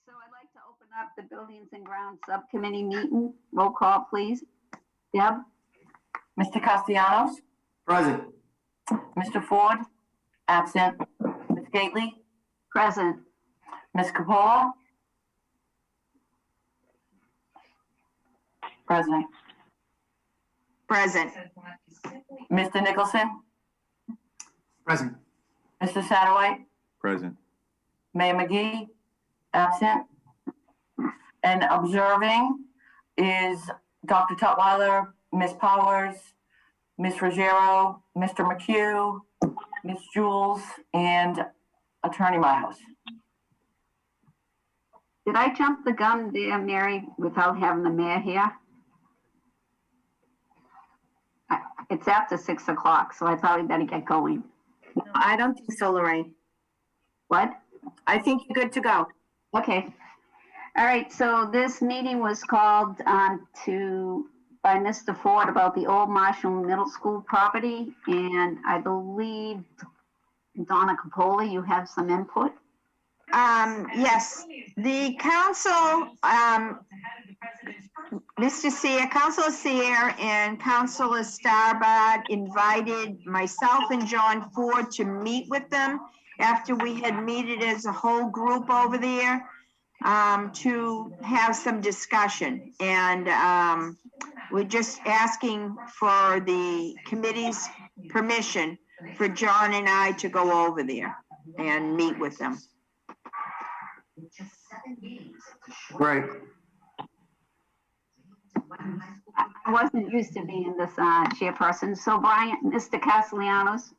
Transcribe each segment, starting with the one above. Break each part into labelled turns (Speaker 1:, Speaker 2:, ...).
Speaker 1: So I'd like to open up the Buildings and Grounds Subcommittee meeting. Roll call, please. Deb?
Speaker 2: Mr. Castellanos?
Speaker 3: Present.
Speaker 2: Mr. Ford? Absent. Ms. Gately?
Speaker 1: Present.
Speaker 2: Ms. Capola? Present.
Speaker 4: Present.
Speaker 2: Mr. Nicholson?
Speaker 3: Present.
Speaker 2: Mr. Satterwhite?
Speaker 5: Present.
Speaker 2: Mayor McGee? Absent. And observing is Dr. Tutwiler, Ms. Powers, Ms. Ruggiero, Mr. McHugh, Ms. Jules, and Attorney Myhouse.
Speaker 1: Did I jump the gun there, Mary, without having the mayor here? It's after 6 o'clock, so I thought we better get going.
Speaker 4: No, I don't think so, Lorraine.
Speaker 1: What?
Speaker 4: I think you're good to go.
Speaker 1: Okay. All right, so this meeting was called by Mr. Ford about the old Marshall Middle School property, and I believe, Donna Capola, you have some input?
Speaker 4: Yes, the council, Mr. Sear, Councilor Sear and Councilor Starbard invited myself and John Ford to meet with them after we had meted as a whole group over there, to have some discussion. And we're just asking for the committee's permission for John and I to go over there and meet with them.
Speaker 3: Right.
Speaker 1: I wasn't used to being this chairperson. So Brian, Mr. Castellanos?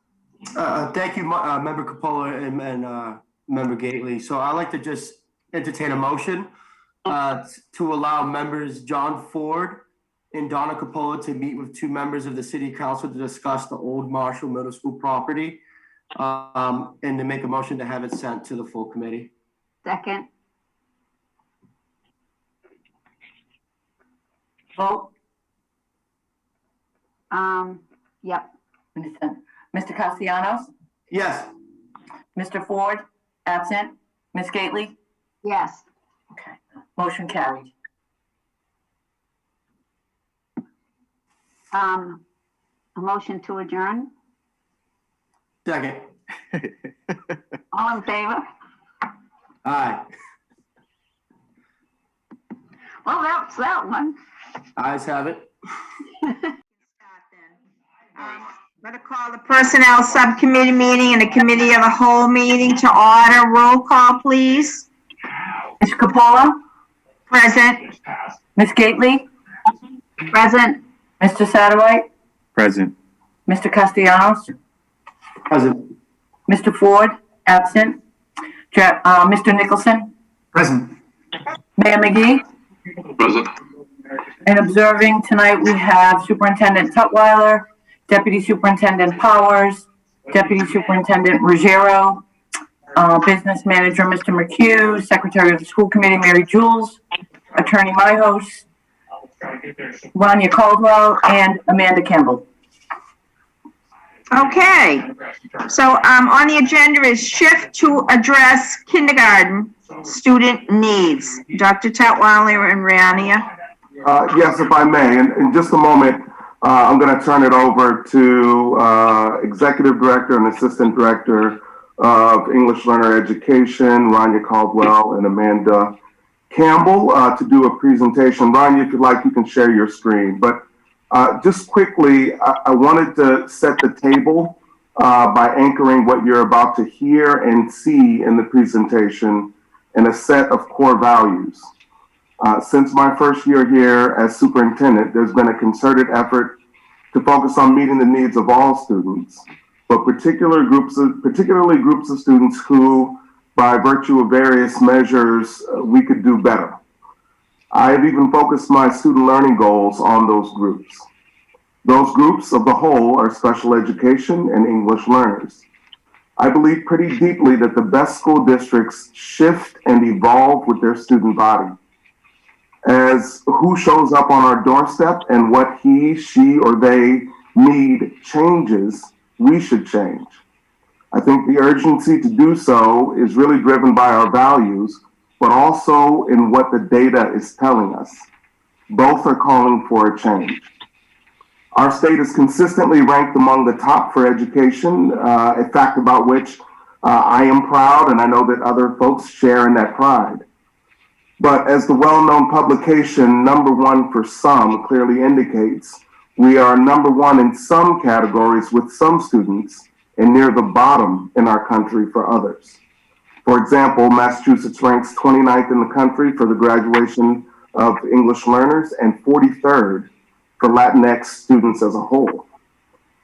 Speaker 3: Thank you, Member Capola and Member Gately. So I'd like to just entertain a motion to allow members John Ford and Donna Capola to meet with two members of the City Council to discuss the old Marshall Middle School property, and to make a motion to have it sent to the full committee.
Speaker 1: Second.
Speaker 2: Vote.
Speaker 1: Yep.
Speaker 2: Mr. Castellanos?
Speaker 3: Yes.
Speaker 2: Mr. Ford? Absent. Ms. Gately?
Speaker 1: Yes.
Speaker 2: Okay. Motion carried.
Speaker 1: A motion to adjourn.
Speaker 3: Second.
Speaker 1: All in favor?
Speaker 3: Aye.
Speaker 1: Well, that's that one.
Speaker 3: Ayes have it.
Speaker 4: Better call the Personnel Subcommittee meeting and the Committee of the Whole meeting to order. Roll call, please.
Speaker 2: Ms. Capola?
Speaker 4: Present.
Speaker 2: Ms. Gately?
Speaker 1: Present.
Speaker 2: Mr. Satterwhite?
Speaker 5: Present.
Speaker 2: Mr. Castellanos?
Speaker 3: Present.
Speaker 2: Mr. Ford? Absent. Mr. Nicholson?
Speaker 3: Present.
Speaker 2: Mayor McGee?
Speaker 5: Present.
Speaker 2: And observing tonight, we have Superintendent Tutwiler, Deputy Superintendent Powers, Deputy Superintendent Ruggiero, Business Manager Mr. McHugh, Secretary of the School Committee Mary Jules, Attorney Myhouse, Rania Caldwell, and Amanda Campbell.
Speaker 4: Okay. So on the agenda is shift to address kindergarten student needs. Dr. Tutwiler and Rania.
Speaker 6: Yes, if I may. In just a moment, I'm going to turn it over to Executive Director and Assistant Director of English Learner Education, Rania Caldwell and Amanda Campbell, to do a presentation. Rania, if you'd like, you can share your screen. But just quickly, I wanted to set the table by anchoring what you're about to hear and see in the presentation in a set of core values. Since my first year here as superintendent, there's been a concerted effort to focus on meeting the needs of all students, but particularly groups of students who, by virtue of various measures, we could do better. I have even focused my student learning goals on those groups. Those groups of the whole are special education and English learners. I believe pretty deeply that the best school districts shift and evolve with their student body. As who shows up on our doorstep and what he, she, or they need changes, we should change. I think the urgency to do so is really driven by our values, but also in what the data is telling us. Both are calling for a change. Our state is consistently ranked among the top for education, a fact about which I am proud, and I know that other folks share in that pride. But as the well-known publication Number One for Some clearly indicates, we are number one in some categories with some students and near the bottom in our country for others. For example, Massachusetts ranks 29th in the country for the graduation of English learners and 43rd for Latinx students as a whole.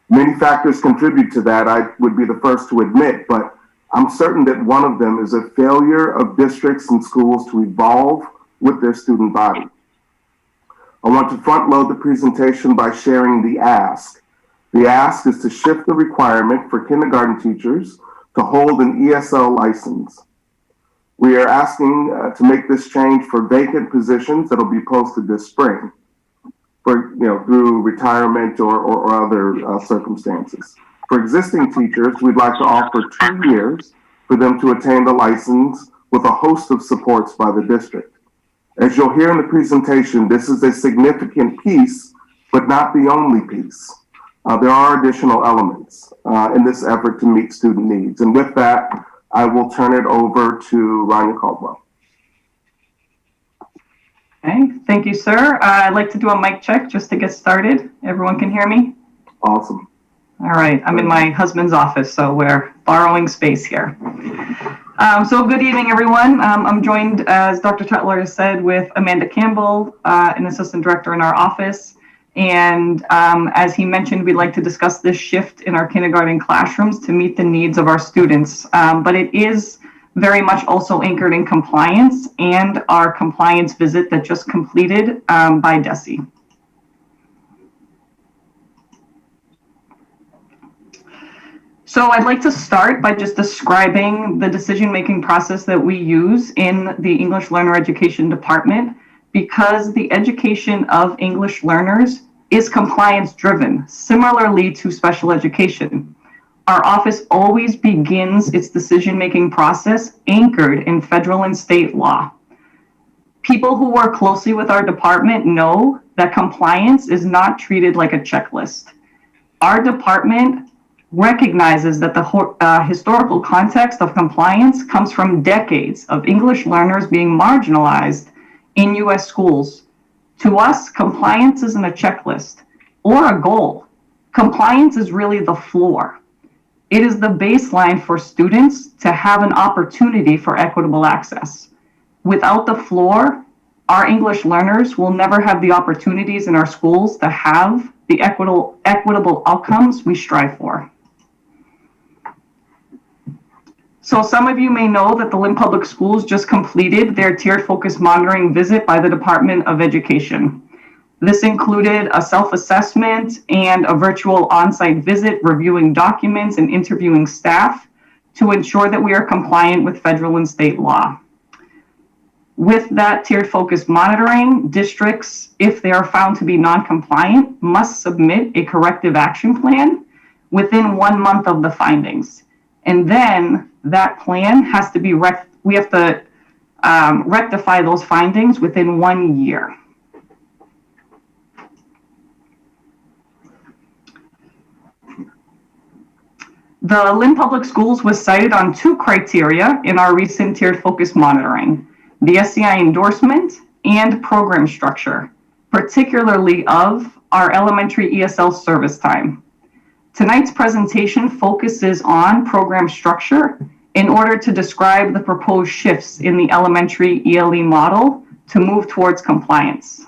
Speaker 6: Many factors contribute to that, I would be the first to admit, but I'm certain that one of them is a failure of districts and schools to evolve with their student body. I want to front load the presentation by sharing the ask. The ask is to shift the requirement for kindergarten teachers to hold an ESL license. We are asking to make this change for vacant positions that'll be posted this spring, through retirement or other circumstances. For existing teachers, we'd like to offer 2 years for them to attain the license with a host of supports by the district. As you'll hear in the presentation, this is a significant piece, but not the only piece. There are additional elements in this effort to meet student needs. And with that, I will turn it over to Rania Caldwell.
Speaker 7: Okay, thank you, sir. I'd like to do a mic check just to get started. Everyone can hear me?
Speaker 6: Awesome.
Speaker 7: All right, I'm in my husband's office, so we're borrowing space here. So good evening, everyone. I'm joined, as Dr. Chetler has said, with Amanda Campbell, an assistant director in our office. And as he mentioned, we'd like to discuss this shift in our kindergarten classrooms to meet the needs of our students. But it is very much also anchored in compliance and our compliance visit that just completed by DESE. So I'd like to start by just describing the decision-making process that we use in the English Learner Education Department, because the education of English learners is compliance-driven, similarly to special education. Our office always begins its decision-making process anchored in federal and state law. People who work closely with our department know that compliance is not treated like a checklist. Our department recognizes that the historical context of compliance comes from decades of English learners being marginalized in U.S. schools. To us, compliance isn't a checklist or a goal. Compliance is really the floor. It is the baseline for students to have an opportunity for equitable access. Without the floor, our English learners will never have the opportunities in our schools to have the equitable outcomes we strive for. So some of you may know that the Lynn Public Schools just completed their tiered focus monitoring visit by the Department of Education. This included a self-assessment and a virtual on-site visit, reviewing documents and interviewing staff to ensure that we are compliant with federal and state law. With that tiered focus monitoring, districts, if they are found to be non-compliant, must submit a corrective action plan within 1 month of the findings. And then that plan has to be, we have to rectify those findings within 1 year. The Lynn Public Schools was cited on 2 criteria in our recent tiered focus monitoring: the SCI endorsement and program structure, particularly of our elementary ESL service time. Tonight's presentation focuses on program structure in order to describe the proposed shifts in the elementary ELE model to move towards compliance.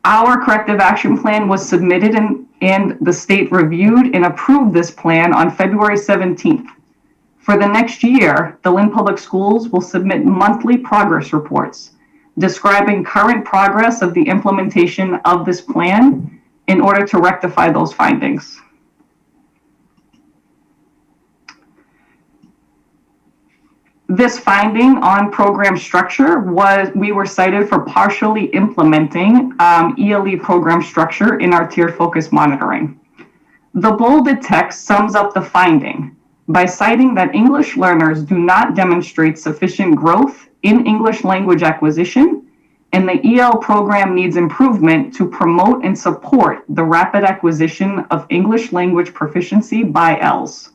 Speaker 7: Our corrective action plan was submitted and the state reviewed and approved this plan on February 17th. For the next year, the Lynn Public Schools will submit monthly progress reports describing current progress of the implementation of this plan in order to rectify those findings. This finding on program structure we were cited for partially implementing ELE program structure in our tiered focus monitoring. The bolded text sums up the finding. by citing that English learners do not demonstrate sufficient growth in English language acquisition, and the EL program needs improvement to promote and support the rapid acquisition of English language proficiency by ELs.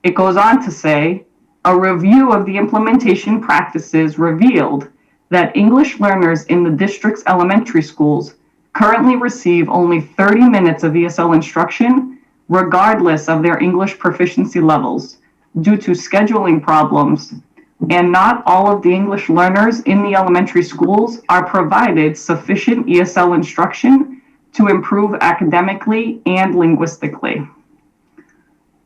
Speaker 7: It goes on to say, a review of the implementation practices revealed that English learners in the district's elementary schools currently receive only 30 minutes of ESL instruction, regardless of their English proficiency levels, due to scheduling problems, and not all of the English learners in the elementary schools are provided sufficient ESL instruction to improve academically and linguistically.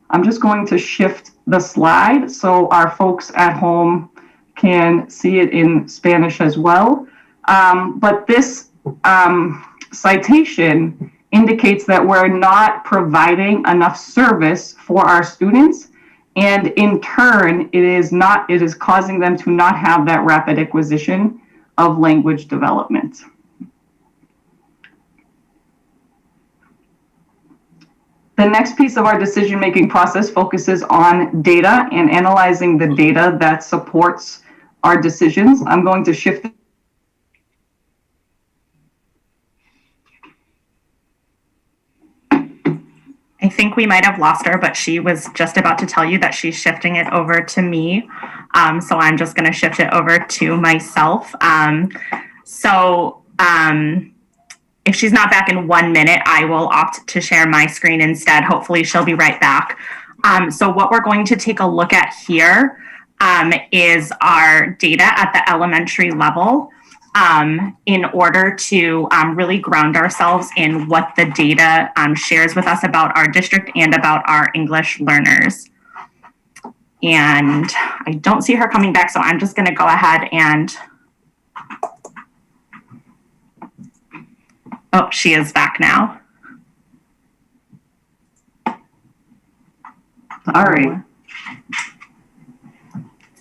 Speaker 7: I'm just going to shift the slide so our folks at home can see it in Spanish as well. But this citation indicates that we're not providing enough service for our students, and in turn, it is causing them to not have that rapid acquisition of language development. The next piece of our decision-making process focuses on data and analyzing the data that supports our decisions. I'm going to shift.
Speaker 8: I think we might have lost her, but she was just about to tell you that she's shifting it over to me. So I'm just going to shift it over to myself. If she's not back in 1 minute, I will opt to share my screen instead. Hopefully she'll be right back. So what we're going to take a look at here is our data at the elementary level in order to really ground ourselves in what the data shares with us about our district and about our English learners. And I don't see her coming back, so I'm just going to go ahead and... Oh, she is back now.
Speaker 7: All right.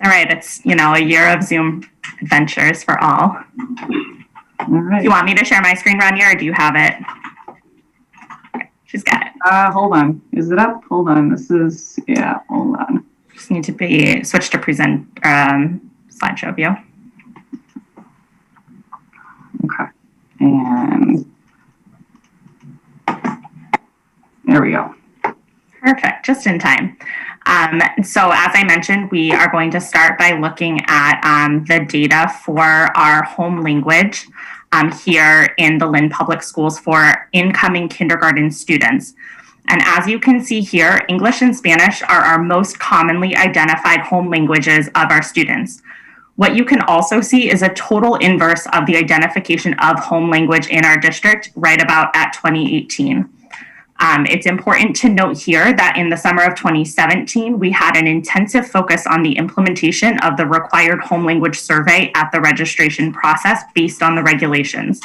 Speaker 8: All right, it's, a year of Zoom adventures for all.
Speaker 7: All right.
Speaker 8: Do you want me to share my screen, Rania, or do you have it? Okay, she's got it.
Speaker 7: Hold on. Is it up? Hold on. Hold on.
Speaker 8: Just need to be switched to present slideshow view.
Speaker 7: Okay. And there we go.
Speaker 8: Perfect, just in time. So as I mentioned, we are going to start by looking at the data for our home language here in the Lynn Public Schools for incoming kindergarten students. And as you can see here, English and Spanish are our most commonly identified home languages of our students. What you can also see is a total inverse of the identification of home language in our district right about at 2018. It's important to note here that in the summer of 2017, we had an intensive focus on the implementation of the required home language survey at the registration process based on the regulations.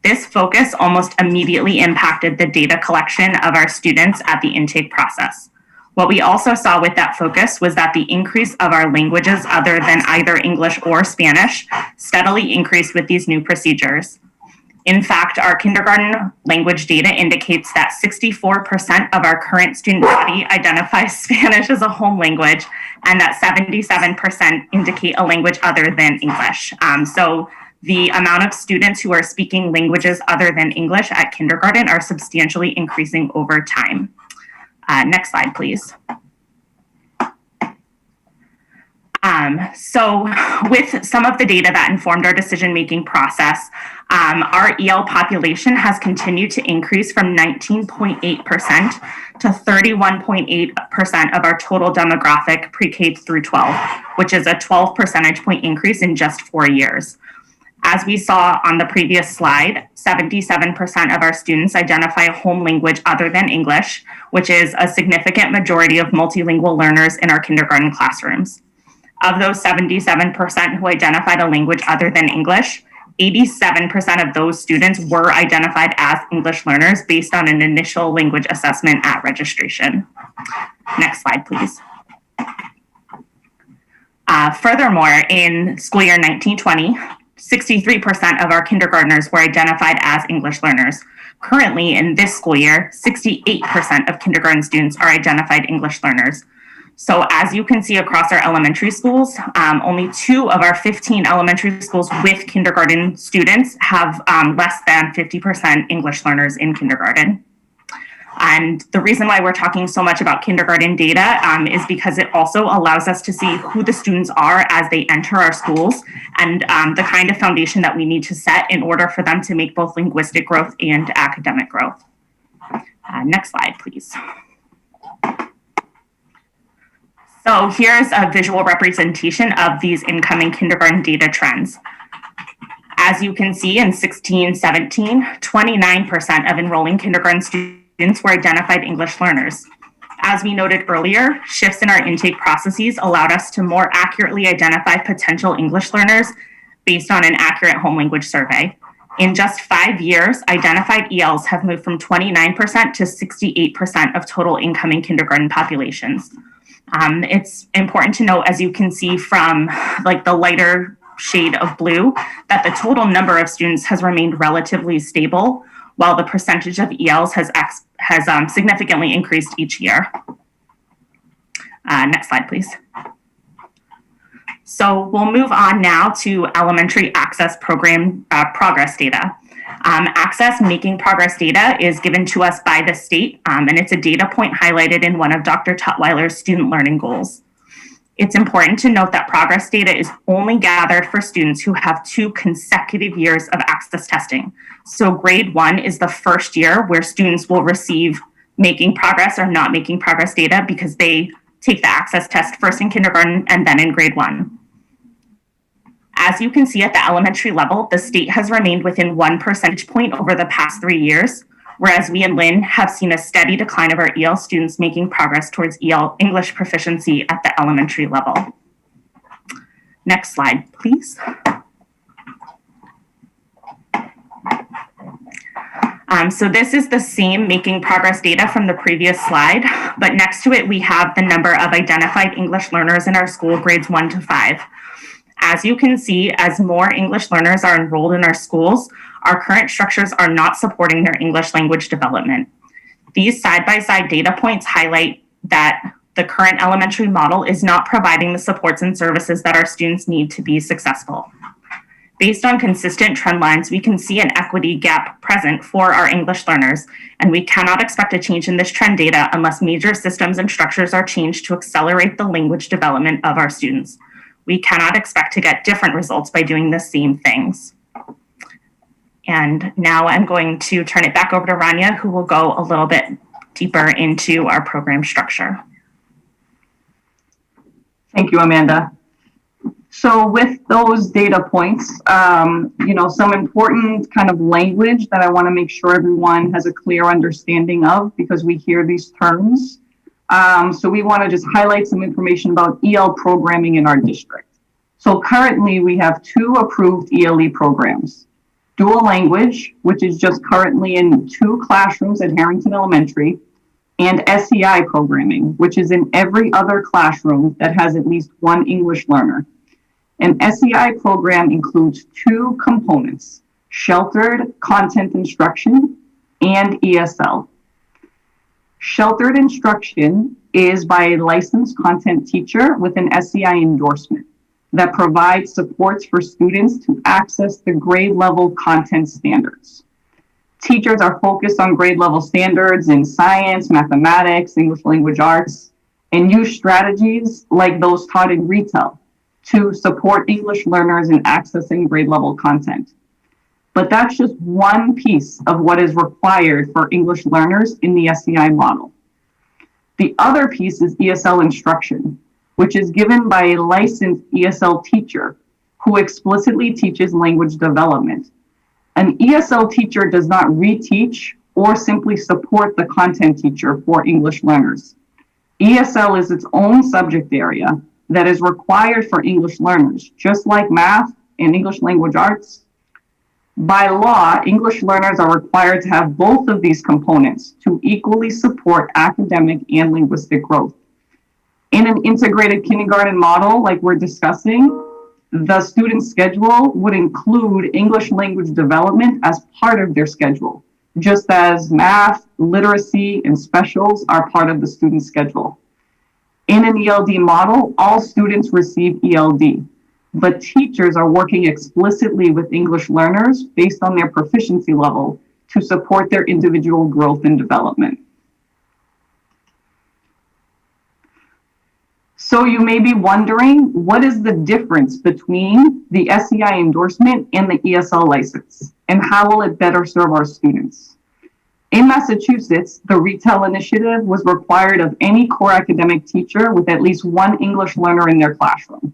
Speaker 8: This focus almost immediately impacted the data collection of our students at the intake process. What we also saw with that focus was that the increase of our languages other than either English or Spanish steadily increased with these new procedures. In fact, our kindergarten language data indicates that 64% of our current student body identifies Spanish as a home language, and that 77% indicate a language other than English. So the amount of students who are speaking languages other than English at kindergarten are substantially increasing over time. Next slide, please. So with some of the data that informed our decision-making process, our EL population has continued to increase from 19.8% to 31.8% of our total demographic pre-K through 12, which is a 12 percentage point increase in just 4 years. As we saw on the previous slide, 77% of our students identify a home language other than English, which is a significant majority of multilingual learners in our kindergarten classrooms. Of those 77% who identified a language other than English, 87% of those students were identified as English learners based on an initial language assessment at registration. Next slide, please. Furthermore, in school year 1920, 63% of our kindergartners were identified as English learners. Currently, in this school year, 68% of kindergarten students are identified English learners. So as you can see across our elementary schools, only 2 of our 15 elementary schools with kindergarten students have less than 50% English learners in kindergarten. And the reason why we're talking so much about kindergarten data is because it also allows us to see who the students are as they enter our schools and the kind of foundation that we need to set in order for them to make both linguistic growth and academic growth. Next slide, please. So here's a visual representation of these incoming kindergarten data trends. As you can see in 16-17, 29% of enrolling kindergarten students were identified English learners. As we noted earlier, shifts in our intake processes allowed us to more accurately identify potential English learners based on an accurate home language survey. In just 5 years, identified ELs have moved from 29% to 68% of total incoming kindergarten populations. It's important to note, as you can see from like the lighter shade of blue, that the total number of students has remained relatively stable, while the percentage of ELs has significantly increased each year. Next slide, please. So we'll move on now to elementary access program progress data. Access making progress data is given to us by the state, and it's a data point highlighted in one of Dr. Tutwiler's student learning goals. It's important to note that progress data is only gathered for students who have 2 consecutive years of access testing. So grade 1 is the first year where students will receive making progress or not making progress data because they take the access test first in kindergarten and then in grade 1. As you can see at the elementary level, the state has remained within 1 percentage point over the past 3 years, whereas we and Lynn have seen a steady decline of our EL students making progress towards EL English proficiency at the elementary level. Next slide, please. So this is the same making progress data from the previous slide, but next to it, we have the number of identified English learners in our school grades 1 to 5. As you can see, as more English learners are enrolled in our schools, our current structures are not supporting their English language development. These side-by-side data points highlight that the current elementary model is not providing the supports and services that our students need to be successful. Based on consistent trend lines, we can see an equity gap present for our English learners, and we cannot expect a change in this trend data unless major systems and structures are changed to accelerate the language development of our students. We cannot expect to get different results by doing the same things. And now I'm going to turn it back over to Rania, who will go a little bit deeper into our program structure.
Speaker 7: Thank you, Amanda. So with those data points, some important kind of language that I want to make sure everyone has a clear understanding of because we hear these terms. So we want to just highlight some information about EL programming in our district. So currently we have 2 approved ELE programs. Dual language, which is just currently in 2 classrooms at Harrington Elementary, and SEI programming, which is in every other classroom that has at least 1 English learner. An SEI program includes 2 components: sheltered content instruction and ESL. Sheltered instruction is by a licensed content teacher with an SEI endorsement that provides supports for students to access the grade level content standards. Teachers are focused on grade level standards in science, mathematics, English language arts, and use strategies like those taught in retail to support English learners in accessing grade level content. But that's just one piece of what is required for English learners in the SEI model. The other piece is ESL instruction, which is given by a licensed ESL teacher who explicitly teaches language development. An ESL teacher does not reteach or simply support the content teacher for English learners. ESL is its own subject area that is required for English learners, just like math and English language arts. By law, English learners are required to have both of these components to equally support academic and linguistic growth. In an integrated kindergarten model like we're discussing, the student schedule would include English language development as part of their schedule, just as math, literacy, and specials are part of the student schedule. In an ELD model, all students receive ELD, but teachers are working explicitly with English learners based on their proficiency level to support their individual growth and development. So you may be wondering, what is the difference between the SEI endorsement and the ESL license, and how will it better serve our students? In Massachusetts, the Retail Initiative was required of any core academic teacher with at least one English learner in their classroom.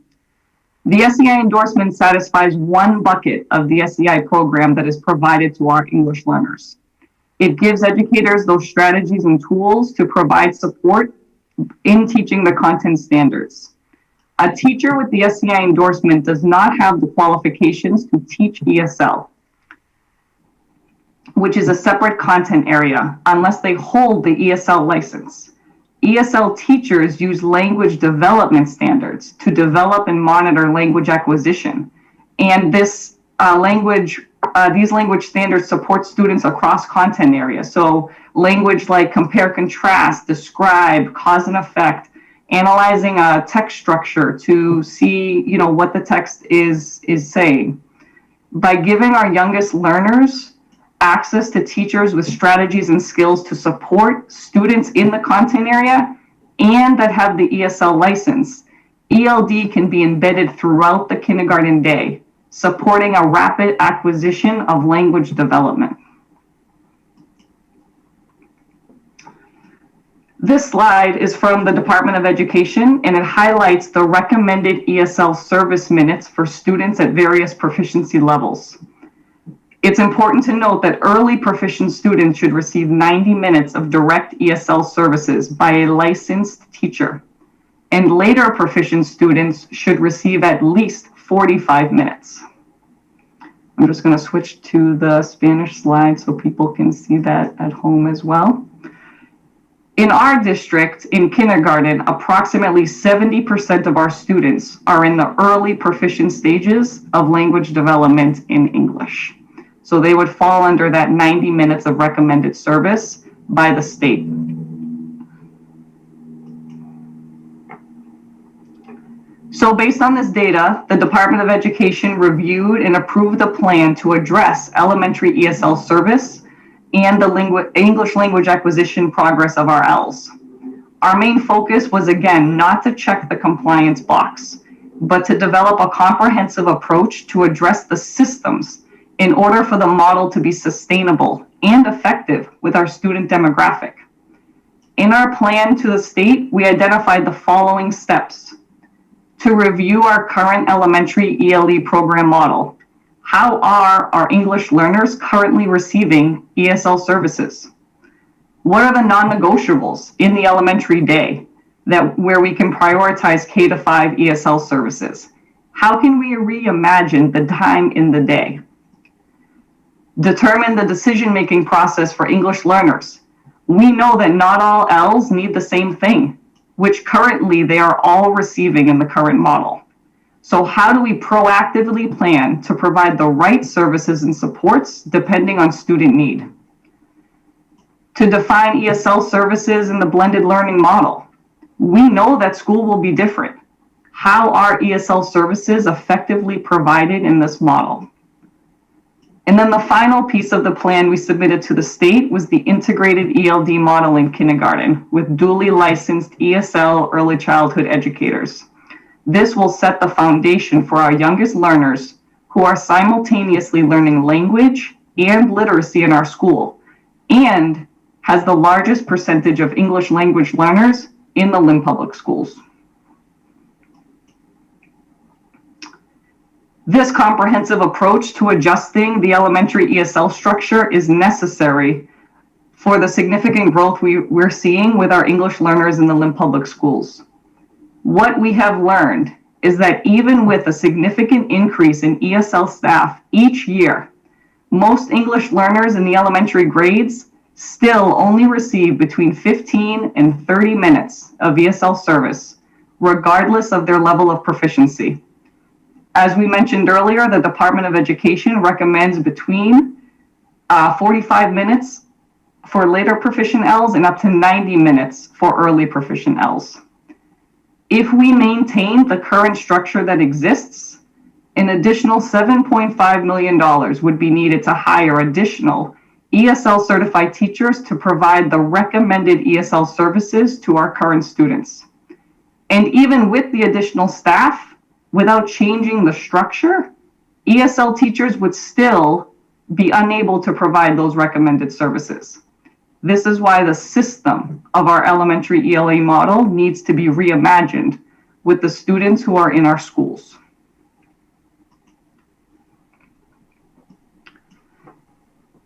Speaker 7: The SEI endorsement satisfies one bucket of the SEI program that is provided to our English learners. It gives educators those strategies and tools to provide support in teaching the content standards. A teacher with the SEI endorsement does not have the qualifications to teach ESL, which is a separate content area, unless they hold the ESL license. ESL teachers use language development standards to develop and monitor language acquisition. And these language standards support students across content areas. So language like compare, contrast, describe, cause and effect, analyzing a text structure to see, what the text is saying. By giving our youngest learners access to teachers with strategies and skills to support students in the content area and that have the ESL license, ELD can be embedded throughout the kindergarten day, supporting a rapid acquisition of language development. This slide is from the Department of Education, and it highlights the recommended ESL service minutes for students at various proficiency levels. It's important to note that early proficient students should receive 90 minutes of direct ESL services by a licensed teacher, and later proficient students should receive at least 45 minutes. I'm just going to switch to the Spanish slide so people can see that at home as well. In our district, in kindergarten, approximately 70% of our students are in the early proficient stages of language development in English. So they would fall under that 90 minutes of recommended service by the state. So based on this data, the Department of Education reviewed and approved a plan to address elementary ESL service and the English language acquisition progress of our ELs. Our main focus was, again, not to check the compliance box, but to develop a comprehensive approach to address the systems in order for the model to be sustainable and effective with our student demographic. In our plan to the state, we identified the following steps: to review our current elementary ELE program model. How are our English learners currently receiving ESL services? What are the non-negotiables in the elementary day where we can prioritize K-5 ESL services? How can we reimagine the time in the day? Determine the decision-making process for English learners. We know that not all ELs need the same thing, which currently they are all receiving in the current model. So how do we proactively plan to provide the right services and supports depending on student need? To define ESL services in the blended learning model. We know that school will be different. How are ESL services effectively provided in this model? And then the final piece of the plan we submitted to the state was the integrated ELD model in kindergarten with duly licensed ESL early childhood educators. This will set the foundation for our youngest learners who are simultaneously learning language and literacy in our school, and has the largest percentage of English language learners in the Lynn Public Schools. This comprehensive approach to adjusting the elementary ESL structure is necessary for the significant growth we're seeing with our English learners in the Lynn Public Schools. What we have learned is that even with a significant increase in ESL staff each year, most English learners in the elementary grades still only receive between 15 and 30 minutes of ESL service, regardless of their level of proficiency. As we mentioned earlier, the Department of Education recommends between 45 minutes for later proficient ELs and up to 90 minutes for early proficient ELs. If we maintain the current structure that exists, an additional $7.5 million would be needed to hire additional ESL certified teachers to provide the recommended ESL services to our current students. And even with the additional staff, without changing the structure, ESL teachers would still be unable to provide those recommended services. This is why the system of our elementary ELA model needs to be reimagined with the students who are in our schools.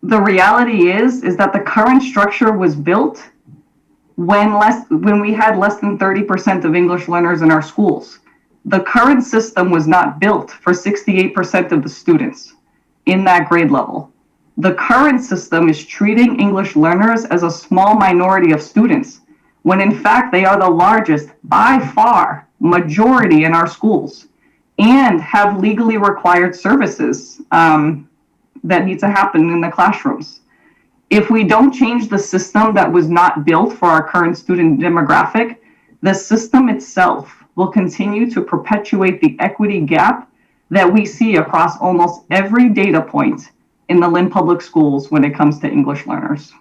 Speaker 7: The reality is that the current structure was built when we had less than 30% of English learners in our schools. The current system was not built for 68% of the students in that grade level. The current system is treating English learners as a small minority of students, when in fact they are the largest, by far, majority in our schools, and have legally required services that need to happen in the classrooms. If we don't change the system that was not built for our current student demographic, the system itself will continue to perpetuate the equity gap that we see across almost every data point in the Lynn Public Schools when it comes to English learners.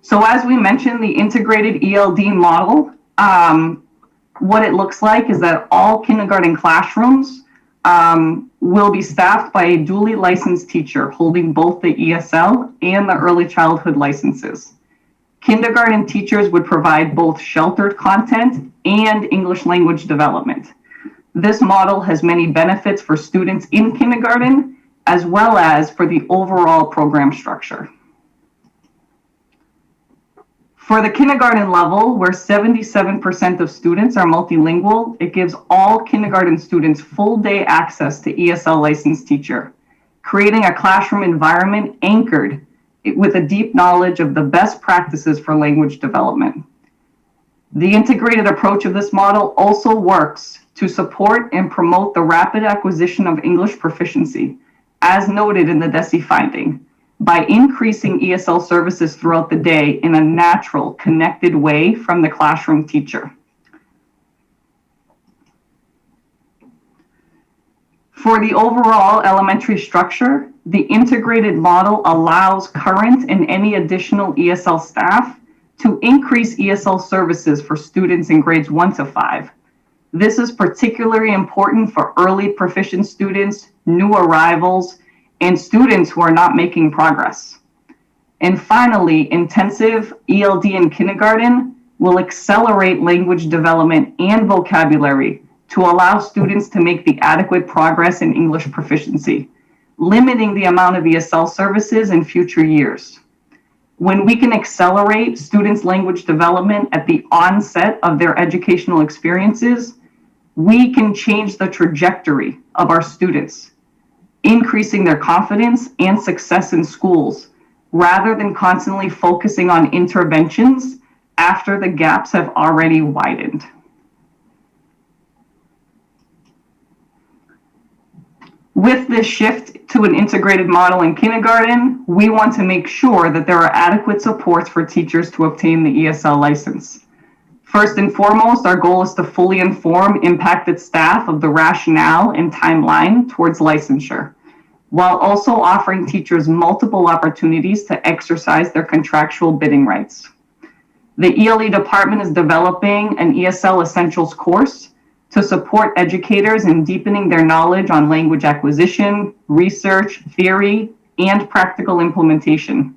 Speaker 7: So as we mentioned, the integrated ELD model, what it looks like is that all kindergarten classrooms will be staffed by a duly licensed teacher holding both the ESL and the early childhood licenses. Kindergarten teachers would provide both sheltered content and English language development. This model has many benefits for students in kindergarten, as well as for the overall program structure. For the kindergarten level, where 77% of students are multilingual, it gives all kindergarten students full day access to ESL licensed teacher, creating a classroom environment anchored with a deep knowledge of the best practices for language development. The integrated approach of this model also works to support and promote the rapid acquisition of English proficiency, as noted in the DESE finding, by increasing ESL services throughout the day in a natural, connected way from the classroom teacher. For the overall elementary structure, the integrated model allows current and any additional ESL staff to increase ESL services for students in grades 1 to 5. This is particularly important for early proficient students, new arrivals, and students who are not making progress. And finally, intensive ELD in kindergarten will accelerate language development and vocabulary to allow students to make the adequate progress in English proficiency, limiting the amount of ESL services in future years. When we can accelerate students' language development at the onset of their educational experiences, we can change the trajectory of our students, increasing their confidence and success in schools, rather than constantly focusing on interventions after the gaps have already widened. With this shift to an integrated model in kindergarten, we want to make sure that there are adequate supports for teachers to obtain the ESL license. First and foremost, our goal is to fully inform impacted staff of the rationale and timeline towards licensure, while also offering teachers multiple opportunities to exercise their contractual bidding rights. The ELE department is developing an ESL Essentials course to support educators in deepening their knowledge on language acquisition, research, theory, and practical implementation.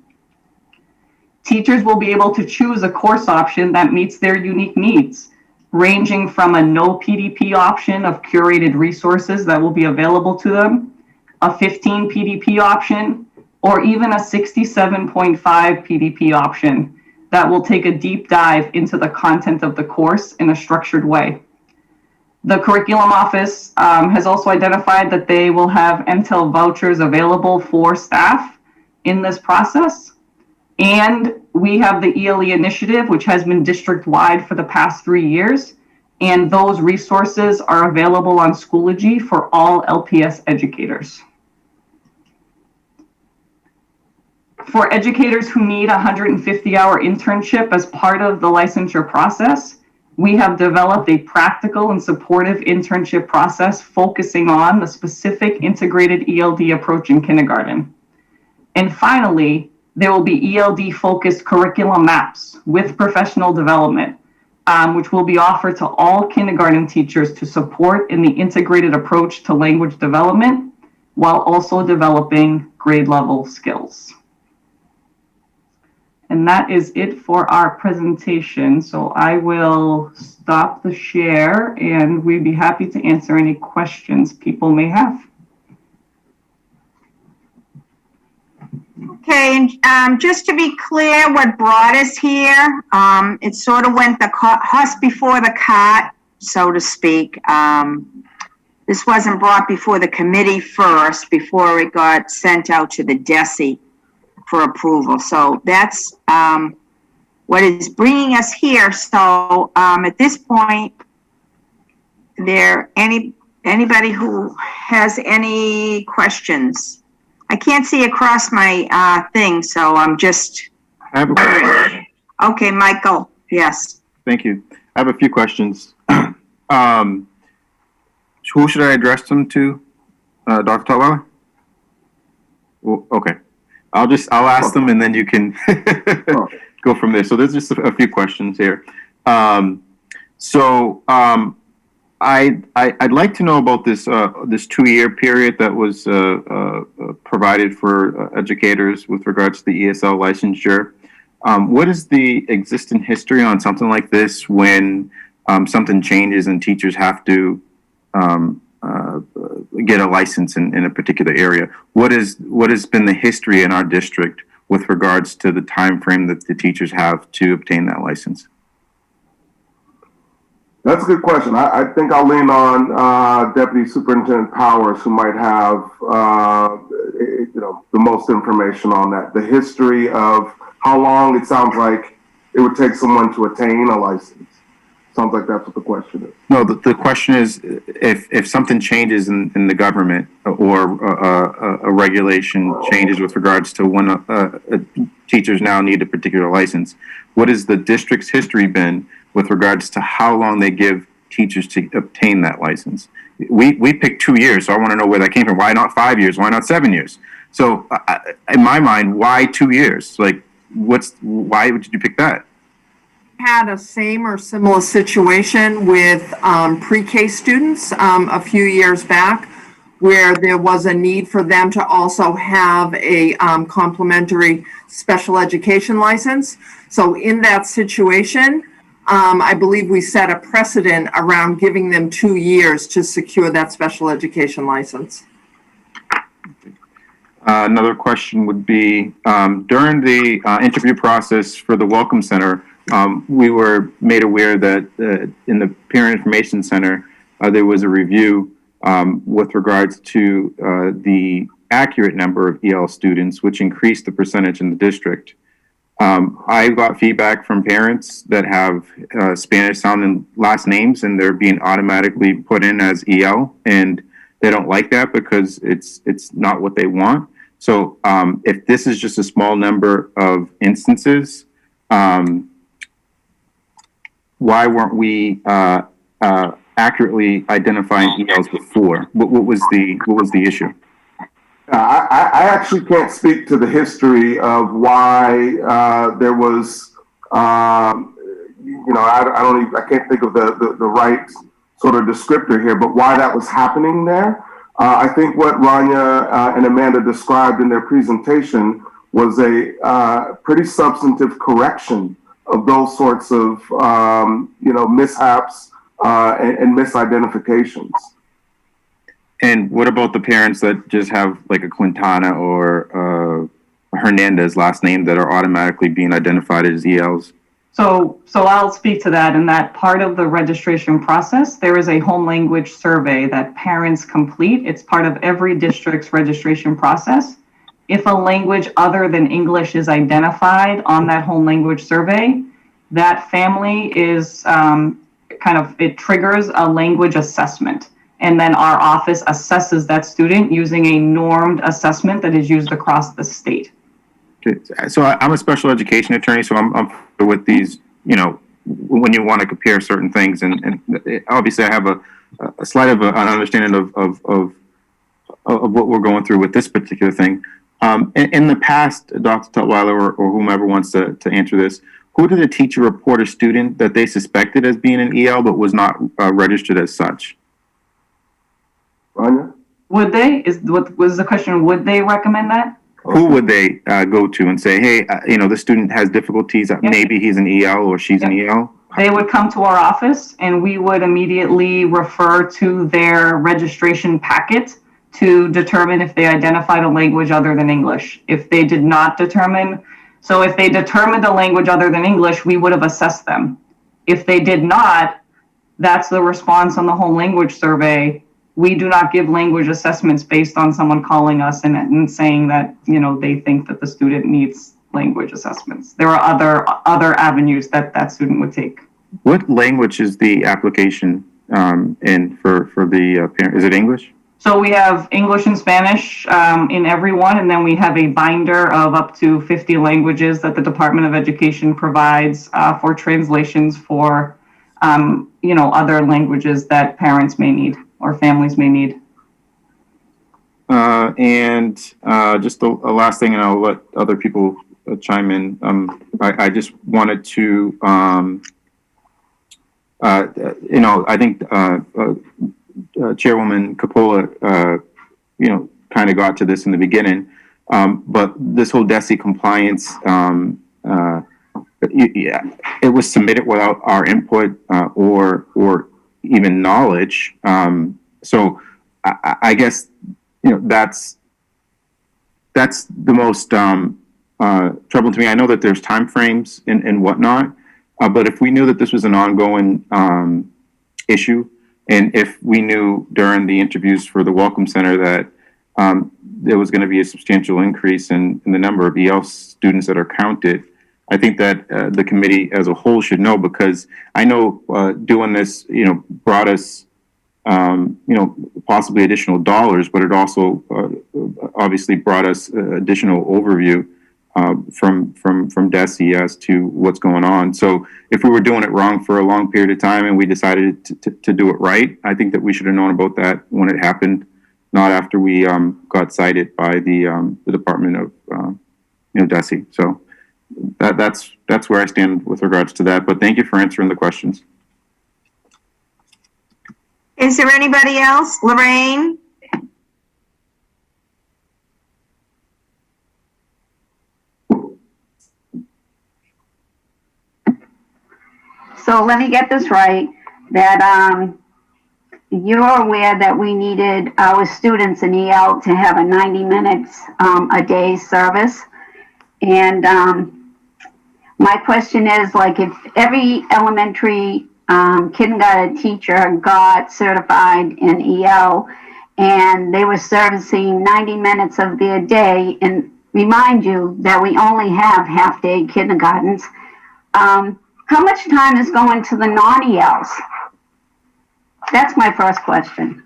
Speaker 7: Teachers will be able to choose a course option that meets their unique needs, ranging from a no PDP option of curated resources that will be available to them, a 15 PDP option, or even a 67.5 PDP option that will take a deep dive into the content of the course in a structured way. The curriculum office has also identified that they will have MTEL vouchers available for staff in this process. And we have the ELE initiative, which has been district-wide for the past 3 years. And those resources are available on Schoology for all LPS educators. For educators who need a 150-hour internship as part of the licensure process, we have developed a practical and supportive internship process focusing on the specific integrated ELD approach in kindergarten. And finally, there will be ELD-focused curriculum maps with professional development, which will be offered to all kindergarten teachers to support in the integrated approach to language development while also developing grade-level skills. And that is it for our presentation. So I will stop the share and we'd be happy to answer any questions people may have.
Speaker 4: Okay, and just to be clear, what brought us here, it sort of went the horse before the cart, so to speak. This wasn't brought before the committee first, before it got sent out to the DESE for approval. So that's what is bringing us here. So at this point, anybody who has any questions? I can't see across my thing, so I'm just.
Speaker 5: I have a question.
Speaker 4: Okay, Michael, yes.
Speaker 5: Thank you. I have a few questions. Who should I address them to? Dr. Tutwiler? Well, okay. I'll ask them and then you can go from there. So there's just a few questions here. I'd like to know about this 2-year period that was provided for educators with regards to the ESL licensure. What is the existing history on something like this when something changes and teachers have to get a license in a particular area? What has been the history in our district with regards to the time frame that the teachers have to obtain that license?
Speaker 6: That's a good question. I think I'll lean on Deputy Superintendent Powers, who might have the most information on that. The history of how long it sounds like it would take someone to attain a license. Sounds like that's what the question is. No,
Speaker 5: the question is if something changes in the government or a regulation changes with regards to when teachers now need a particular license, what has the district's history been with regards to how long they give teachers to obtain that license? We picked 2 years, so I want to know where that came from. Why not 5 years? Why not 7 years? So in my mind, why 2 years? Like, why would you pick that?
Speaker 9: Had a same or similar situation with pre-K students a few years back, where there was a need for them to also have a complementary special education license. So in that situation, I believe we set a precedent around giving them 2 years to secure that special education license.
Speaker 5: Another question would be, during the interview process for the Welcome Center, we were made aware that in the Parent Information Center, there was a review with regards to the accurate number of EL students, which increased the percentage in the district. I got feedback from parents that have Spanish sounding last names and they're being automatically put in as EL, and they don't like that because it's not what they want. So if this is just a small number of instances, why weren't we accurately identifying ELs before? What was the issue?
Speaker 6: I actually can't speak to the history of why there was, I can't think of the right sort of descriptor here, but why that was happening there. I think what Rania and Amanda described in their presentation was a pretty substantive correction of those sorts of, mishaps and misidentifications.
Speaker 5: And what about the parents that just have like a Quintana or Hernandez last name that are automatically being identified as ELs?
Speaker 7: So I'll speak to that. In that part of the registration process, there is a home language survey that parents complete. It's part of every district's registration process. If a language other than English is identified on that home language survey, that family is it triggers a language assessment. And then our office assesses that student using a normed assessment that is used across the state.
Speaker 5: So I'm a special education attorney, so I'm familiar with these, when you want to compare certain things, and obviously I have a slight of an understanding of what we're going through with this particular thing. In the past, Dr. Tutwiler or whomever wants to answer this, who did a teacher report a student that they suspected as being an EL but was not registered as such?
Speaker 6: Rania?
Speaker 7: Would they? What was the question? Would they recommend that?
Speaker 5: Who would they go to and say, hey, the student has difficulties, maybe he's an EL or she's an EL?
Speaker 7: They would come to our office and we would immediately refer to their registration packet to determine if they identified a language other than English. If they did not determine, so if they determined a language other than English, we would have assessed them. If they did not, that's the response on the whole language survey. We do not give language assessments based on someone calling us and saying that, they think that the student needs language assessments. There are other avenues that student would take.
Speaker 5: What language is the application in for the parent? Is it English?
Speaker 7: So we have English and Spanish in every one, and then we have a binder of up to 50 languages that the Department of Education provides for translations for, other languages that parents may need or families may need.
Speaker 5: And just a last thing, and I'll let other people chime in. I just wanted to, I think Chairwoman Coppola, kind of got to this in the beginning, but this whole DESE compliance, it was submitted without our input or even knowledge. So I guess, that's the most trouble to me. I know that there's timeframes and whatnot, but if we knew that this was an ongoing issue, and if we knew during the interviews for the Welcome Center that there was going to be a substantial increase in the number of EL students that are counted, I think that the committee as a whole should know, because I know doing this, brought us, possibly additional dollars, but it also obviously brought us additional overview from DESE as to what's going on. So if we were doing it wrong for a long period of time and we decided to do it right, I think that we should have known about that when it happened, not after we got cited by the Department of DESE. So that's where I stand with regards to that. But thank you for answering the questions.
Speaker 4: Is there anybody else? Lorraine?
Speaker 1: So let me get this right, that you're aware that we needed our students in EL to have a 90 minutes a day service. And my question is, like, if every elementary kindergarten teacher got certified in EL and they were servicing 90 minutes of their day, and remind you that we only have half-day kindergartens, how much time is going to the non-ELs? That's my first question.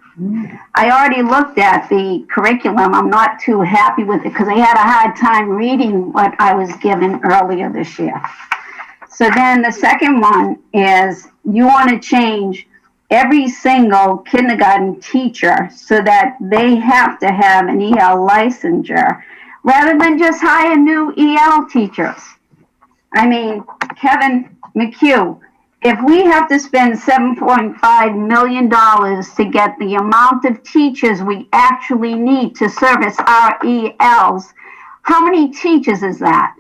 Speaker 1: I already looked at the curriculum. I'm not too happy with it because I had a hard time reading what I was given earlier this year. So then the second one is, you want to change every single kindergarten teacher so that they have to have an EL licensure rather than just hire new EL teachers. I mean, Kevin McHugh, if we have to spend $7.5 million to get the amount of teachers we actually need to service our ELs, how many teachers is that?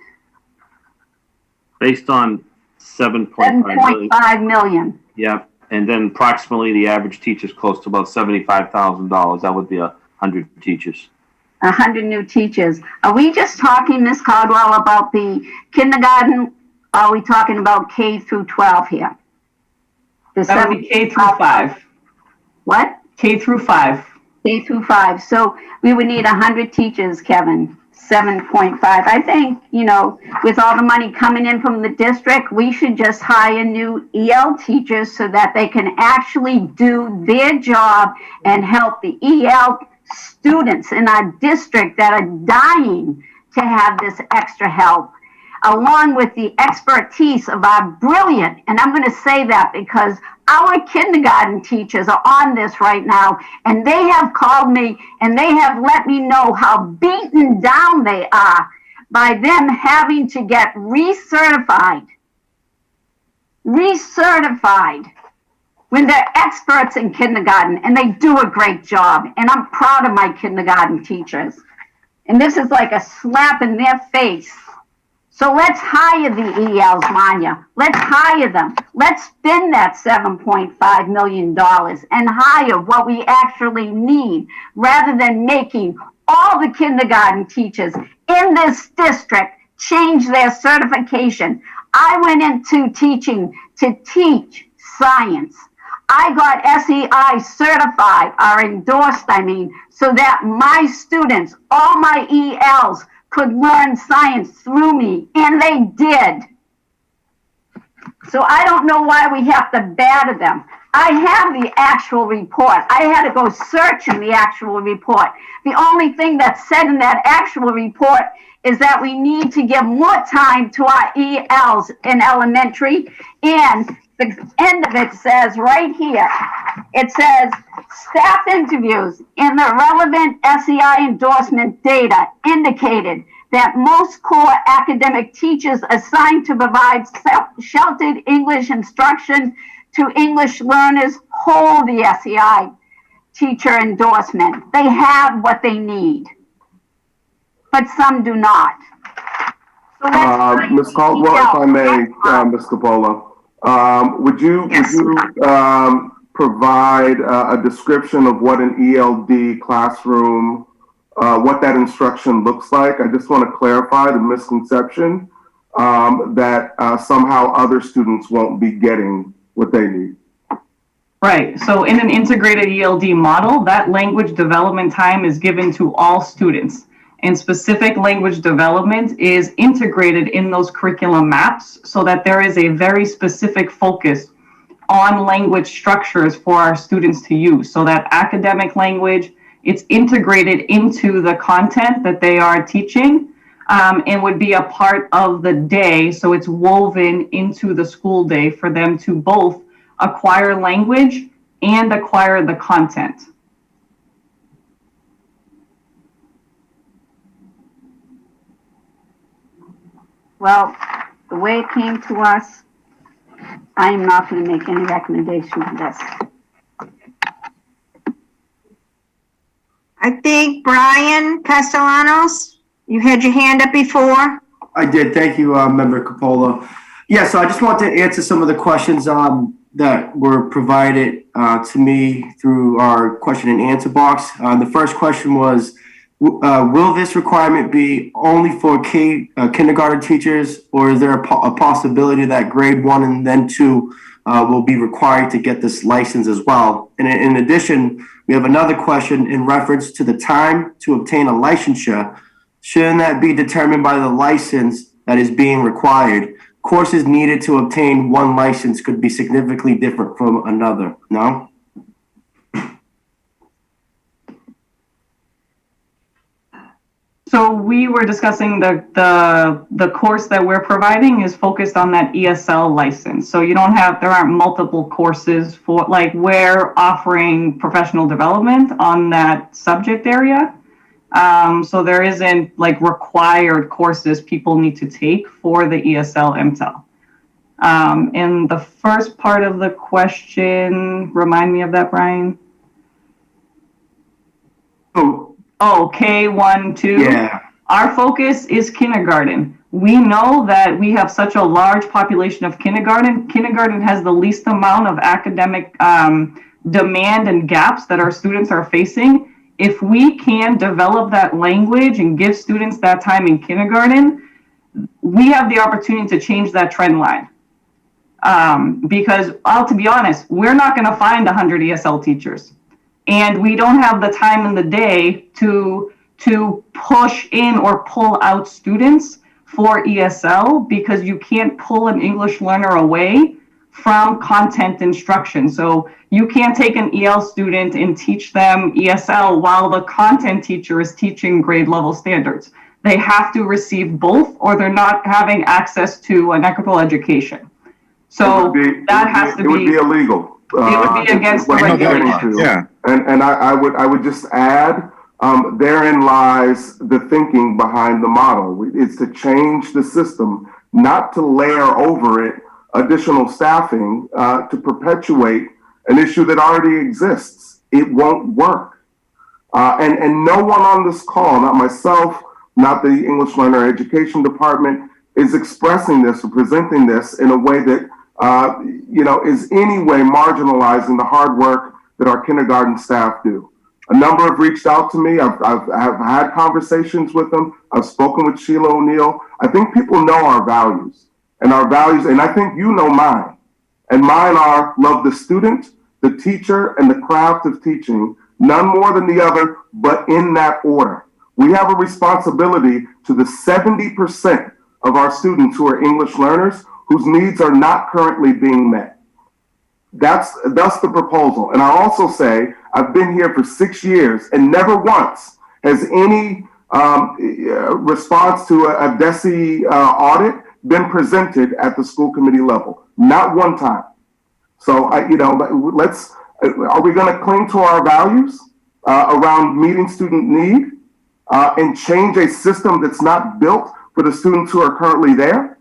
Speaker 10: Based on 7.5
Speaker 1: million.
Speaker 10: Yep. And then approximately the average teacher is close to about $75,000. That would be 100 teachers.
Speaker 1: 100 new teachers. Are we just talking, Ms. Caldwell, about the kindergarten? Or are we talking about K through 12 here?
Speaker 7: That would be K through 5.
Speaker 1: What?
Speaker 7: K through 5.
Speaker 1: K through 5. So we would need 100 teachers, Kevin. 7.5. I think, with all the money coming in from the district, we should just hire new EL teachers so that they can actually do their job and help the EL students in our district that are dying to have this extra help, along with the expertise of our brilliant, and I'm going to say that because our kindergarten teachers are on this right now, and they have called me and they have let me know how beaten down they are by them having to get recertified when they're experts in kindergarten, and they do a great job. And I'm proud of my kindergarten teachers. And this is like a slap in their face. So let's hire the ELs, Manya. Let's hire them. Let's spend that $7.5 million and hire what we actually need, rather than making all the kindergarten teachers in this district change their certification. I went into teaching to teach science. I got SEI certified, or endorsed, so that my students, all my ELs, could learn science through me, and they did. So I don't know why we have to batter them. I have the actual report. I had to go search in the actual report. The only thing that's said in that actual report is that we need to give more time to our ELs in elementary, and the end of it says right here, it says staff interviews in the relevant SEI endorsement data indicated that most core academic teachers assigned to provide sheltered English instruction to English learners hold the SEI teacher endorsement. They have what they need, but some do not. So
Speaker 6: Ms. Caldwell, if I may, Ms. Capola, would you provide a description of what an ELD classroom, what that instruction looks like? I just want to clarify the misconception that somehow other students won't be getting what they need.
Speaker 7: Right. So in an integrated ELD model, that language development time is given to all students. And specific language development is integrated in those curriculum maps so that there is a very specific focus on language structures for our students to use. So that academic language, it's integrated into the content that they are teaching, and would be a part of the day. So it's woven into the school day for them to both acquire language and acquire the content.
Speaker 1: Well, the way it came to us, I am not going to make any recommendation on this.
Speaker 4: I think Brian Castellanos, you had your hand up before.
Speaker 3: I did. Thank you, Member Capola. Yeah, so I just want to answer some of the questions that were provided to me through our question and answer box. The first question was, will this requirement be only for kindergarten teachers, or is there a possibility that grade 1 and then 2 will be required to get this license as well? And in addition, we have another question in reference to the time to obtain a licensure. Shouldn't that be determined by the license that is being required? Courses needed to obtain one license could be significantly different from another, no?
Speaker 7: So we were discussing the course that we're providing is focused on that ESL license. So there aren't multiple courses for, like, we're offering professional development on that subject area. So there isn't like required courses people need to take for the ESL MTEL. And the first part of the question, remind me of that, Brian. Oh, K1, 2.
Speaker 3: Yeah.
Speaker 7: Our focus is kindergarten. We know that we have such a large population of kindergarten. Kindergarten has the least amount of academic demand and gaps that our students are facing. If we can develop that language and give students that time in kindergarten, we have the opportunity to change that trend line. Because, to be honest, we're not going to find 100 ESL teachers. And we don't have the time in the day to push in or pull out students for ESL, because you can't pull an English learner away from content instruction. So you can't take an EL student and teach them ESL while the content teacher is teaching grade level standards. they have to receive both or they're not having access to an equitable education. So that has to be.
Speaker 6: It would be illegal.
Speaker 7: It would be against the regulations.
Speaker 5: Yeah.
Speaker 6: And I would just add, therein lies the thinking behind the model. It's to change the system, not to layer over it additional staffing to perpetuate an issue that already exists. It won't work. And no one on this call, not myself, not the English Learner Education Department, is expressing this or presenting this in a way that is anyway marginalizing the hard work that our kindergarten staff do. A number have reached out to me. I've had conversations with them. I've spoken with Sheila O'Neill. I think people know our values, and I think you know mine. And mine are love the student, the teacher, and the craft of teaching, none more than the other, but in that order. We have a responsibility to the 70% of our students who are English learners whose needs are not currently being met. That's the proposal. And I also say, I've been here for 6 years and never once has any response to a DESE audit been presented at the school committee level. Not one time. So, are we going to cling to our values around meeting student need and change a system that's not built for the students who are currently there?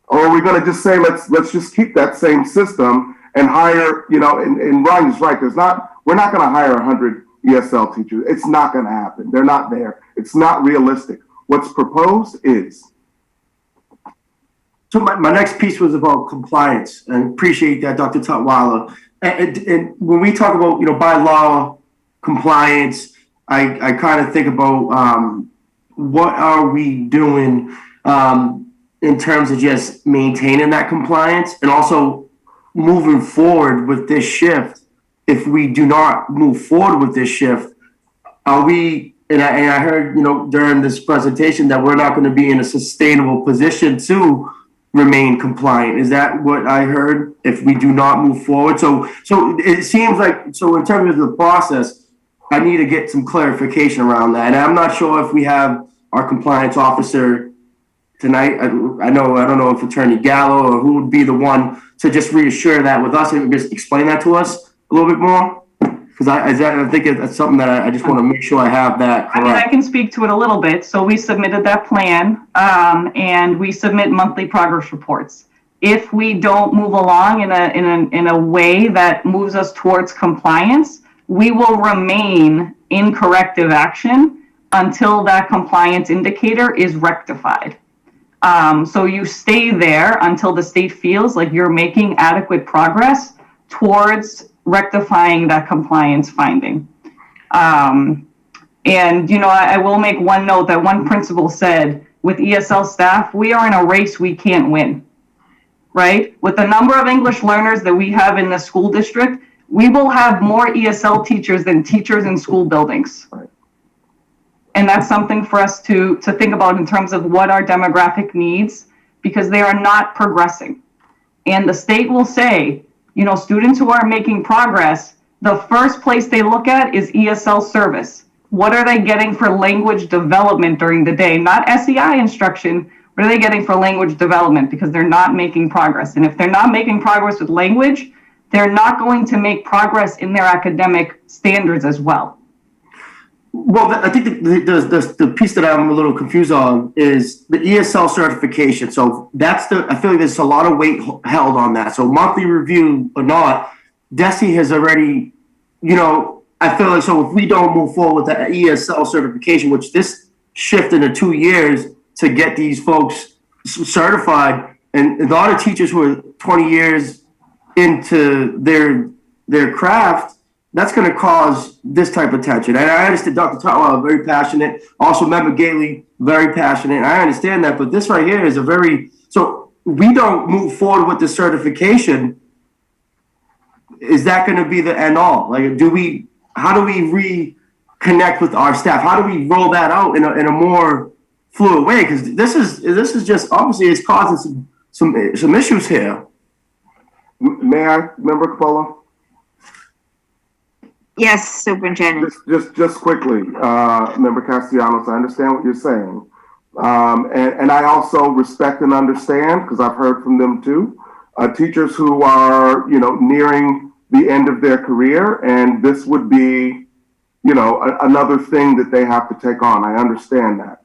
Speaker 6: Or are we going to just say, let's just keep that same system and hire, and Ryan's right, we're not going to hire 100 ESL teachers. It's not going to happen. They're not there. It's not realistic. What's proposed is.
Speaker 3: So my next piece was about compliance, and appreciate that, Dr. Tutwiler. And when we talk about, by law compliance, I kind of think about what are we doing in terms of just maintaining that compliance, and also moving forward with this shift. If we do not move forward with this shift, are we, and I heard, during this presentation that we're not going to be in a sustainable position to remain compliant. Is that what I heard? If we do not move forward? So it seems like, in terms of the process, I need to get some clarification around that. And I'm not sure if we have our compliance officer tonight. I don't know if Attorney Gallo or who would be the one to just reassure that with us and just explain that to us a little bit more. Because I think that's something that I just want to make sure I have that correct.
Speaker 7: I can speak to it a little bit. So we submitted that plan, and we submit monthly progress reports. If we don't move along in a way that moves us towards compliance, we will remain in corrective action until that compliance indicator is rectified. So you stay there until the state feels like you're making adequate progress towards rectifying that compliance finding. And, I will make one note that one principal said, with ESL staff, we are in a race we can't win, right? With the number of English learners that we have in the school district, we will have more ESL teachers than teachers in school buildings. And that's something for us to think about in terms of what our demographic needs, because they are not progressing. And the state will say, students who are making progress, the first place they look at is ESL service. What are they getting for language development during the day? Not SEI instruction. What are they getting for language development? Because they're not making progress. And if they're not making progress with language, they're not going to make progress in their academic standards as well.
Speaker 3: Well, I think the piece that I'm a little confused on is the ESL certification. So I feel like there's a lot of weight held on that. So monthly review or not, DESE has already, I feel like, so if we don't move forward with the ESL certification, which this shift into 2 years to get these folks certified, and a lot of teachers who are 20 years into their craft, that's going to cause this type of tension. And I understand Dr. Tutwiler, very passionate. Also, Member Gately, very passionate. I understand that, but this right here is so we don't move forward with the certification. Is that going to be the end all? Like, how do we reconnect with our staff? How do we roll that out in a more fluid way? Because this is just, obviously, it's causing some issues here.
Speaker 6: May I, Member Capola?
Speaker 4: Yes, Superintendent.
Speaker 6: Just quickly, Member Castellanos, I understand what you're saying. And I also respect and understand, because I've heard from them too, teachers who are, nearing the end of their career, and this would be, another thing that they have to take on. I understand that.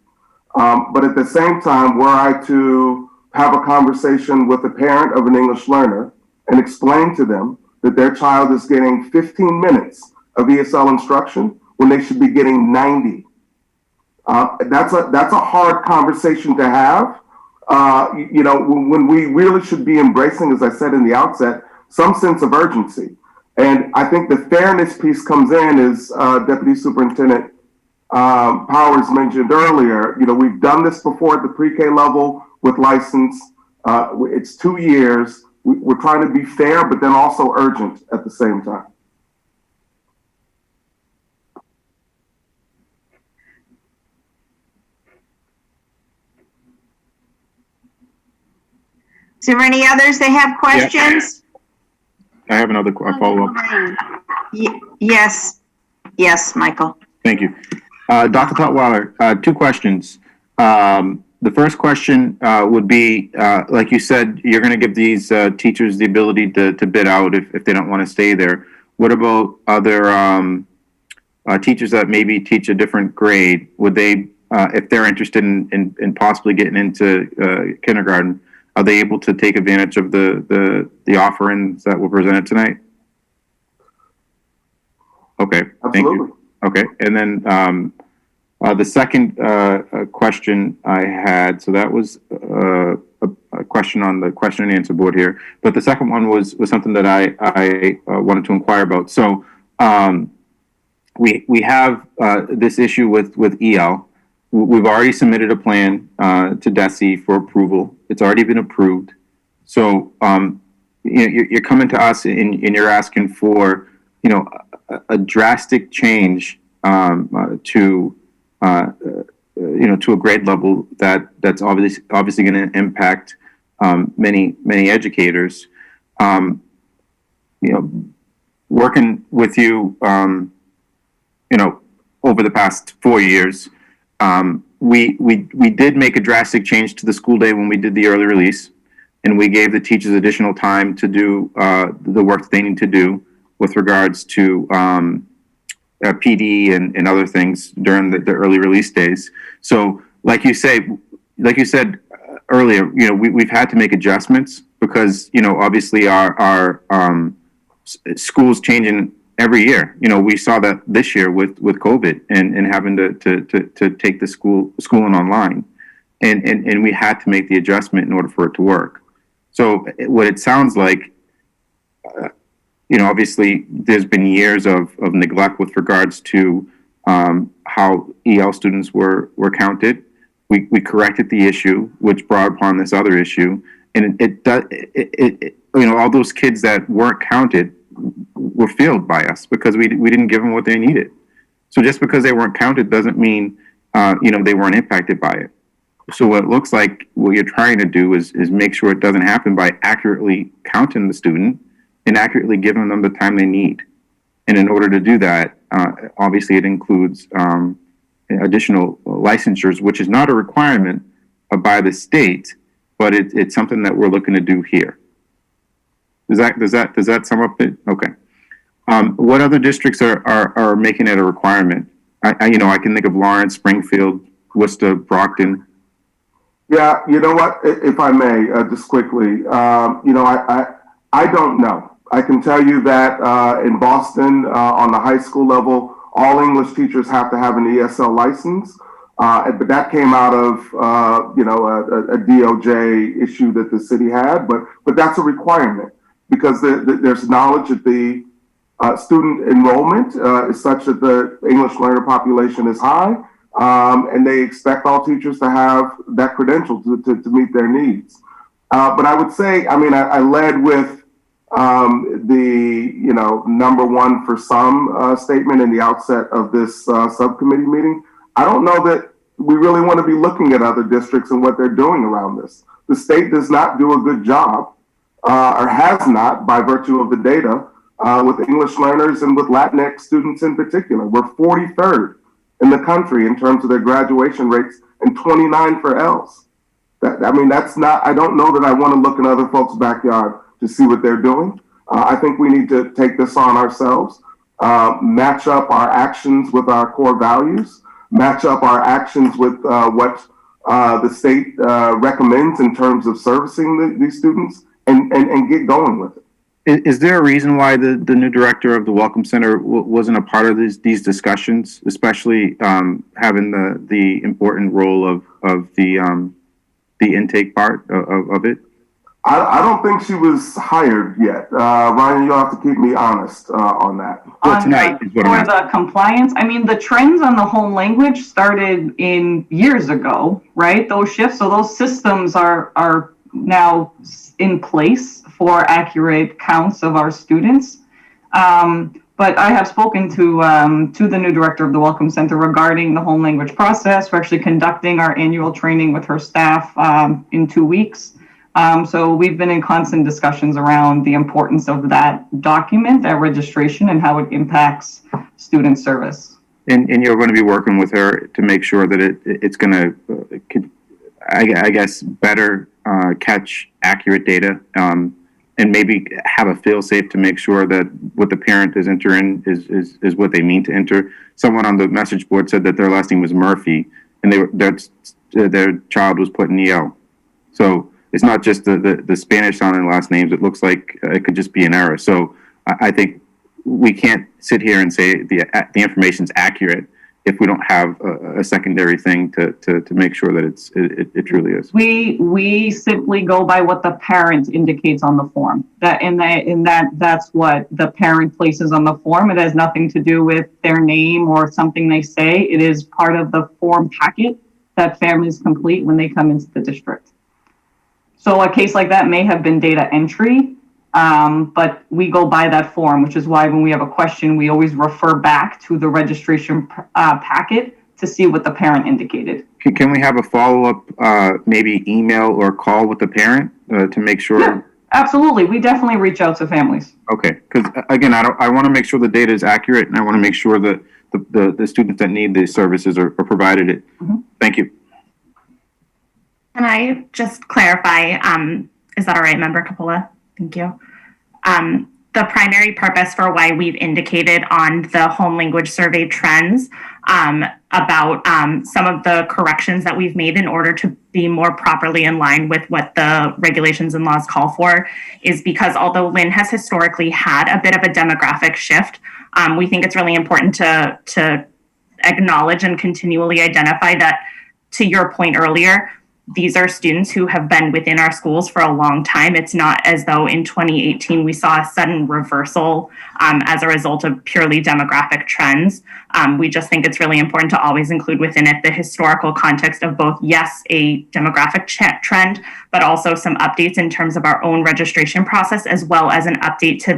Speaker 6: But at the same time, were I to have a conversation with a parent of an English learner and explain to them that their child is getting 15 minutes of ESL instruction when they should be getting 90. That's a hard conversation to have. When we really should be embracing, as I said in the outset, some sense of urgency. And I think the fairness piece comes in, as Deputy Superintendent Powers mentioned earlier. We've done this before at the pre-K level with license. It's 2 years. We're trying to be fair, but then also urgent at the same time.
Speaker 4: Is there any others that have questions?
Speaker 5: I have another follow-up.
Speaker 4: Yes. Yes, Michael.
Speaker 5: Thank you. Dr. Tutwiler, 2 questions. The first question would be, like you said, you're going to give these teachers the ability to bid out if they don't want to stay there. What about other teachers that maybe teach a different grade? Would they, if they're interested in possibly getting into kindergarten, are they able to take advantage of the offerings that were presented tonight? Okay,
Speaker 6: Absolutely.
Speaker 5: thank you. Okay, and then the second question I had, so that was a question on the question and answer board here, but the second one was something that I wanted to inquire about. So we have this issue with EL. We've already submitted a plan to DESE for approval. It's already been approved. So you're coming to us and you're asking for a drastic change to a grade level that's obviously going to impact many educators. Working with you, over the past 4 years, we did make a drastic change to the school day when we did the early release, and we gave the teachers additional time to do the work that they need to do with regards to PD and other things during the early release days. So, like you said earlier, we've had to make adjustments because obviously our schools changing every year. We saw that this year with COVID and having to take the schooling online, and we had to make the adjustment in order for it to work. So what it sounds like, obviously there's been years of neglect with regards to how EL students were counted. We corrected the issue, which brought upon this other issue, and all those kids that weren't counted were failed by us because we didn't give them what they needed. So just because they weren't counted doesn't mean they weren't impacted by it. So what it looks like what you're trying to do is make sure it doesn't happen by accurately counting the student and accurately giving them the time they need. And in order to do that, obviously it includes additional licensures, which is not a requirement by the state, but it's something that we're looking to do here. Does that sum up it? Okay. What other districts are making it a requirement? I can think of Lawrence, Springfield, Worcester, Brockton.
Speaker 6: Yeah, you know what? If I may, just quickly, I don't know. I can tell you that in Boston, on the high school level, all English teachers have to have an ESL license. But that came out of a DOJ issue that the city had. But that's a requirement because there's knowledge that the student enrollment is such that the English learner population is high, and they expect all teachers to have that credential to meet their needs. But I would say, I led with the number one for some statement in the outset of this subcommittee meeting. I don't know that we really want to be looking at other districts and what they're doing around this. The state does not do a good job, or has not, by virtue of the data, with English learners and with Latinx students in particular. We're 43rd in the country in terms of their graduation rates and 29 for Ls. That's not, I don't know that I want to look in other folks' backyard to see what they're doing. I think we need to take this on ourselves, match up our actions with our core values, match up our actions with what the state recommends in terms of servicing these students, and get going with it.
Speaker 5: Is there a reason why the new director of the Welcome Center wasn't a part of these discussions, especially having the important role of the intake part of it?
Speaker 6: I don't think she was hired yet. Ryan, you'll have to keep me honest on that.
Speaker 5: Well, tonight is what I'm
Speaker 7: For the compliance, I mean, the trends on the home language started in years ago, right? Those shifts, so those systems are now in place for accurate counts of our students. But I have spoken to the new director of the Welcome Center regarding the home language process. We're actually conducting our annual training with her staff in 2 weeks. So we've been in constant discussions around the importance of that document, that registration, and how it impacts student service.
Speaker 5: And you're going to be working with her to make sure that it's going to, I guess, better catch accurate data, and maybe have a fail-safe to make sure that what the parent is entering is what they mean to enter. Someone on the message board said that their last name was Murphy, and their child was put in EL. So it's not just the Spanish sounding last names. It looks like it could just be an error. So I think we can't sit here and say the information's accurate if we don't have a secondary thing to make sure that it truly is.
Speaker 7: We simply go by what the parent indicates on the form. That's what the parent places on the form. It has nothing to do with their name or something they say. It is part of the form packet that families complete when they come into the district. So a case like that may have been data entry, but we go by that form, which is why when we have a question, we always refer back to the registration packet to see what the parent indicated.
Speaker 5: Can we have a follow-up, maybe email or call with the parent to make sure?
Speaker 7: Yeah, absolutely. We definitely reach out to families.
Speaker 5: Okay, because again, I want to make sure the data is accurate, and I want to make sure that the students that need these services are provided it. Mm-hmm. Thank you.
Speaker 8: Can I just clarify, is that all right, Member Coppola? Thank you. The primary purpose for why we've indicated on the home language survey trends about some of the corrections that we've made in order to be more properly in line with what the regulations and laws call for is because although Lynn has historically had a bit of a demographic shift, we think it's really important to acknowledge and continually identify that, to your point earlier, these are students who have been within our schools for a long time. It's not as though in 2018 we saw a sudden reversal as a result of purely demographic trends. We just think it's really important to always include within it the historical context of both, yes, a demographic trend, but also some updates in terms of our own registration process, as well as an update to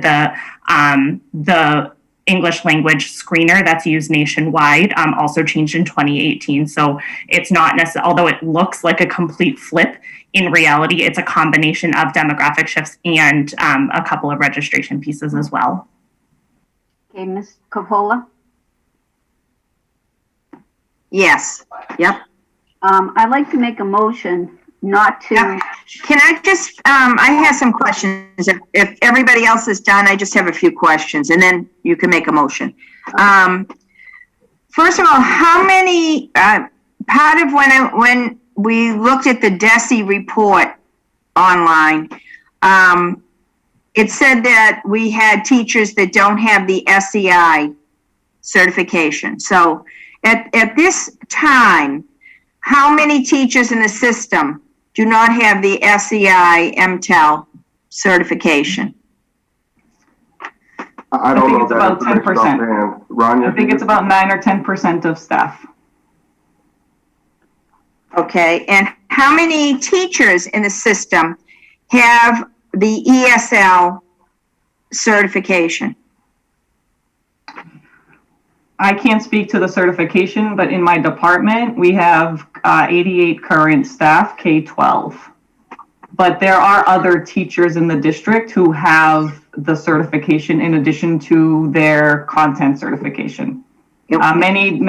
Speaker 8: the English language screener that's used nationwide, also changed in 2018. So it's not necessarily, although it looks like a complete flip, in reality, it's a combination of demographic shifts and a couple of registration pieces as well.
Speaker 1: Okay, Ms. Coppola?
Speaker 4: Yes, yep.
Speaker 1: I'd like to make a motion not to.
Speaker 4: Can I just, I have some questions. If everybody else is done, I just have a few questions and then you can make a motion. First of all, how many, part of when we looked at the DESE report online, it said that we had teachers that don't have the SEI certification. So at this time, how many teachers in the system do not have the SEI MTEL certification?
Speaker 6: I don't
Speaker 7: think
Speaker 6: know
Speaker 7: it's
Speaker 6: that
Speaker 7: about 10%.
Speaker 6: offhand. Rania,
Speaker 7: I think it's about 9 or 10% of staff.
Speaker 4: Okay, and how many teachers in the system have the ESL certification?
Speaker 7: I can't speak to the certification, but in my department, we have 88 current staff, K-12. But there are other teachers in the district who have the certification in addition to their content certification. Many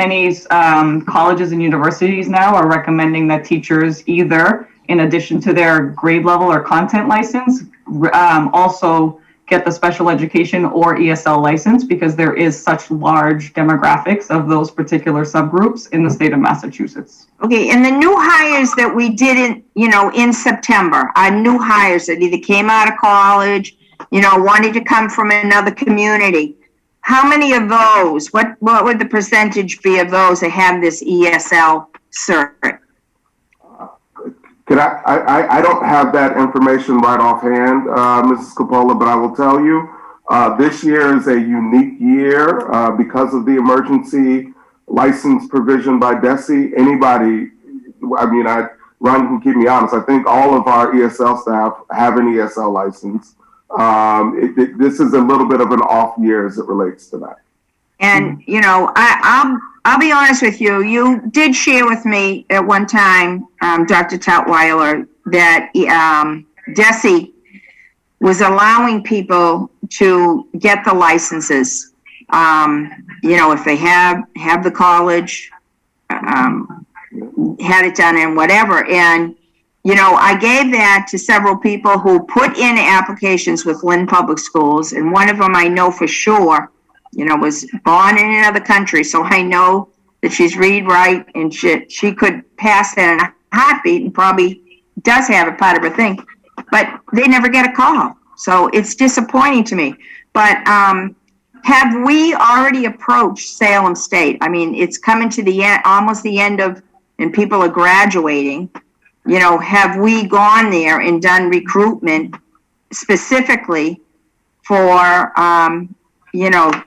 Speaker 7: colleges and universities now are recommending that teachers either, in addition to their grade level or content license, also get the special education or ESL license, because there is such large demographics of those particular subgroups in the state of Massachusetts.
Speaker 4: Okay, and the new hires that we did in September, our new hires that either came out of college, wanted to come from another community. How many of those, what would the percentage be of those that have this ESL cert?
Speaker 6: I don't have that information right offhand, Mrs. Coppola, but I will tell you, this year is a unique year because of the emergency license provision by DESE. Ron can keep me honest, I think all of our ESL staff have an ESL license. This is a little bit of an off year as it relates to that.
Speaker 4: And, I'll be honest with you. You did share with me at one time, Dr. Tutwiler, that DESE was allowing people to get the licenses, if they have the college, had it done and whatever. And, I gave that to several people who put in applications with Lynn Public Schools. And one of them I know for sure, was born in another country. So I know that she's read, write, and she could pass that in a heartbeat and probably does have it part of her thing. But they never get a call. So it's disappointing to me. But have we already approached Salem State? I mean, it's coming to the end, almost the end of, and people are graduating. Have we gone there and done recruitment specifically for,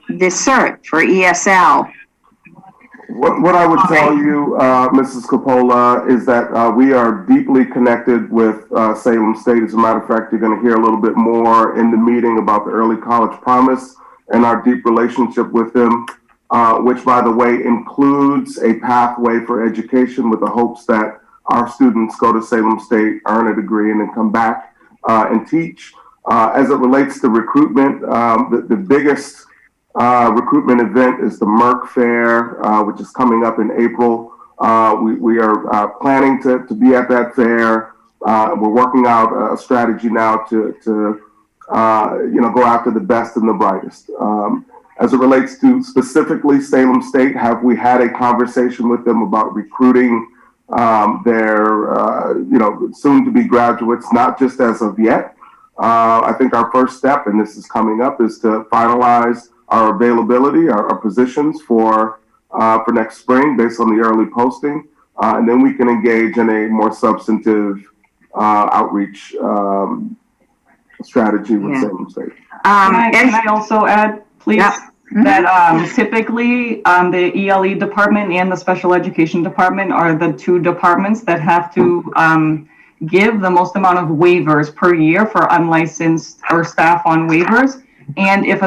Speaker 4: this cert for ESL?
Speaker 6: What I would tell you, Mrs. Coppola, is that we are deeply connected with Salem State. As a matter of fact, you're going to hear a little bit more in the meeting about the Early College Promise and our deep relationship with them, which, by the way, includes a pathway for education with the hopes that our students go to Salem State, earn a degree, and then come back and teach. As it relates to recruitment, the biggest recruitment event is the Merck Fair, which is coming up in April. We are planning to be at that fair. We're working out a strategy now to go after the best and the brightest. As it relates to specifically Salem State, have we had a conversation with them about recruiting their soon-to-be graduates? Not just as of yet. I think our first step, and this is coming up, is to finalize our availability, our positions for next spring based on the early posting, and then we can engage in a more substantive outreach strategy with Salem State.
Speaker 7: Can I also add, please?
Speaker 4: Yeah.
Speaker 7: That typically the ELE department and the special education department are the two departments that have to give the most amount of waivers per year for unlicensed or staff on waivers. And if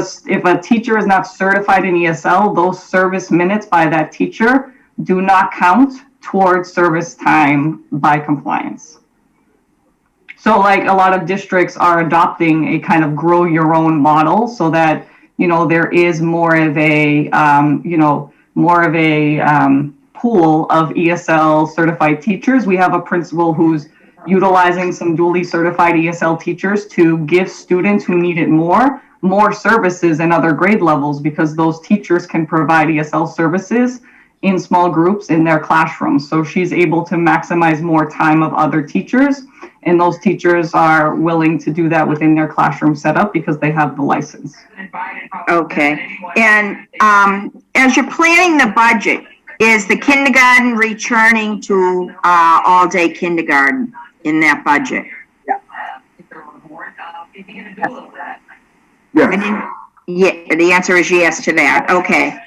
Speaker 7: a teacher is not certified in ESL, those service minutes by that teacher do not count towards service time by compliance. So like a lot of districts are adopting a kind of grow your own model so that, there is more of a pool of ESL certified teachers. We have a principal who's utilizing some duly certified ESL teachers to give students who need it more services and other grade levels, because those teachers can provide ESL services in small groups in their classrooms. So she's able to maximize more time of other teachers, and those teachers are willing to do that within their classroom setup because they have the license.
Speaker 4: Okay. And as you're planning the budget, is the kindergarten returning to all-day kindergarten in that budget?
Speaker 6: Yes.
Speaker 4: Yeah, the answer is yes to that. Okay.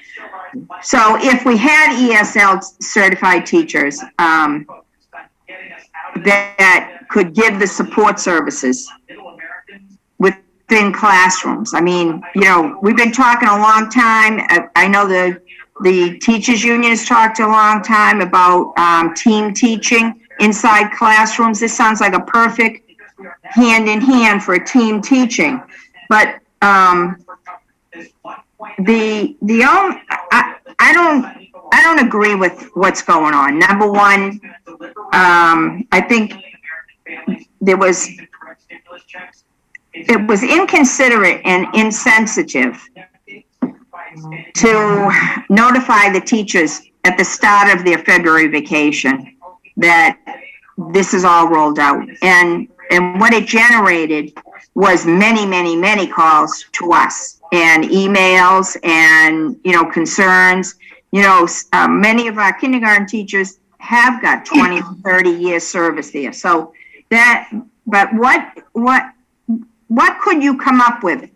Speaker 4: So if we had ESL certified teachers that could give the support services within classrooms, I mean, we've been talking a long time. I know the teachers union has talked a long time about team teaching inside classrooms. This sounds like a perfect hand in hand for team teaching. But I don't agree with what's going on. Number one, I think it was inconsiderate and insensitive to notify the teachers at the start of their February vacation that this is all rolled out. And what it generated was many calls to us and emails and, concerns. Many of our kindergarten teachers have got 20 or 30 years service there. So but what could you come up with,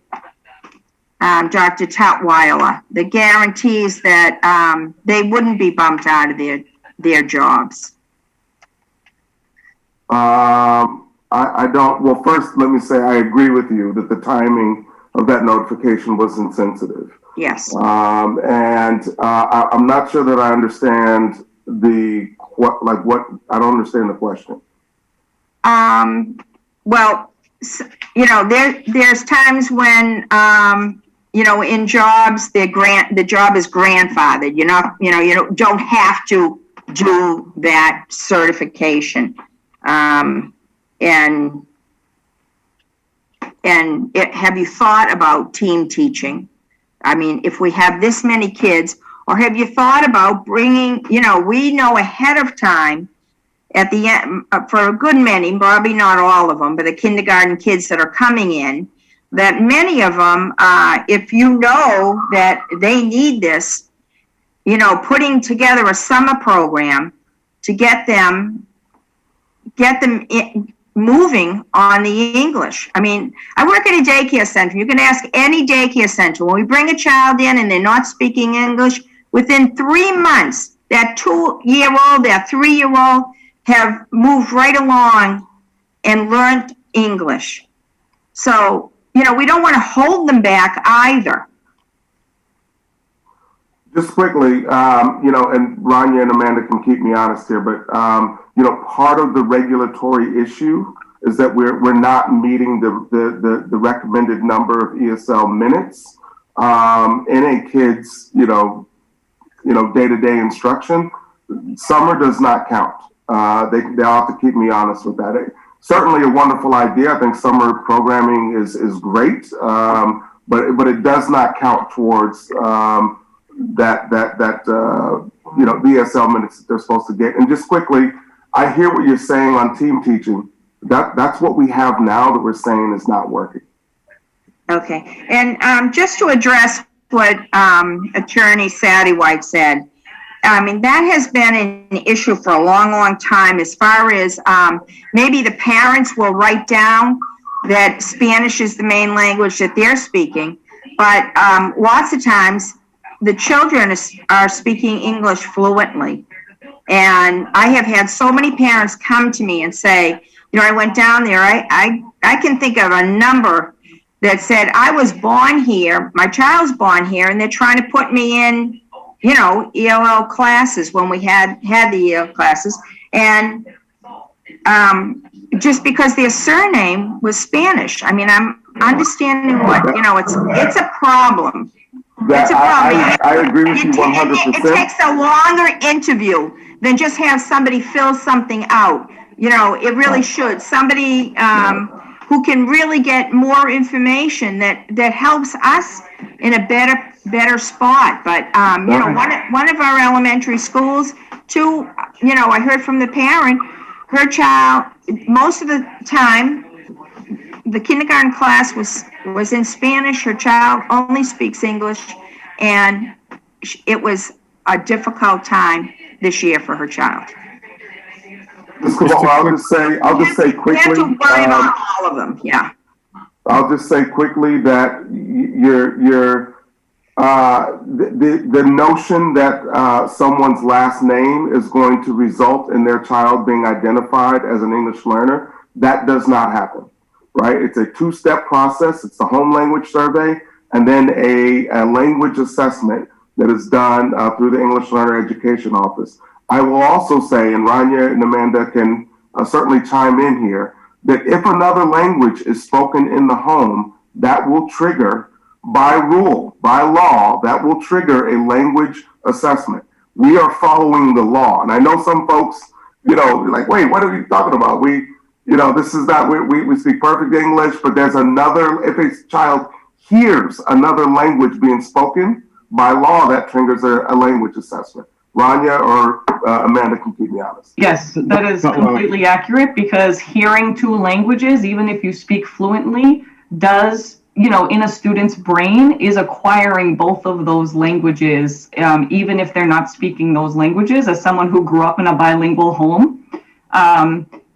Speaker 4: Dr. Tutwiler, that guarantees that they wouldn't be bumped out of their jobs?
Speaker 6: I don't, well, first, let me say, I agree with you that the timing of that notification was insensitive.
Speaker 4: Yes.
Speaker 6: I'm not sure that I understand I don't understand the question.
Speaker 4: Well, there's times when, in jobs, the job is grandfathered. You don't have to do that certification. Have you thought about team teaching? I mean, if we have this many kids, or have you thought about bringing, we know ahead of time at the end, for a good many, probably not all of them, but the kindergarten kids that are coming in, that many of them, if you know that they need this, putting together a summer program to get them moving on the English. I mean, I work at a daycare center. You can ask any daycare center. When we bring a child in and they're not speaking English, within 3 months, that 2-year-old, that 3-year-old have moved right along and learned English. So, we don't want to hold them back either.
Speaker 6: Just quickly, and Rania and Amanda can keep me honest here, but, part of the regulatory issue is that we're not meeting the recommended number of ESL minutes in a kid's, day-to-day instruction. Summer does not count. They'll have to keep me honest with that. Certainly a wonderful idea. I think summer programming is great, but it does not count towards ESL minutes that they're supposed to get. And just quickly, I hear what you're saying on team teaching. That's what we have now that we're saying is not working.
Speaker 4: Okay, and just to address what Attorney Sattywhite said, I mean, that has been an issue for a long time, as far as maybe the parents will write down that Spanish is the main language that they're speaking, but lots of times the children are speaking English fluently. And I have had so many parents come to me and say, I went down there, I can think of a number that said, I was born here, my child's born here, and they're trying to put me in, ELL classes when we had the ELL classes. And just because their surname was Spanish. I mean, I'm understanding what, it's a problem. It's a problem.
Speaker 6: I agree with you 100%.
Speaker 4: It takes a longer interview than just have somebody fill something out. It really should. Somebody who can really get more information that helps us in a better spot. But, one of our elementary schools, too, I heard from the parent, her child, most of the time, the kindergarten class was in Spanish. Her child only speaks English, and it was a difficult time this year for her child.
Speaker 6: I'll just say quickly.
Speaker 4: We have to worry about all of them. Yeah.
Speaker 6: I'll just say quickly that the notion that someone's last name is going to result in their child being identified as an English learner, that does not happen, right? It's a 2-step process. It's the home language survey and then a language assessment that is done through the English Learner Education Office. I will also say, and Rania and Amanda can certainly chime in here, that if another language is spoken in the home, that will trigger, by rule, by law, that will trigger a language assessment. We are following the law. And I know some folks, like, wait, what are you talking about? This is not, we speak perfect English, but there's another, if a child hears another language being spoken, by law, that triggers a language assessment. Rania or Amanda can keep me honest.
Speaker 7: Yes, that is completely accurate, because hearing two languages, even if you speak fluently, does, in a student's brain, is acquiring both of those languages, even if they're not speaking those languages. As someone who grew up in a bilingual home,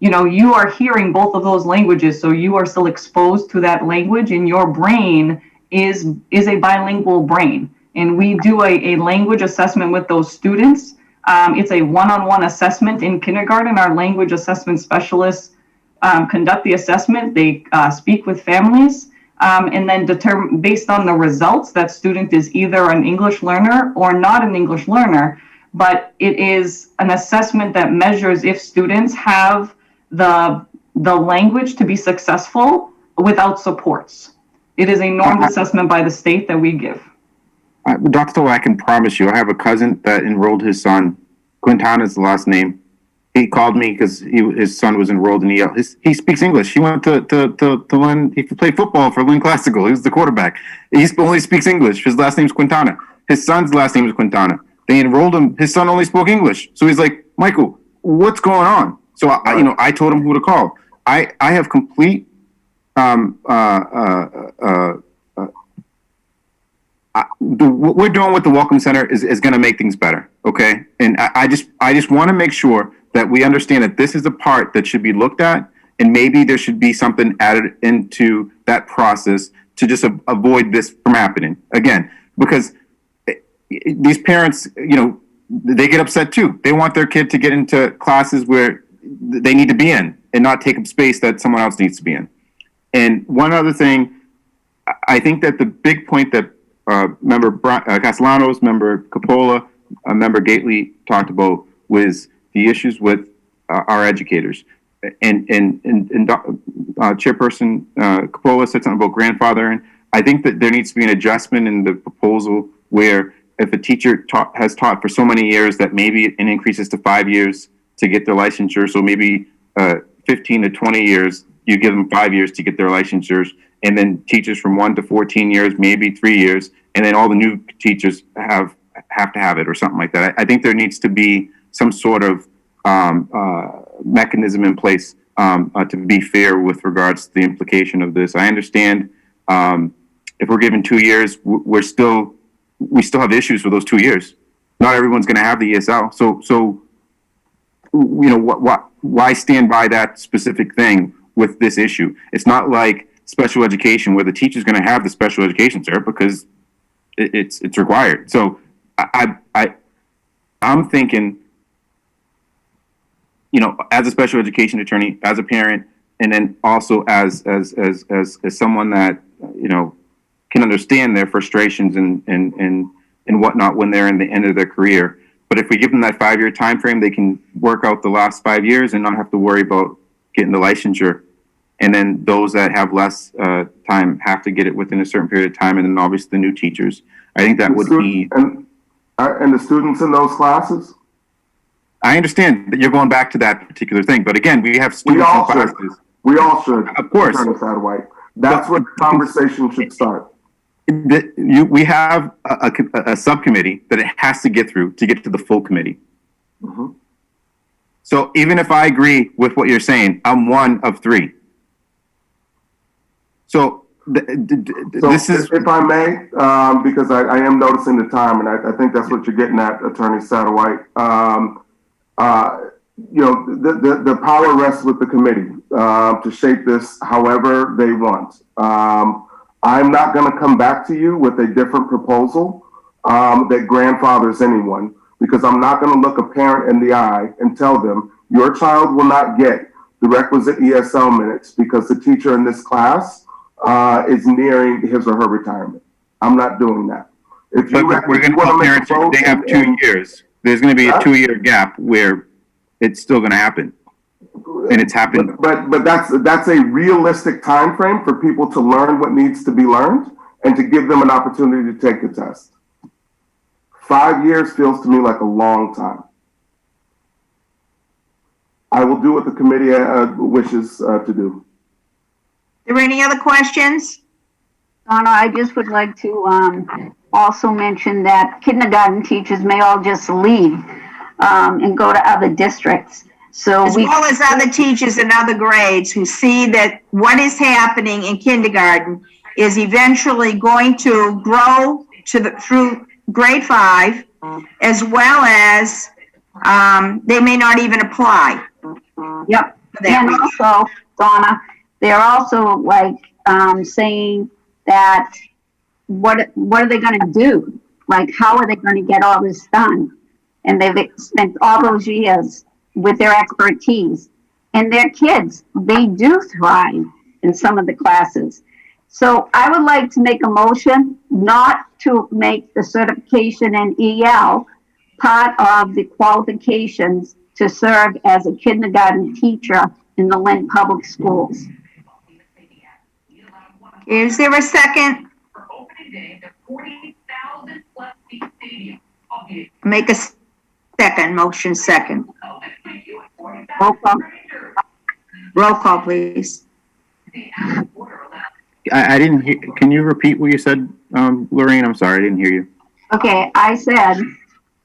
Speaker 7: you are hearing both of those languages, so you are still exposed to that language, and your brain is a bilingual brain. And we do a language assessment with those students. It's a one-on-one assessment in kindergarten. Our language assessment specialists conduct the assessment. They speak with families and then determine, based on the results, that student is either an English learner or not an English learner. But it is an assessment that measures if students have the language to be successful without supports. It is a normed assessment by the state that we give.
Speaker 5: Dr. Tola, I can promise you, I have a cousin that enrolled his son. Quintana is the last name. He called me because his son was enrolled in EL. He speaks English. He went to Lynn. He played football for Lynn Classical. He was the quarterback. He only speaks English. His last name's Quintana. His son's last name is Quintana. They enrolled him. His son only spoke English. So he's like, Michael, what's going on? So I told him who to call. I have complete what we're doing with the Welcome Center is going to make things better, okay? And I just want to make sure that we understand that this is the part that should be looked at, and maybe there should be something added into that process to just avoid this from happening again, because these parents, they get upset too. They want their kid to get into classes where they need to be in and not take up space that someone else needs to be in. And one other thing, I think that the big point that Member Castellanos, Member Coppola, Member Gately talked about was the issues with our educators. And Chairperson Coppola said something about grandfathering. I think that there needs to be an adjustment in the proposal where if a teacher has taught for so many years that maybe it increases to 5 years to get their licensure. So maybe 15 to 20 years, you give them 5 years to get their licensures. And then teachers from 1 to 14 years, maybe 3 years, and then all the new teachers have to have it or something like that. I think there needs to be some sort of mechanism in place to be fair with regards to the implication of this. I understand if we're given 2 years, we still have issues for those 2 years. Not everyone's going to have the ESL, so why stand by that specific thing with this issue? It's not like special education where the teacher's going to have the special education, sir, because it's required. So I'm thinking, as a special education attorney, as a parent, and then also as someone that can understand their frustrations and whatnot when they're in the end of their career. But if we give them that 5-year time frame, they can work out the last 5 years and not have to worry about getting the licensure. And then those that have less time have to get it within a certain period of time. And then obviously the new teachers. I think that would be.
Speaker 6: And the students in those classes?
Speaker 5: I understand that you're going back to that particular thing. But again, we have students in classes.
Speaker 6: We all should.
Speaker 5: Of course.
Speaker 6: That's where the conversation should start.
Speaker 5: We have a subcommittee that it has to get through to get to the full committee.
Speaker 6: Mm-hmm.
Speaker 5: So even if I agree with what you're saying, I'm one of 3. So this is,
Speaker 6: if I may, because I am noticing the time, and I think that's what you're getting at, Attorney Satterwhite. The power rests with the committee to shape this however they want. I'm not going to come back to you with a different proposal that grandfathers anyone, because I'm not going to look a parent in the eye and tell them your child will not get the requisite ESL minutes because the teacher in this class is nearing his or her retirement. I'm not doing that. If you,
Speaker 5: but we're going to tell parents they have 2 years. There's going to be a 2-year gap where it's still going to happen. And it's happened.
Speaker 6: But that's a realistic time frame for people to learn what needs to be learned and to give them an opportunity to take a test. 5 years feels to me like a long time. I will do what the committee wishes to do.
Speaker 4: Are there any other questions?
Speaker 1: Donna, I just would like to also mention that kindergarten teachers may all just leave and go to other districts. So
Speaker 4: As well as other teachers in other grades who see that what is happening in kindergarten is eventually going to grow through grade 5, as well as they may not even apply.
Speaker 1: Yep. And also, Donna, they're also like saying that what are they going to do? Like, how are they going to get all this done? And they've spent all those years with their expertise. And their kids, they do thrive in some of the classes. So I would like to make a motion not to make the certification in EL part of the qualifications to serve as a kindergarten teacher in the Lynn Public Schools.
Speaker 4: Is there a second? Make a second, motion second.
Speaker 1: Roll call.
Speaker 4: Roll call, please.
Speaker 5: I didn't hear. Can you repeat what you said, Lorraine? I'm sorry, I didn't hear you.
Speaker 1: Okay, I said,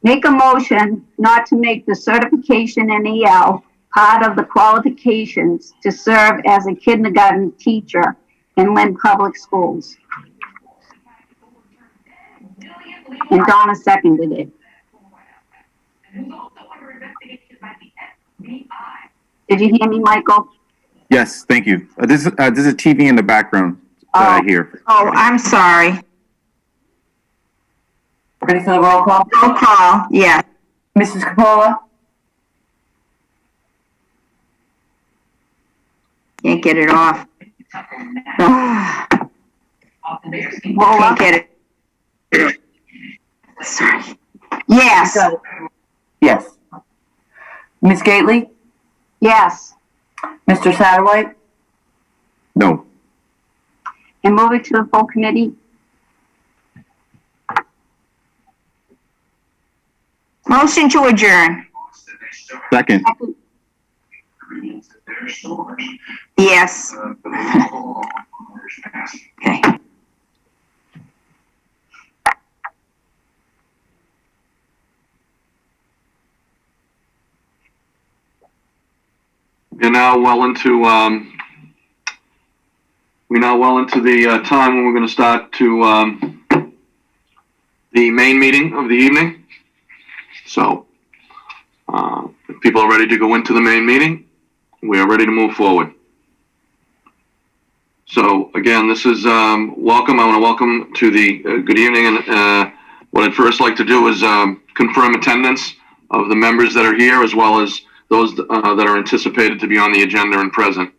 Speaker 1: make a motion not to make the certification in EL part of the qualifications to serve as a kindergarten teacher in Lynn Public Schools. And Donna seconded it. Did you hear me, Michael?
Speaker 5: Yes, thank you. This is TV in the background that I hear.
Speaker 4: Oh, I'm sorry.
Speaker 2: Ready for the roll call?
Speaker 4: Roll call, yeah.
Speaker 2: Mrs. Capola?
Speaker 4: Can't get it off. Can't get it. Sorry. Yes.
Speaker 2: Yes. Ms. Gately?
Speaker 1: Yes.
Speaker 2: Mr. Satterwhite?
Speaker 5: No.
Speaker 1: And move it to the full committee.
Speaker 4: Motion to adjourn.
Speaker 5: Second.
Speaker 4: Yes. Okay.
Speaker 11: We're now well into the time when we're going to start to the main meeting of the evening. So, if people are ready to go into the main meeting, we are ready to move forward. So, again, this is welcome. I want to welcome to the good evening. And what I'd first like to do is confirm attendance of the members that are here, as well as those that are anticipated to be on the agenda and present.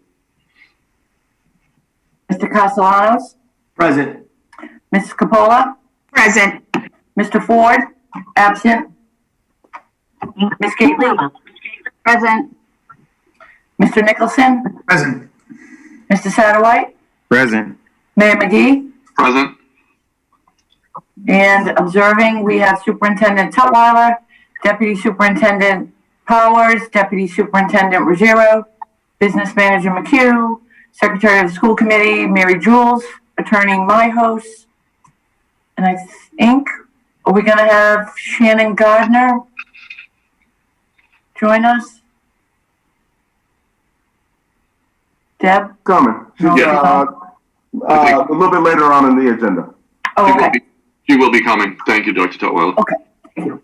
Speaker 2: Mr. Castellanos?
Speaker 3: Present.
Speaker 2: Mrs. Capola?
Speaker 4: Present.
Speaker 2: Mr. Ford? Absent. Ms. Gately?
Speaker 1: Present.
Speaker 2: Mr. Nicholson?
Speaker 3: Present.
Speaker 2: Mr. Satterwhite?
Speaker 5: Present.
Speaker 2: Mayor McGee?
Speaker 11: Present.
Speaker 2: And observing, we have Superintendent Tutwiler, Deputy Superintendent Powers, Deputy Superintendent Ruggiero, Business Manager McHugh, Secretary of the School Committee, Mary Jules, Attorney Myhouse. And I think, are we gonna have Shannon Gardner join us? Deb?
Speaker 6: Coming. She's
Speaker 2: Yeah.
Speaker 6: a little bit later on in the agenda.
Speaker 2: Oh, okay.
Speaker 11: She will be coming. Thank you, Dr. Tutwiler.
Speaker 2: Okay. Thank you.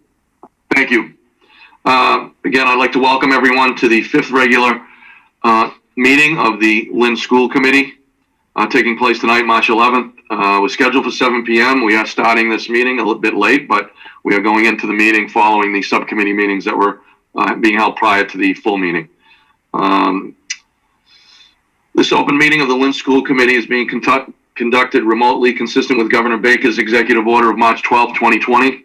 Speaker 11: Thank you. Again, I'd like to welcome everyone to the 5th regular meeting of the Lynn School Committee taking place tonight, March 11th. We're scheduled for 7 p.m. We are starting this meeting a little bit late, but we are going into the meeting following the subcommittee meetings that were being held prior to the full meeting. This open meeting of the Lynn School Committee is being conducted remotely, consistent with Governor Baker's executive order of March 12, 2020.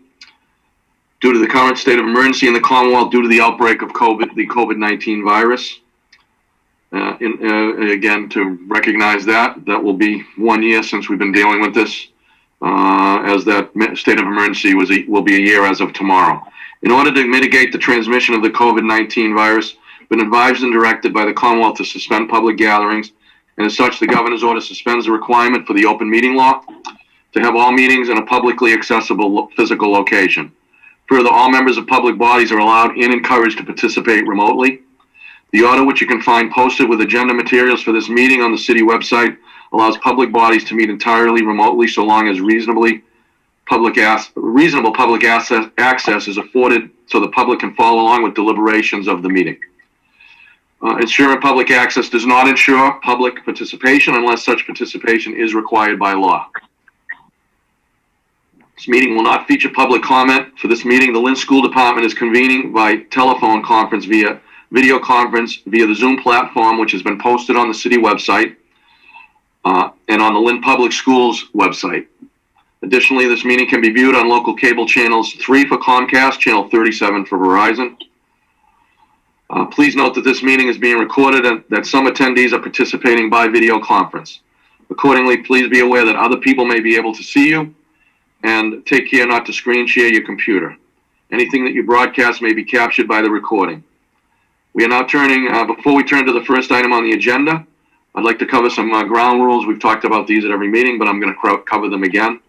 Speaker 11: Due to the current state of emergency in the Commonwealth due to the outbreak of the COVID-19 virus. Again, to recognize that will be 1 year since we've been dealing with this, as that state of emergency will be a year as of tomorrow. In order to mitigate the transmission of the COVID-19 virus, been advised and directed by the Commonwealth to suspend public gatherings, and as such, the governor's order suspends the requirement for the open meeting law to have all meetings in a publicly accessible physical location. Further, all members of public bodies are allowed and encouraged to participate remotely. The order, which you can find posted with agenda materials for this meeting on the city website, allows public bodies to meet entirely remotely so long as reasonable public access is afforded so the public can follow along with deliberations of the meeting. Ensuring public access does not ensure public participation unless such participation is required by law. This meeting will not feature public comment. For this meeting, the Lynn School Department is convening by telephone conference via video conference via the Zoom platform, which has been posted on the city website and on the Lynn Public Schools website. Additionally, this meeting can be viewed on local cable channels 3 for Comcast, channel 37 for Verizon. Please note that this meeting is being recorded and that some attendees are participating by video conference. Accordingly, please be aware that other people may be able to see you, and take care not to screen share your computer. Anything that you broadcast may be captured by the recording. We are now before we turn to the first item on the agenda, I'd like to cover some ground rules. We've talked about these at every meeting, but I'm going to cover them again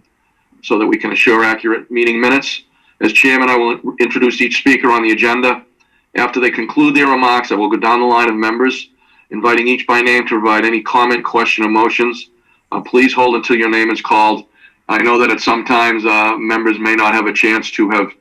Speaker 11: so that we can assure accurate meeting minutes. As chairman, I will introduce each speaker on the agenda. After they conclude their remarks, I will go down the line of members, inviting each by name to provide any comment, question, or motions. Please hold until your name is called. I know that at sometimes members may not have a chance to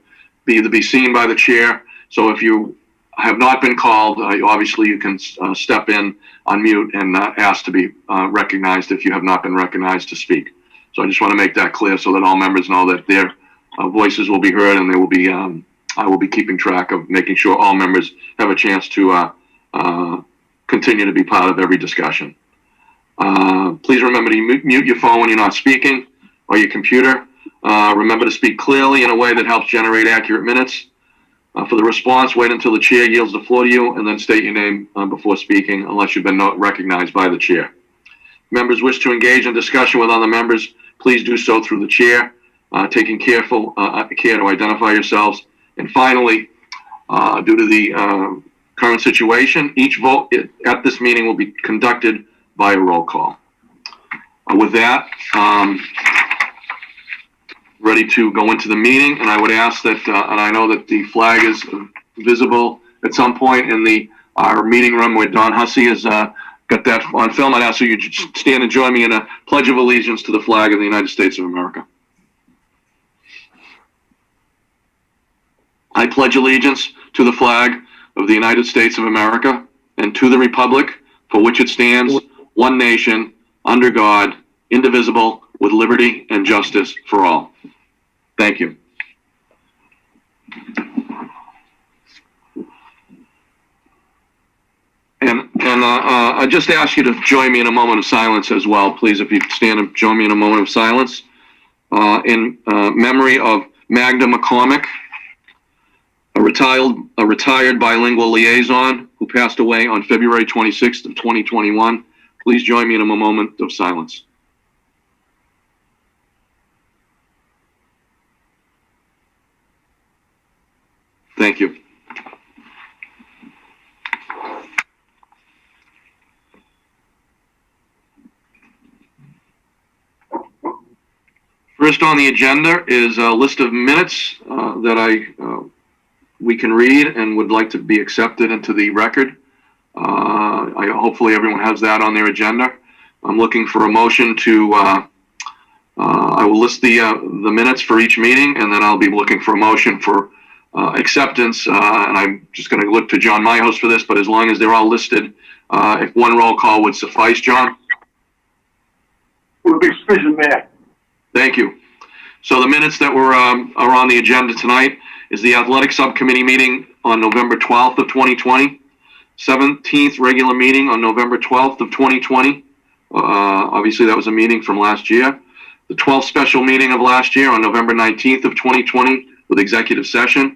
Speaker 11: be seen by the chair. So if you have not been called, obviously you can step in, unmute, and ask to be recognized if you have not been recognized to speak. So I just want to make that clear so that all members know that their voices will be heard, and they will be. I will be keeping track of making sure all members have a chance to continue to be part of every discussion. Please remember to mute your phone when you're not speaking, or your computer. Remember to speak clearly in a way that helps generate accurate minutes. For the response, wait until the chair yields the floor to you, and then state your name before speaking, unless you've been recognized by the chair. Members wish to engage in discussion with other members, please do so through the chair, taking care to identify yourselves. And finally, due to the current situation, each vote at this meeting will be conducted by a roll call. With that, ready to go into the meeting, and I would ask that, and I know that the flag is visible at some point in our meeting room where Don Hussey has got that on film. I'd ask you to stand and join me in a pledge of allegiance to the flag of the United States of America. I pledge allegiance to the flag of the United States of America and to the republic for which it stands, one nation, under God, indivisible, with liberty and justice for all. Thank you. And I just ask you to join me in a moment of silence as well, please. If you stand and join me in a moment of silence in memory of Magda McCormick, a retired bilingual liaison who passed away on February 26th of 2021. Please join me in a moment of silence. Thank you. First on the agenda is a list of minutes that we can read and would like to be accepted into the record. Hopefully everyone has that on their agenda. I'm looking for a motion to, I will list the minutes for each meeting, and then I'll be looking for a motion for acceptance. And I'm just going to look to John Myhouse for this, but as long as they're all listed, if one roll call would suffice, John?
Speaker 12: Will be sufficient, Mayor.
Speaker 11: Thank you. So the minutes that are on the agenda tonight is the athletic subcommittee meeting on November 12th of 2020, 17th regular meeting on November 12th of 2020. Obviously that was a meeting from last year. The 12th special meeting of last year on November 19th of 2020 with executive session.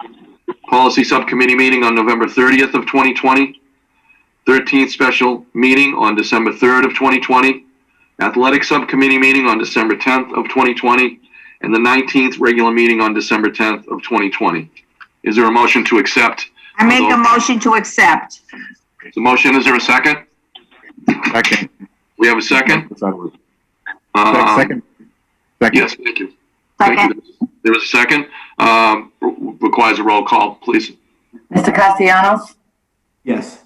Speaker 11: Policy subcommittee meeting on November 30th of 2020. 13th special meeting on December 3rd of 2020, athletic subcommittee meeting on December 10th of 2020, and the 19th regular meeting on December 10th of 2020. Is there a motion to accept?
Speaker 4: I make a motion to accept.
Speaker 11: The motion, is there a second?
Speaker 5: Second.
Speaker 11: We have a second?
Speaker 5: Second. Second.
Speaker 11: Yes, thank you. Thank you. There is a second. Requires a roll call, please.
Speaker 2: Mr. Castellanos?
Speaker 3: Yes.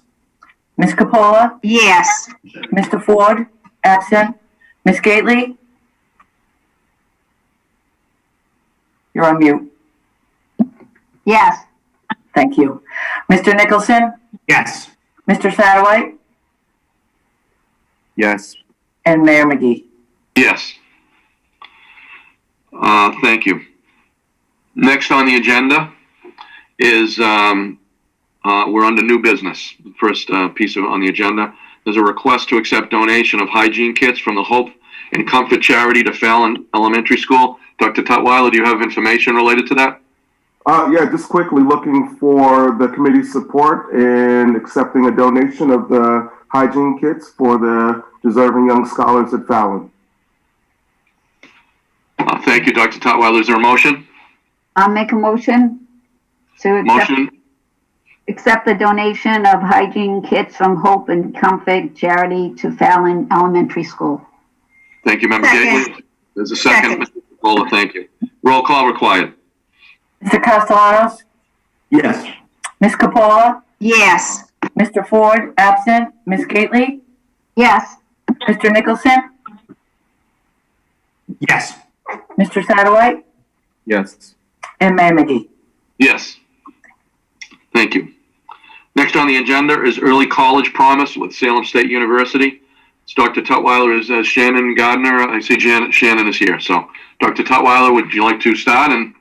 Speaker 2: Ms. Capola?
Speaker 4: Yes.
Speaker 2: Mr. Ford? Absent. Ms. Gately? You're on mute.
Speaker 1: Yes.
Speaker 2: Thank you. Mr. Nicholson?
Speaker 10: Yes.
Speaker 2: Mr. Satterwhite?
Speaker 5: Yes.
Speaker 2: And Mayor McGee?
Speaker 11: Yes. Thank you. Next on the agenda is, we're under new business. The first piece on the agenda. There's a request to accept donation of hygiene kits from the Hope and Comfort Charity to Fallon Elementary School. Dr. Tutwiler, do you have information related to that?
Speaker 6: Yeah, just quickly looking for the committee's support in accepting a donation of the hygiene kits for the deserving young scholars at Fallon.
Speaker 11: Thank you, Dr. Tutwiler. Is there a motion?
Speaker 1: I'll make a motion to accept the donation of hygiene kits from Hope and Comfort Charity to Fallon Elementary School.
Speaker 11: Thank you, Member Gately. There's a second. Mr. Capola, thank you. Roll call required.
Speaker 2: Mr. Castellanos?
Speaker 3: Yes.
Speaker 2: Ms. Capola?
Speaker 4: Yes.
Speaker 2: Mr. Ford? Absent. Ms. Gately?
Speaker 1: Yes.
Speaker 2: Mr. Nicholson?
Speaker 10: Yes.
Speaker 2: Mr. Satterwhite?
Speaker 5: Yes.
Speaker 2: And Mayor McGee?
Speaker 11: Yes. Thank you. Next on the agenda is Early College Promise with Salem State University. It's Dr. Tutwiler is Shannon Gardner. I see Shannon is here. So, Dr. Tutwiler, would you like to start? And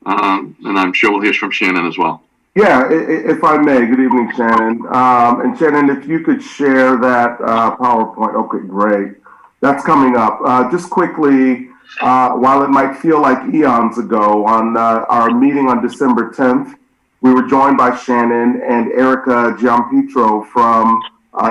Speaker 11: I'm sure we'll hear from Shannon as well.
Speaker 6: Yeah, if I may. Good evening, Shannon. And Shannon, if you could share that PowerPoint. Okay, great. That's coming up. Just quickly, while it might feel like eons ago, on our meeting on December 10th, we were joined by Shannon and Erica Giampietro from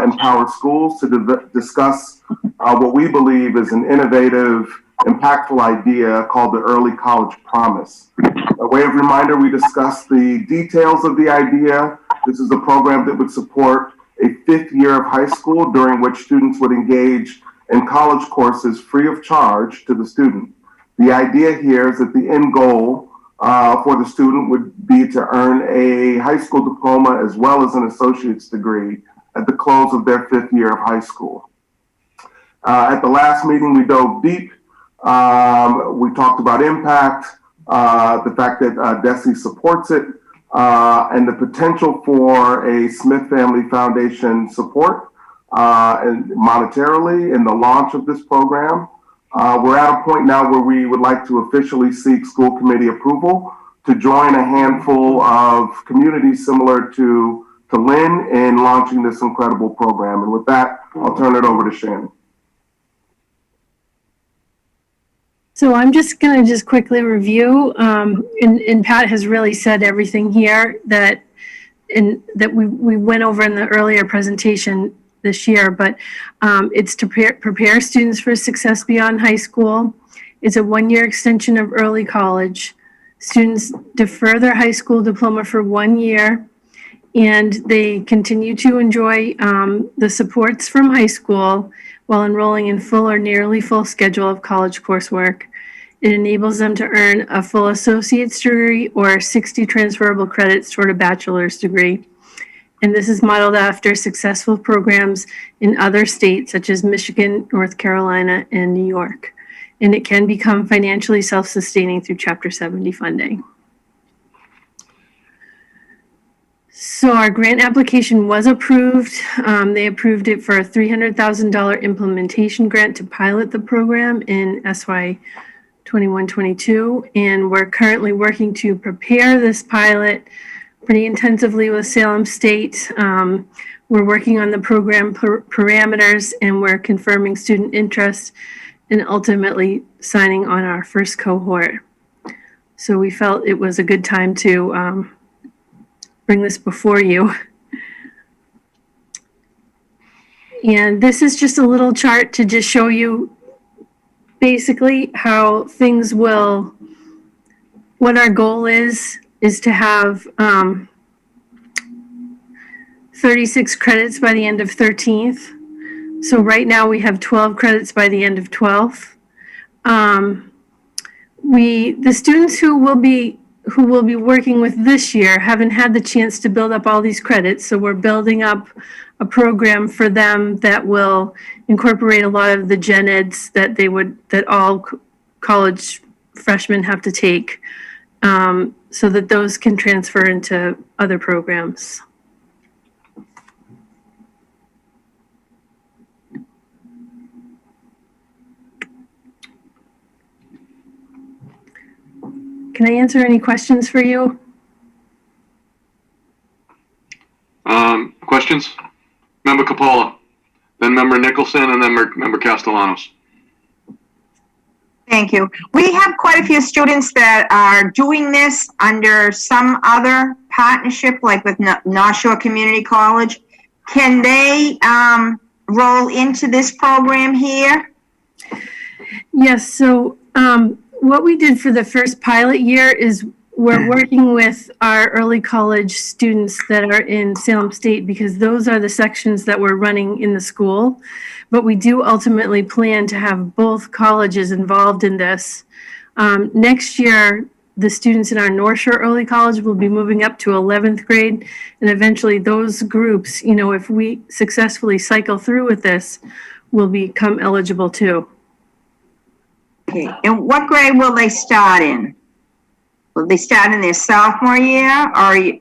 Speaker 6: Empower Schools to discuss what we believe is an innovative, impactful idea called the Early College Promise. By way of reminder, we discussed the details of the idea. This is a program that would support a fifth year of high school during which students would engage in college courses free of charge to the student. The idea here is that the end goal for the student would be to earn a high school diploma as well as an associate's degree at the close of their fifth year of high school. At the last meeting, we dove deep. We talked about impact, the fact that DESE supports it, and the potential for a Smith Family Foundation support and monetarily in the launch of this program. We're at a point now where we would like to officially seek school committee approval to join a handful of communities similar to Lynn in launching this incredible program. And with that, I'll turn it over to Shannon.
Speaker 13: So I'm just going to quickly review, and Pat has really said everything here that we went over in the earlier presentation this year, but it's to prepare students for success beyond high school. It's a one-year extension of early college. Students defer their high school diploma for 1 year, and they continue to enjoy the supports from high school while enrolling in full or nearly full schedule of college coursework. It enables them to earn a full associate's degree or 60 transferable credits toward a bachelor's degree. And this is modeled after successful programs in other states such as Michigan, North Carolina, and New York. And it can become financially self-sustaining through Chapter 70 funding. So our grant application was approved. They approved it for a $300,000 implementation grant to pilot the program in SY 21-22. And we're currently working to prepare this pilot pretty intensively with Salem State. We're working on the program parameters, and we're confirming student interest and ultimately signing on our first cohort. So we felt it was a good time to bring this before you. And this is just a little chart to just show you basically how things will, what our goal is to have 36 credits by the end of 13th. So right now we have 12 credits by the end of 12th. The students who will be working with this year haven't had the chance to build up all these credits, so we're building up a program for them that will incorporate a lot of the gen eds that all college freshmen have to take, so that those can transfer into other programs. Can I answer any questions for you?
Speaker 11: Questions? Member Capola, then Member Nicholson, and then Member Castellanos.
Speaker 4: Thank you. We have quite a few students that are doing this under some other partnership, like with North Shore Community College. Can they roll into this program here?
Speaker 13: Yes, so what we did for the first pilot year is we're working with our early college students that are in Salem State, because those are the sections that we're running in the school. But we do ultimately plan to have both colleges involved in this. Next year, the students in our North Shore Early College will be moving up to 11th grade. And eventually those groups, you know, if we successfully cycle through with this, will become eligible too.
Speaker 4: Okay, and what grade will they start in? Will they start in their sophomore year,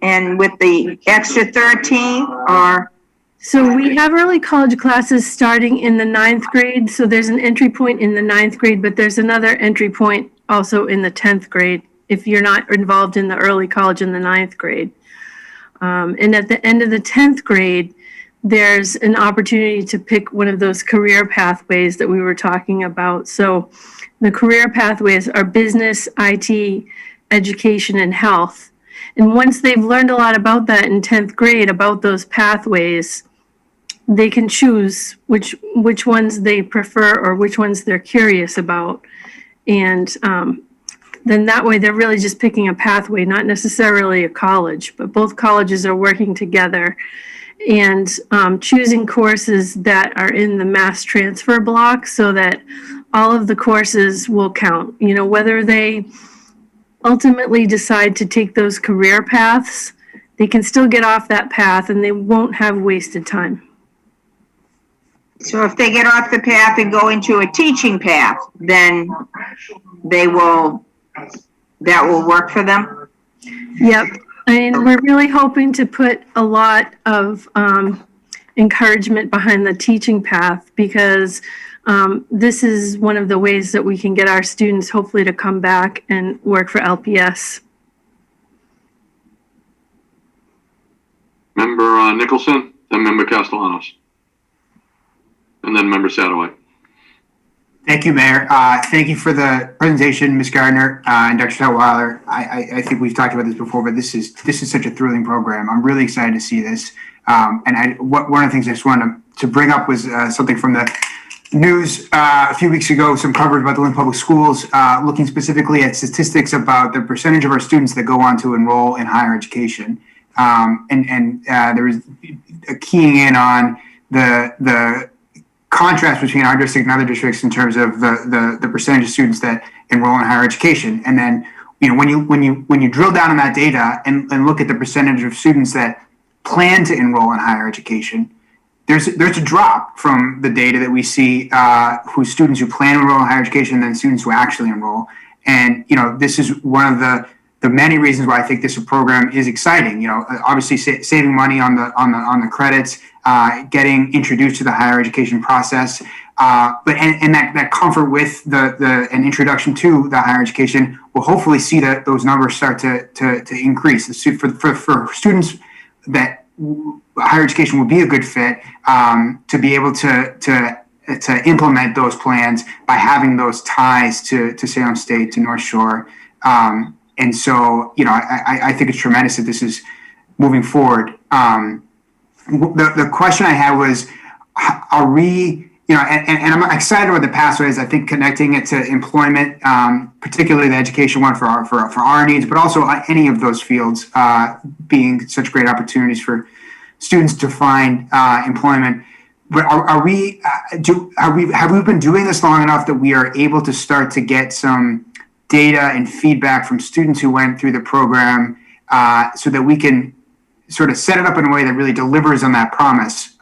Speaker 4: and with the extra 13, or?
Speaker 13: So we have early college classes starting in the 9th grade. So there's an entry point in the 9th grade, but there's another entry point also in the 10th grade if you're not involved in the early college in the 9th grade. And at the end of the 10th grade, there's an opportunity to pick one of those career pathways that we were talking about. So the career pathways are business, IT, education, and health. And once they've learned a lot about that in 10th grade, about those pathways, they can choose which ones they prefer or which ones they're curious about. And then that way they're really just picking a pathway, not necessarily a college, but both colleges are working together and choosing courses that are in the mass transfer block so that all of the courses will count. You know, whether they ultimately decide to take those career paths, they can still get off that path and they won't have wasted time.
Speaker 4: So if they get off the path and go into a teaching path, then that will work for them?
Speaker 13: Yep. And we're really hoping to put a lot of encouragement behind the teaching path, because this is one of the ways that we can get our students hopefully to come back and work for LPS.
Speaker 11: Member Nicholson, then Member Castellanos, and then Member Satterwhite.
Speaker 14: Thank you, Mayor. Thank you for the presentation, Ms. Gardner and Dr. Tutwiler. I think we've talked about this before, but this is such a thrilling program. I'm really excited to see this. And one of the things I just wanted to bring up was something from the news a few weeks ago, some coverage about the Lynn Public Schools, looking specifically at statistics about the percentage of our students that go on to enroll in higher education. There was a keying in on the contrast between our district and other districts in terms of the percentage of students that enroll in higher education. And then, you know, when you drill down on that data and look at the percentage of students that plan to enroll in higher education, there's a drop from the data that we see whose students who plan to enroll in higher education than students who actually enroll. And, you know, this is one of the many reasons why I think this program is exciting. You know, obviously saving money on the credits, getting introduced to the higher education process, but that comfort with an introduction to the higher education will hopefully see that those numbers start to increase. For students that higher education would be a good fit, to be able to implement those plans by having those ties to Salem State, to North Shore. And so, you know, I think it's tremendous that this is moving forward. The question I had was, are we, and I'm excited about the pathways. I think connecting it to employment, particularly the education one for our needs, but also any of those fields being such great opportunities for students to find employment. But have we been doing this long enough that we are able to start to get some data and feedback from students who went through the program so that we can sort of set it up in a way that really delivers on that promise?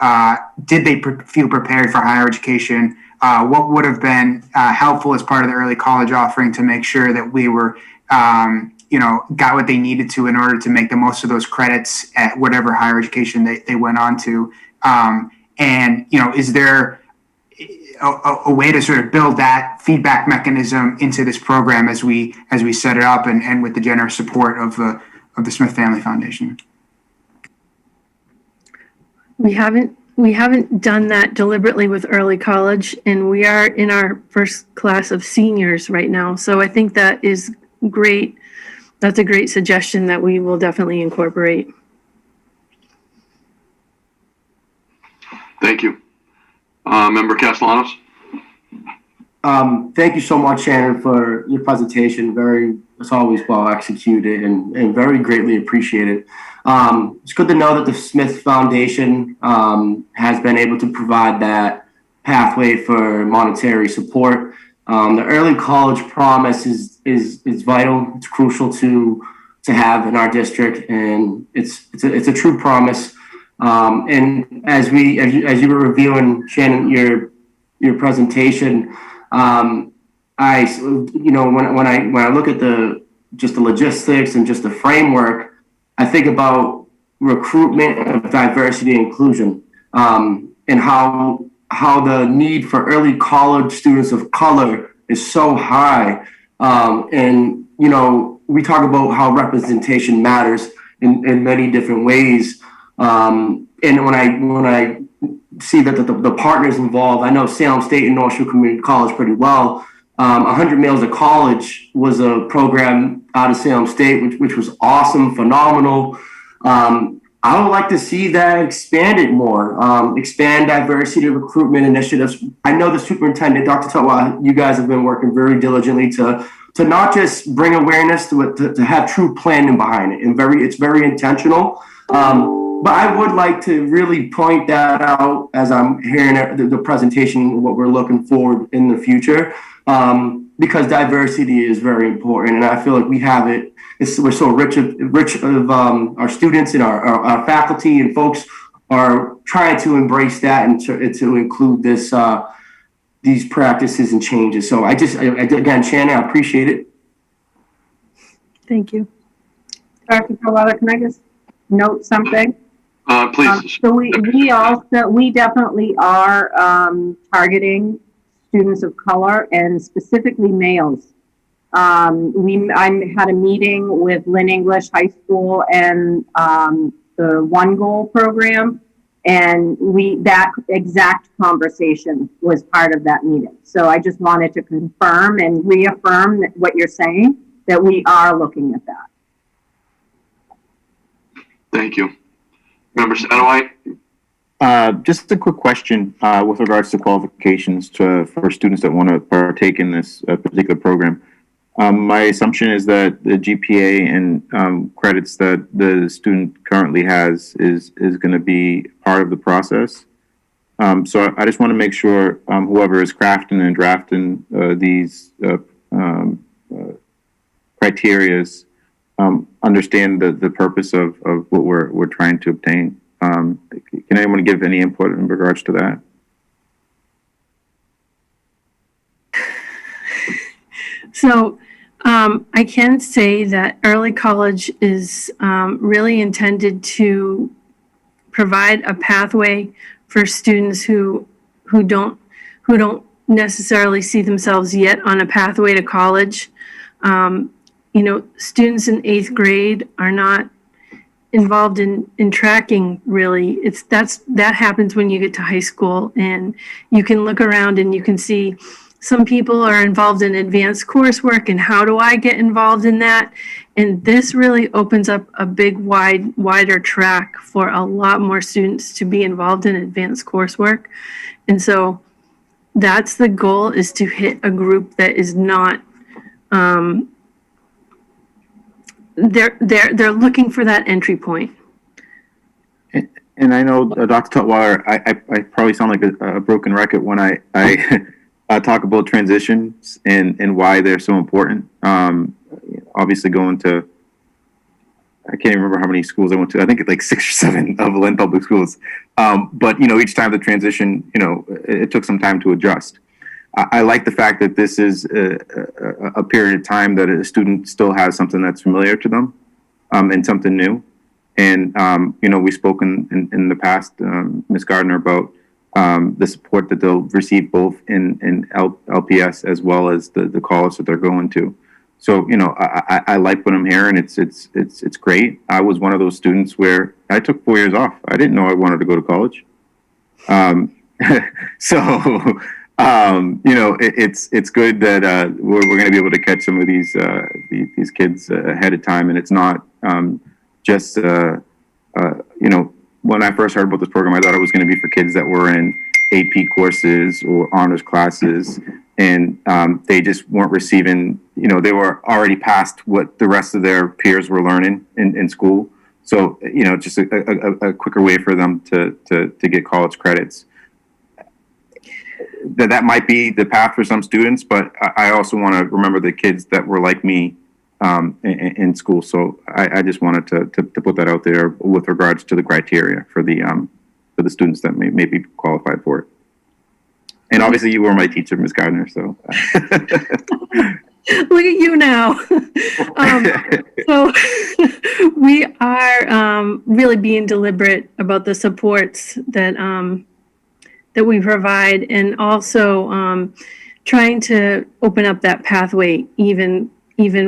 Speaker 14: Did they feel prepared for higher education? What would have been helpful as part of the early college offering to make sure that we were, got what they needed to in order to make the most of those credits at whatever higher education they went on to? Is there a way to sort of build that feedback mechanism into this program as we set it up and with the generous support of the Smith Family Foundation?
Speaker 13: We haven't done that deliberately with early college, and we are in our first class of seniors right now. So I think that is great. That's a great suggestion that we will definitely incorporate.
Speaker 11: Thank you. Member Castellanos?
Speaker 3: Thank you so much, Shannon, for your presentation. It's always well executed and very greatly appreciated. It's good to know that the Smith Foundation has been able to provide that pathway for monetary support. The early college promise is vital. It's crucial to have in our district, and it's a true promise. And as you were reviewing, Shannon, your presentation, when I look at the logistics and just the framework, I think about recruitment of diversity and inclusion, and how the need for early college students of color is so high. We talk about how representation matters in many different ways. And when I see that the partners involved, I know Salem State and North Shore Community College pretty well. 100 Meals to College was a program out of Salem State, which was awesome, phenomenal. I would like to see that expanded more, expand diversity recruitment initiatives. I know the superintendent, Dr. Tutwiler, you guys have been working very diligently to not just bring awareness to it, to have true planning behind it, and it's very intentional. But I would like to really point that out as I'm hearing the presentation, what we're looking forward in the future, because diversity is very important, and I feel like we have it. We're so rich of our students and our faculty and folks are trying to embrace that and to include these practices and changes. So again, Shannon, I appreciate it.
Speaker 13: Thank you.
Speaker 15: Dr. Kowalik, can I just note something?
Speaker 11: Please.
Speaker 15: So we definitely are targeting students of color and specifically males. I had a meeting with Lynn English High School and the One Goal program, and that exact conversation was part of that meeting. So I just wanted to confirm and reaffirm that what you're saying, that we are looking at that.
Speaker 11: Thank you. Member Satterwhite?
Speaker 5: Just a quick question with regards to qualifications for students that want to partake in this particular program. My assumption is that the GPA and credits that the student currently has is going to be part of the process. So I just want to make sure whoever is crafting and drafting these criterias understand the purpose of what we're trying to obtain. Can anyone give any input in regards to that?
Speaker 13: So I can say that early college is really intended to provide a pathway for students who don't necessarily see themselves yet on a pathway to college. Students in 8th grade are not involved in tracking really. That happens when you get to high school, and you can look around and you can see some people are involved in advanced coursework, and how do I get involved in that? And this really opens up a big, wider track for a lot more students to be involved in advanced coursework. And so that's the goal, is to hit a group that is not, they're looking for that entry point.
Speaker 5: And I know, Dr. Tutwiler, I probably sound like a broken record when I talk about transitions and why they're so important. Obviously going to, I can't even remember how many schools I went to. I think it's like 6 or 7 of Lynn public schools. But, each time the transition, it took some time to adjust. I like the fact that this is a period of time that a student still has something that's familiar to them, and something new. And, we've spoken in the past, Ms. Gardner, about the support that they'll receive both in LPS as well as the college that they're going to. So, I like what I'm hearing. It's great. I was one of those students where I took 4 years off. I didn't know I wanted to go to college. So, it's good that we're going to be able to catch some of these kids ahead of time, and it's not just when I first heard about this program, I thought it was going to be for kids that were in AP courses or honors classes, and they just weren't receiving. They were already past what the rest of their peers were learning in school. So just a quicker way for them to get college credits. That might be the path for some students, but I also want to remember the kids that were like me in school. So I just wanted to put that out there with regards to the criteria for the students that may be qualified for it. And obviously you were my teacher, Ms. Gardner, so.
Speaker 13: Look at you now. So we are really being deliberate about the supports that we provide, and also trying to open up that pathway even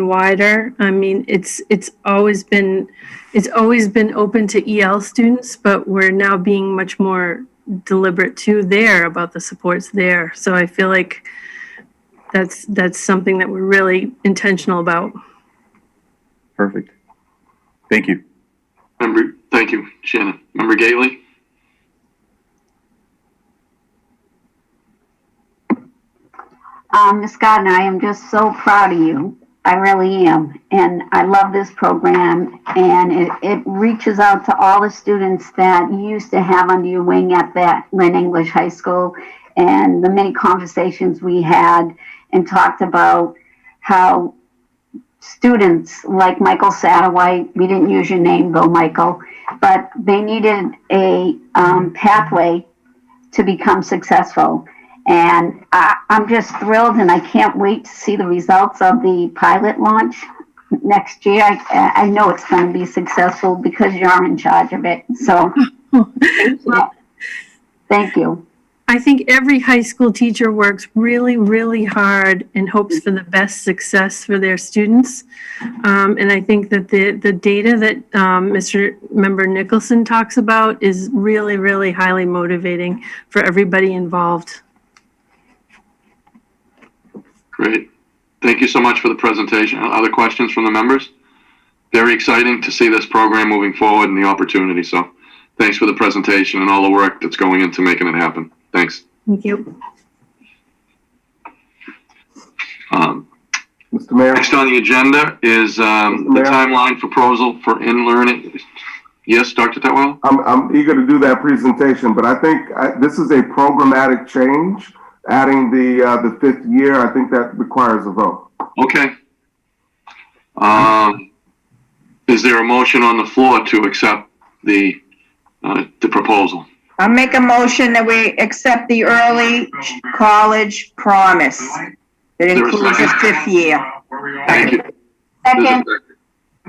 Speaker 13: wider. I mean, it's always been open to EL students, but we're now being much more deliberate too there about the supports there. So I feel like that's something that we're really intentional about.
Speaker 5: Perfect. Thank you.
Speaker 11: Thank you, Shannon. Member Gately?
Speaker 1: Ms. Gardner, I am just so proud of you. I really am. And I love this program, and it reaches out to all the students that you used to have under your wing at that Lynn English High School, and the many conversations we had and talked about how students like Michael Satterwhite, we didn't use your name though, Michael, but they needed a pathway to become successful. And I'm just thrilled, and I can't wait to see the results of the pilot launch next year. I know it's going to be successful because you're in charge of it. So thank you.
Speaker 13: I think every high school teacher works really, really hard and hopes for the best success for their students. And I think that the data that Mr. Member Nicholson talks about is really, really highly motivating for everybody involved.
Speaker 11: Great. Thank you so much for the presentation. Other questions from the members? Very exciting to see this program moving forward and the opportunity. So thanks for the presentation and all the work that's going into making it happen. Thanks.
Speaker 13: Thank you.
Speaker 6: Mr. Mayor?
Speaker 11: Next on the agenda is the timeline proposal for in-learning. Yes, Dr. Tutwiler?
Speaker 6: I'm eager to do that presentation, but I think this is a programmatic change. Adding the 5th year, I think that requires a vote.
Speaker 11: Okay. Is there a motion on the floor to accept the proposal?
Speaker 4: I'll make a motion that we accept the early college promise. That includes the 5th year.
Speaker 11: Thank you.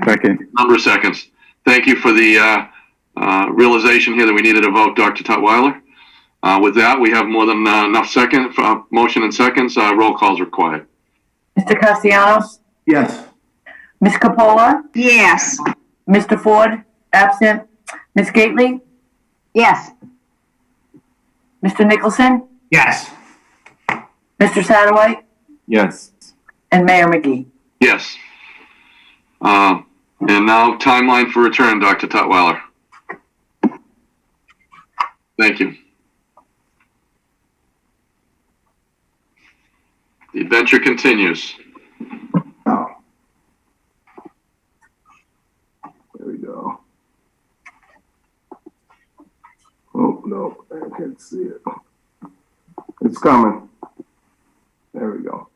Speaker 5: Second.
Speaker 11: Number of seconds. Thank you for the realization here that we needed a vote, Dr. Tutwiler. With that, we have more than enough motion and seconds. Roll call is required.
Speaker 2: Mr. Castellanos?
Speaker 3: Yes.
Speaker 2: Ms. Capola?
Speaker 4: Yes.
Speaker 2: Mr. Ford? Absent. Ms. Gately?
Speaker 1: Yes.
Speaker 2: Mr. Nicholson?
Speaker 14: Yes.
Speaker 2: Mr. Satterwhite,
Speaker 5: Yes.
Speaker 2: and Mayor McGee.
Speaker 11: Yes. And now timeline for return, Dr. Tutwiler. Thank you. The adventure continues.
Speaker 6: Oh. There we go. Oh, no, I can't see it. It's coming. There we go.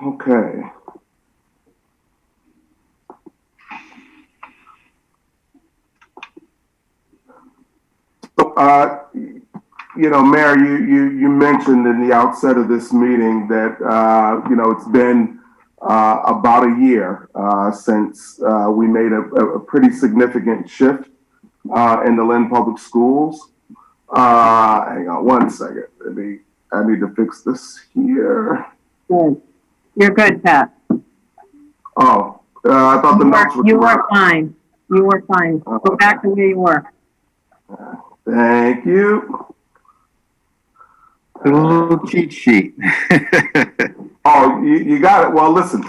Speaker 6: Okay. So, you know, Mayor, you mentioned in the outset of this meeting that, you know, it's been about a year since we made a pretty significant shift in the Lynn Public Schools. Hang on one second. I need to fix this here.
Speaker 15: Good. You're good, Pat.
Speaker 6: Oh, I thought the notes were.
Speaker 15: You were fine. You were fine. Go back to where you were.
Speaker 6: Thank you.
Speaker 5: A little cheat sheet.
Speaker 6: Oh, you got it. Well, listen,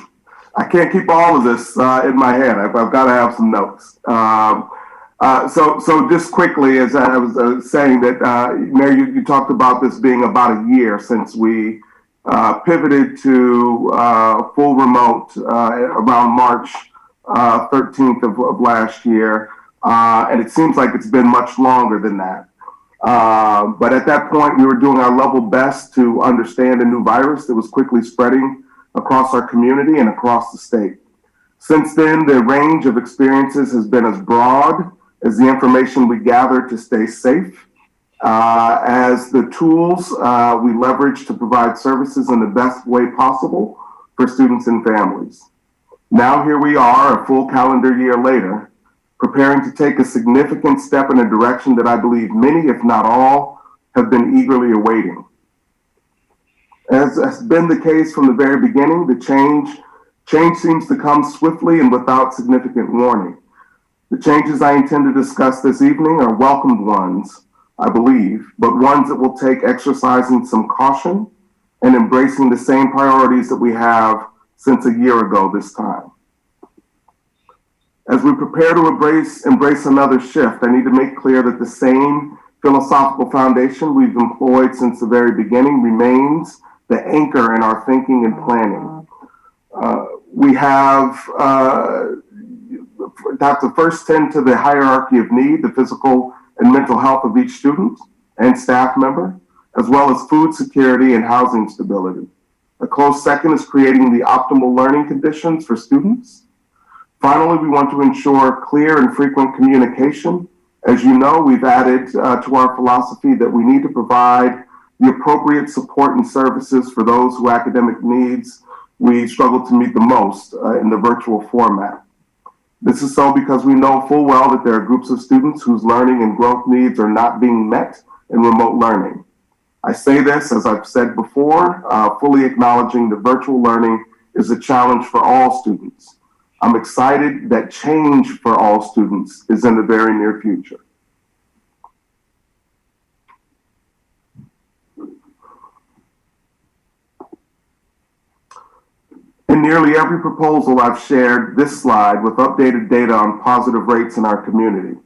Speaker 6: I can't keep all of this in my head. I've got to have some notes. So just quickly, as I was saying that, Mayor, you talked about this being about a year since we pivoted to full remote around March 13th of last year. And it seems like it's been much longer than that. But at that point, we were doing our level best to understand a new virus that was quickly spreading across our community and across the state. Since then, the range of experiences has been as broad as the information we gather to stay safe, as the tools we leverage to provide services in the best way possible for students and families. Now here we are, a full calendar year later, preparing to take a significant step in a direction that I believe many, if not all, have been eagerly awaiting. As has been the case from the very beginning, the change seems to come swiftly and without significant warning. The changes I intend to discuss this evening are welcomed ones, I believe, but ones that will take exercising some caution and embracing the same priorities that we have since a year ago this time. As we prepare to embrace another shift, I need to make clear that the same philosophical foundation we've employed since the very beginning remains the anchor in our thinking and planning. We have to first tend to the hierarchy of need, the physical and mental health of each student and staff member, as well as food security and housing stability. A close second is creating the optimal learning conditions for students. Finally, we want to ensure clear and frequent communication. As you know, we've added to our philosophy that we need to provide the appropriate support and services for those whose academic needs we struggle to meet the most in the virtual format. This is so because we know full well that there are groups of students whose learning and growth needs are not being met in remote learning. I say this, as I've said before, fully acknowledging that virtual learning is a challenge for all students. I'm excited that change for all students is in the very near future. In nearly every proposal, I've shared this slide with updated data on positive rates in our community.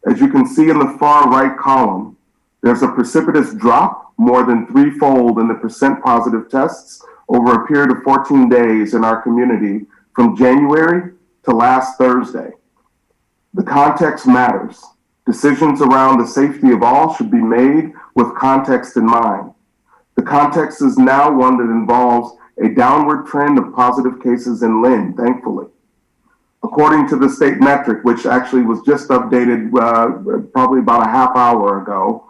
Speaker 6: As you can see in the far right column, there's a precipitous drop, more than threefold in the percent positive tests over a period of 14 days in our community from January to last Thursday. The context matters. Decisions around the safety of all should be made with context in mind. The context is now one that involves a downward trend of positive cases in Lynn, thankfully. According to the state metric, which actually was just updated probably about a half hour ago,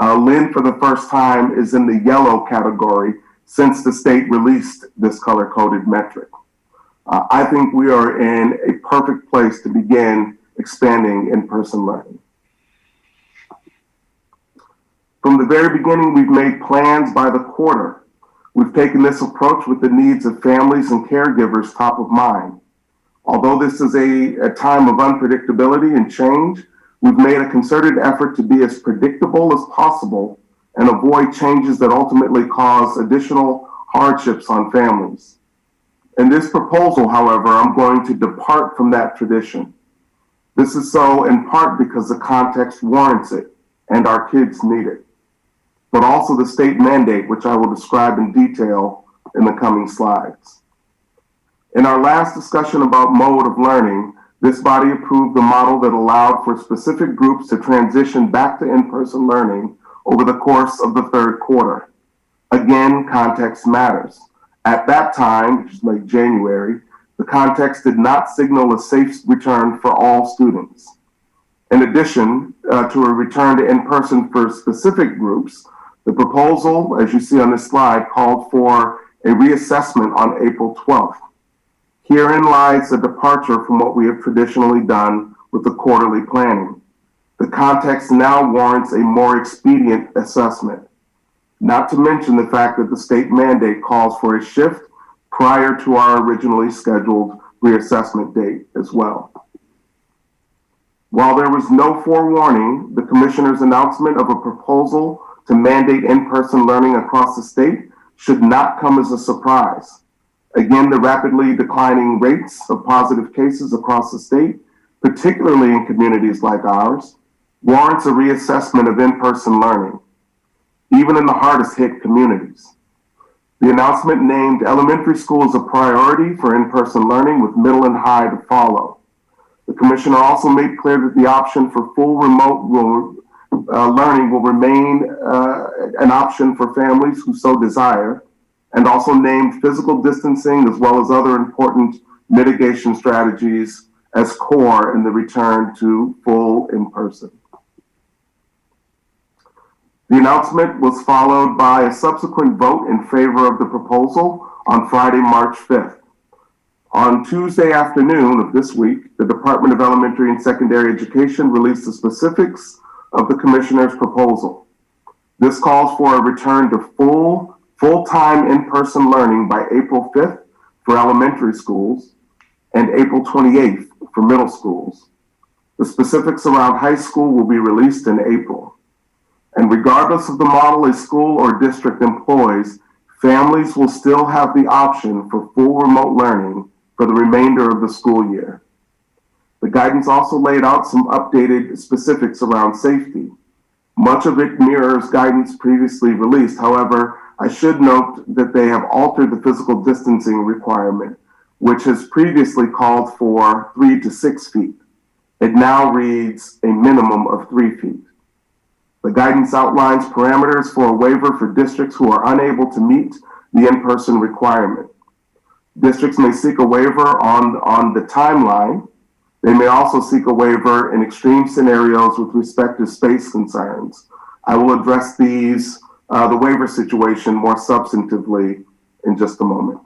Speaker 6: Lynn for the first time is in the yellow category since the state released this color-coded metric. I think we are in a perfect place to begin expanding in-person learning. From the very beginning, we've made plans by the quarter. We've taken this approach with the needs of families and caregivers top of mind. Although this is a time of unpredictability and change, we've made a concerted effort to be as predictable as possible and avoid changes that ultimately cause additional hardships on families. In this proposal, however, I'm going to depart from that tradition. This is so in part because the context warrants it and our kids need it, but also the state mandate, which I will describe in detail in the coming slides. In our last discussion about mode of learning, this body approved the model that allowed for specific groups to transition back to in-person learning over the course of the third quarter. Again, context matters. At that time, which is late January, the context did not signal a safe return for all students. In addition to a return to in-person for specific groups, the proposal, as you see on this slide, called for a reassessment on April 12th. Herein lies a departure from what we have traditionally done with the quarterly planning. The context now warrants a more expedient assessment, not to mention the fact that the state mandate calls for a shift prior to our originally scheduled reassessment date as well. While there was no forewarning, the Commissioner's announcement of a proposal to mandate in-person learning across the state should not come as a surprise. Again, the rapidly declining rates of positive cases across the state, particularly in communities like ours, warrants a reassessment of in-person learning, even in the hardest hit communities. The announcement named elementary school as a priority for in-person learning, with middle and high to follow. The Commissioner also made clear that the option for full remote learning will remain an option for families who so desire, and also named physical distancing as well as other important mitigation strategies as core in the return to full in-person. The announcement was followed by a subsequent vote in favor of the proposal on Friday, March 5th. On Tuesday afternoon of this week, the Department of Elementary and Secondary Education released the specifics of the Commissioner's proposal. This calls for a return to full-time in-person learning by April 5th for elementary schools and April 28th for middle schools. The specifics around high school will be released in April. And regardless of the model a school or district employs, families will still have the option for full remote learning for the remainder of the school year. The guidance also laid out some updated specifics around safety. Much of it mirrors guidance previously released. However, I should note that they have altered the physical distancing requirement, which has previously called for 3 to 6 feet. It now reads a minimum of 3 feet. The guidance outlines parameters for a waiver for districts who are unable to meet the in-person requirement. Districts may seek a waiver on the timeline. They may also seek a waiver in extreme scenarios with respect to space concerns. I will address these, the waiver situation more substantively in just a moment.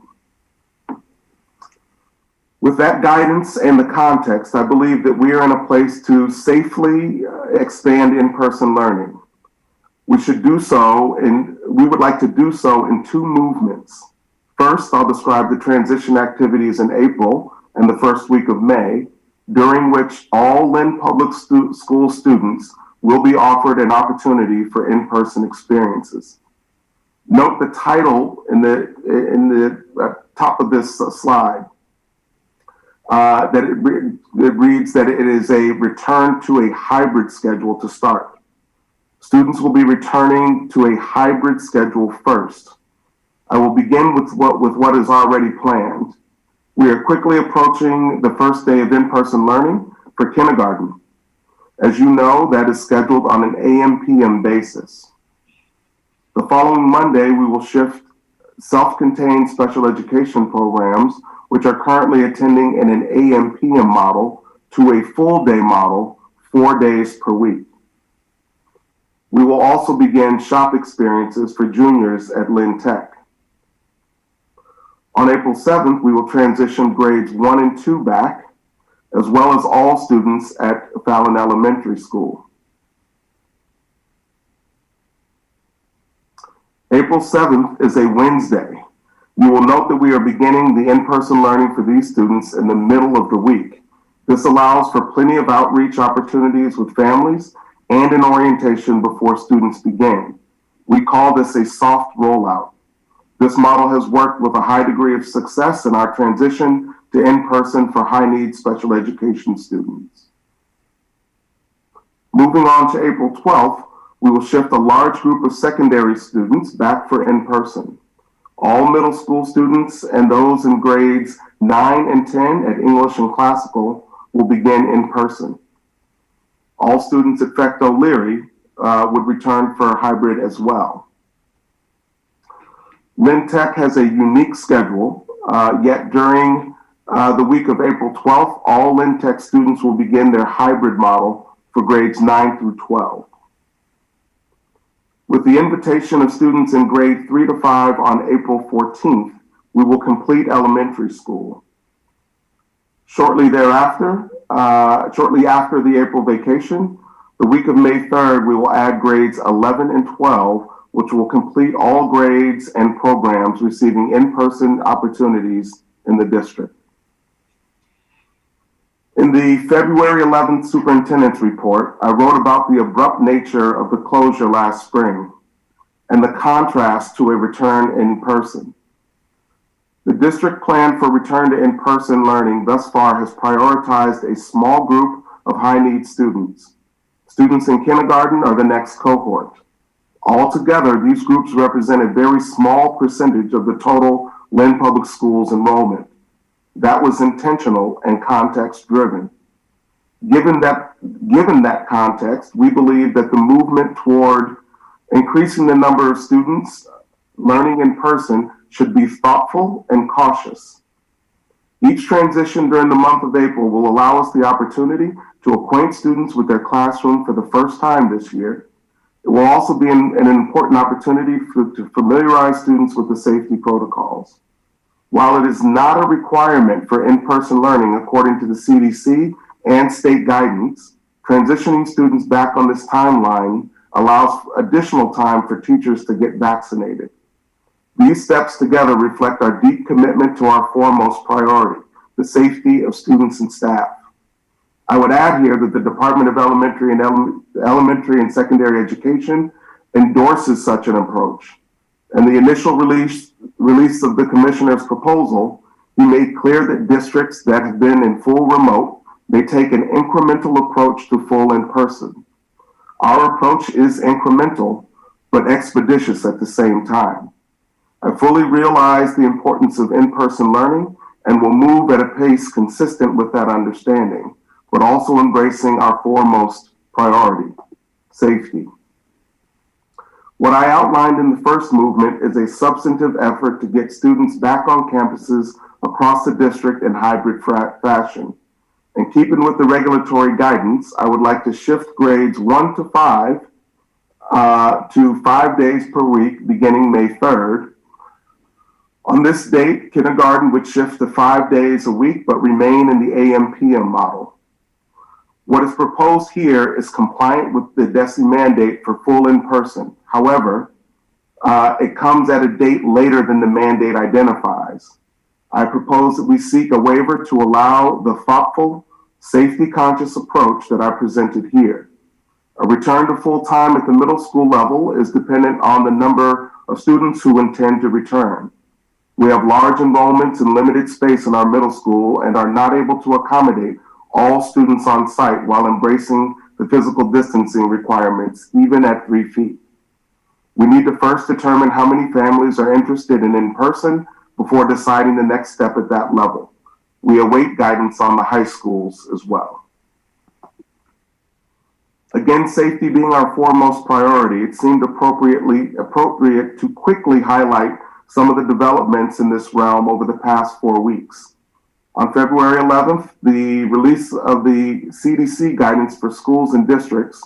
Speaker 6: With that guidance and the context, I believe that we are in a place to safely expand in-person learning. We would like to do so in 2 movements. First, I'll describe the transition activities in April and the first week of May, during which all Lynn Public School students will be offered an opportunity for in-person experiences. Note the title in the top of this slide. That it reads that it is a return to a hybrid schedule to start. Students will be returning to a hybrid schedule first. I will begin with what is already planned. We are quickly approaching the first day of in-person learning for kindergarten. As you know, that is scheduled on an AM/PM basis. The following Monday, we will shift self-contained special education programs, which are currently attending in an AM/PM model, to a full day model, 4 days per week. We will also begin shop experiences for juniors at Lynn Tech. On April 7th, we will transition grades 1 and 2 back, as well as all students at Fallon Elementary School. April 7th is a Wednesday. You will note that we are beginning the in-person learning for these students in the middle of the week. This allows for plenty of outreach opportunities with families and an orientation before students begin. We call this a soft rollout. This model has worked with a high degree of success in our transition to in-person for high-need special education students. Moving on to April 12th, we will shift a large group of secondary students back for in-person. All middle school students and those in grades 9 and 10 at English and Classical will begin in person. All students at Fecto Leary would return for hybrid as well. Lynn Tech has a unique schedule, yet during the week of April 12th, all Lynn Tech students will begin their hybrid model for grades 9 through 12. With the invitation of students in grade 3 to 5 on April 14th, we will complete elementary school. Shortly thereafter, shortly after the April vacation, the week of May 3rd, we will add grades 11 and 12, which will complete all grades and programs receiving in-person opportunities in the district. In the February 11th Superintendent's Report, I wrote about the abrupt nature of the closure last spring and the contrast to a return in person. The district plan for return to in-person learning thus far has prioritized a small group of high-need students. Students in kindergarten are the next cohort. Altogether, these groups represent a very small percentage of the total Lynn Public Schools enrollment. That was intentional and context-driven. Given that context, we believe that the movement toward increasing the number of students learning in person should be thoughtful and cautious. Each transition during the month of April will allow us the opportunity to acquaint students with their classroom for the first time this year. It will also be an important opportunity to familiarize students with the safety protocols. While it is not a requirement for in-person learning according to the CDC and state guidance, transitioning students back on this timeline allows additional time for teachers to get vaccinated. These steps together reflect our deep commitment to our foremost priority, the safety of students and staff. I would add here that the Department of Elementary and Secondary Education endorses such an approach. In the initial release of the Commissioner's proposal, he made clear that districts that have been in full remote may take an incremental approach to full in-person. Our approach is incremental, but expeditious at the same time. I fully realize the importance of in-person learning and will move at a pace consistent with that understanding, but also embracing our foremost priority, safety. What I outlined in the first movement is a substantive effort to get students back on campuses across the district in hybrid fashion. In keeping with the regulatory guidance, I would like to shift grades 1 to 5 to 5 days per week beginning May 3rd. On this date, kindergarten would shift to 5 days a week but remain in the AM/PM model. What is proposed here is compliant with the DESE mandate for full in-person. However, it comes at a date later than the mandate identifies. I propose that we seek a waiver to allow the thoughtful, safety-conscious approach that I presented here. A return to full-time at the middle school level is dependent on the number of students who intend to return. We have large enrollments and limited space in our middle school and are not able to accommodate all students on site while embracing the physical distancing requirements, even at 3 feet. We need to first determine how many families are interested in-person before deciding the next step at that level. We await guidance on the high schools as well. Again, safety being our foremost priority, it seemed appropriate to quickly highlight some of the developments in this realm over the past 4 weeks. On February 11th, the release of the CDC guidance for schools and districts.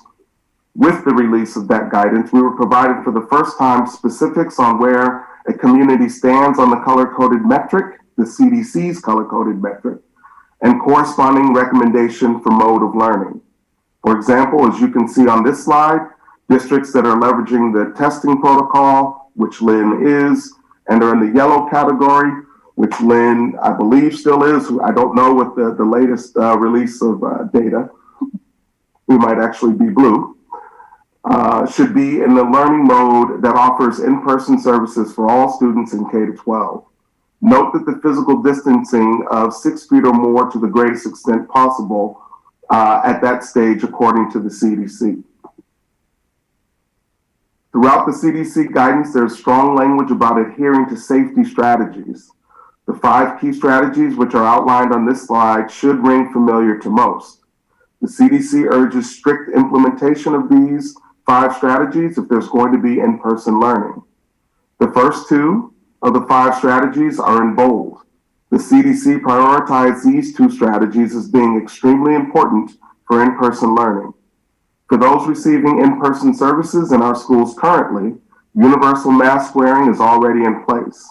Speaker 6: With the release of that guidance, we were provided for the first time specifics on where a community stands on the color-coded metric, the CDC's color-coded metric, and corresponding recommendation for mode of learning. For example, as you can see on this slide, districts that are leveraging the testing protocol, which Lynn is, and are in the yellow category, which Lynn, I believe, still is. I don't know with the latest release of data. We might actually be blue. should be in the learning mode that offers in-person services for all students in K-12. Note that the physical distancing of 6 feet or more to the greatest extent possible at that stage, according to the CDC. Throughout the CDC guidance, there's strong language about adhering to safety strategies. The 5 key strategies, which are outlined on this slide, should ring familiar to most. The CDC urges strict implementation of these 5 strategies if there's going to be in-person learning. The first 2 of the 5 strategies are in bold. The CDC prioritized these 2 strategies as being extremely important for in-person learning. For those receiving in-person services in our schools currently, universal mask wearing is already in place.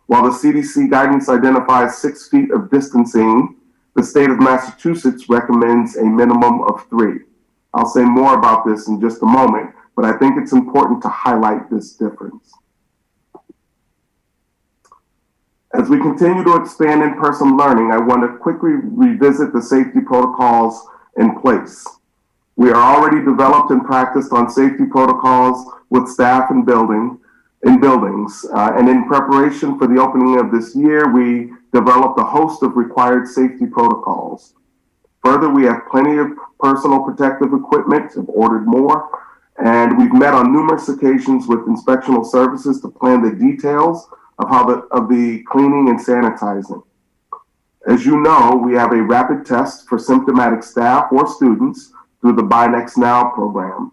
Speaker 6: While the CDC guidance identifies 6 feet of distancing, the state of Massachusetts recommends a minimum of 3. I'll say more about this in just a moment, but I think it's important to highlight this difference. As we continue to expand in-person learning, I want to quickly revisit the safety protocols in place. We are already developed and practiced on safety protocols with staff in buildings, and in preparation for the opening of this year, we developed a host of required safety protocols. Further, we have plenty of personal protective equipment, have ordered more, and we've met on numerous occasions with inspectional services to plan the details of the cleaning and sanitizing. As you know, we have a rapid test for symptomatic staff or students through the Buy Next Now program.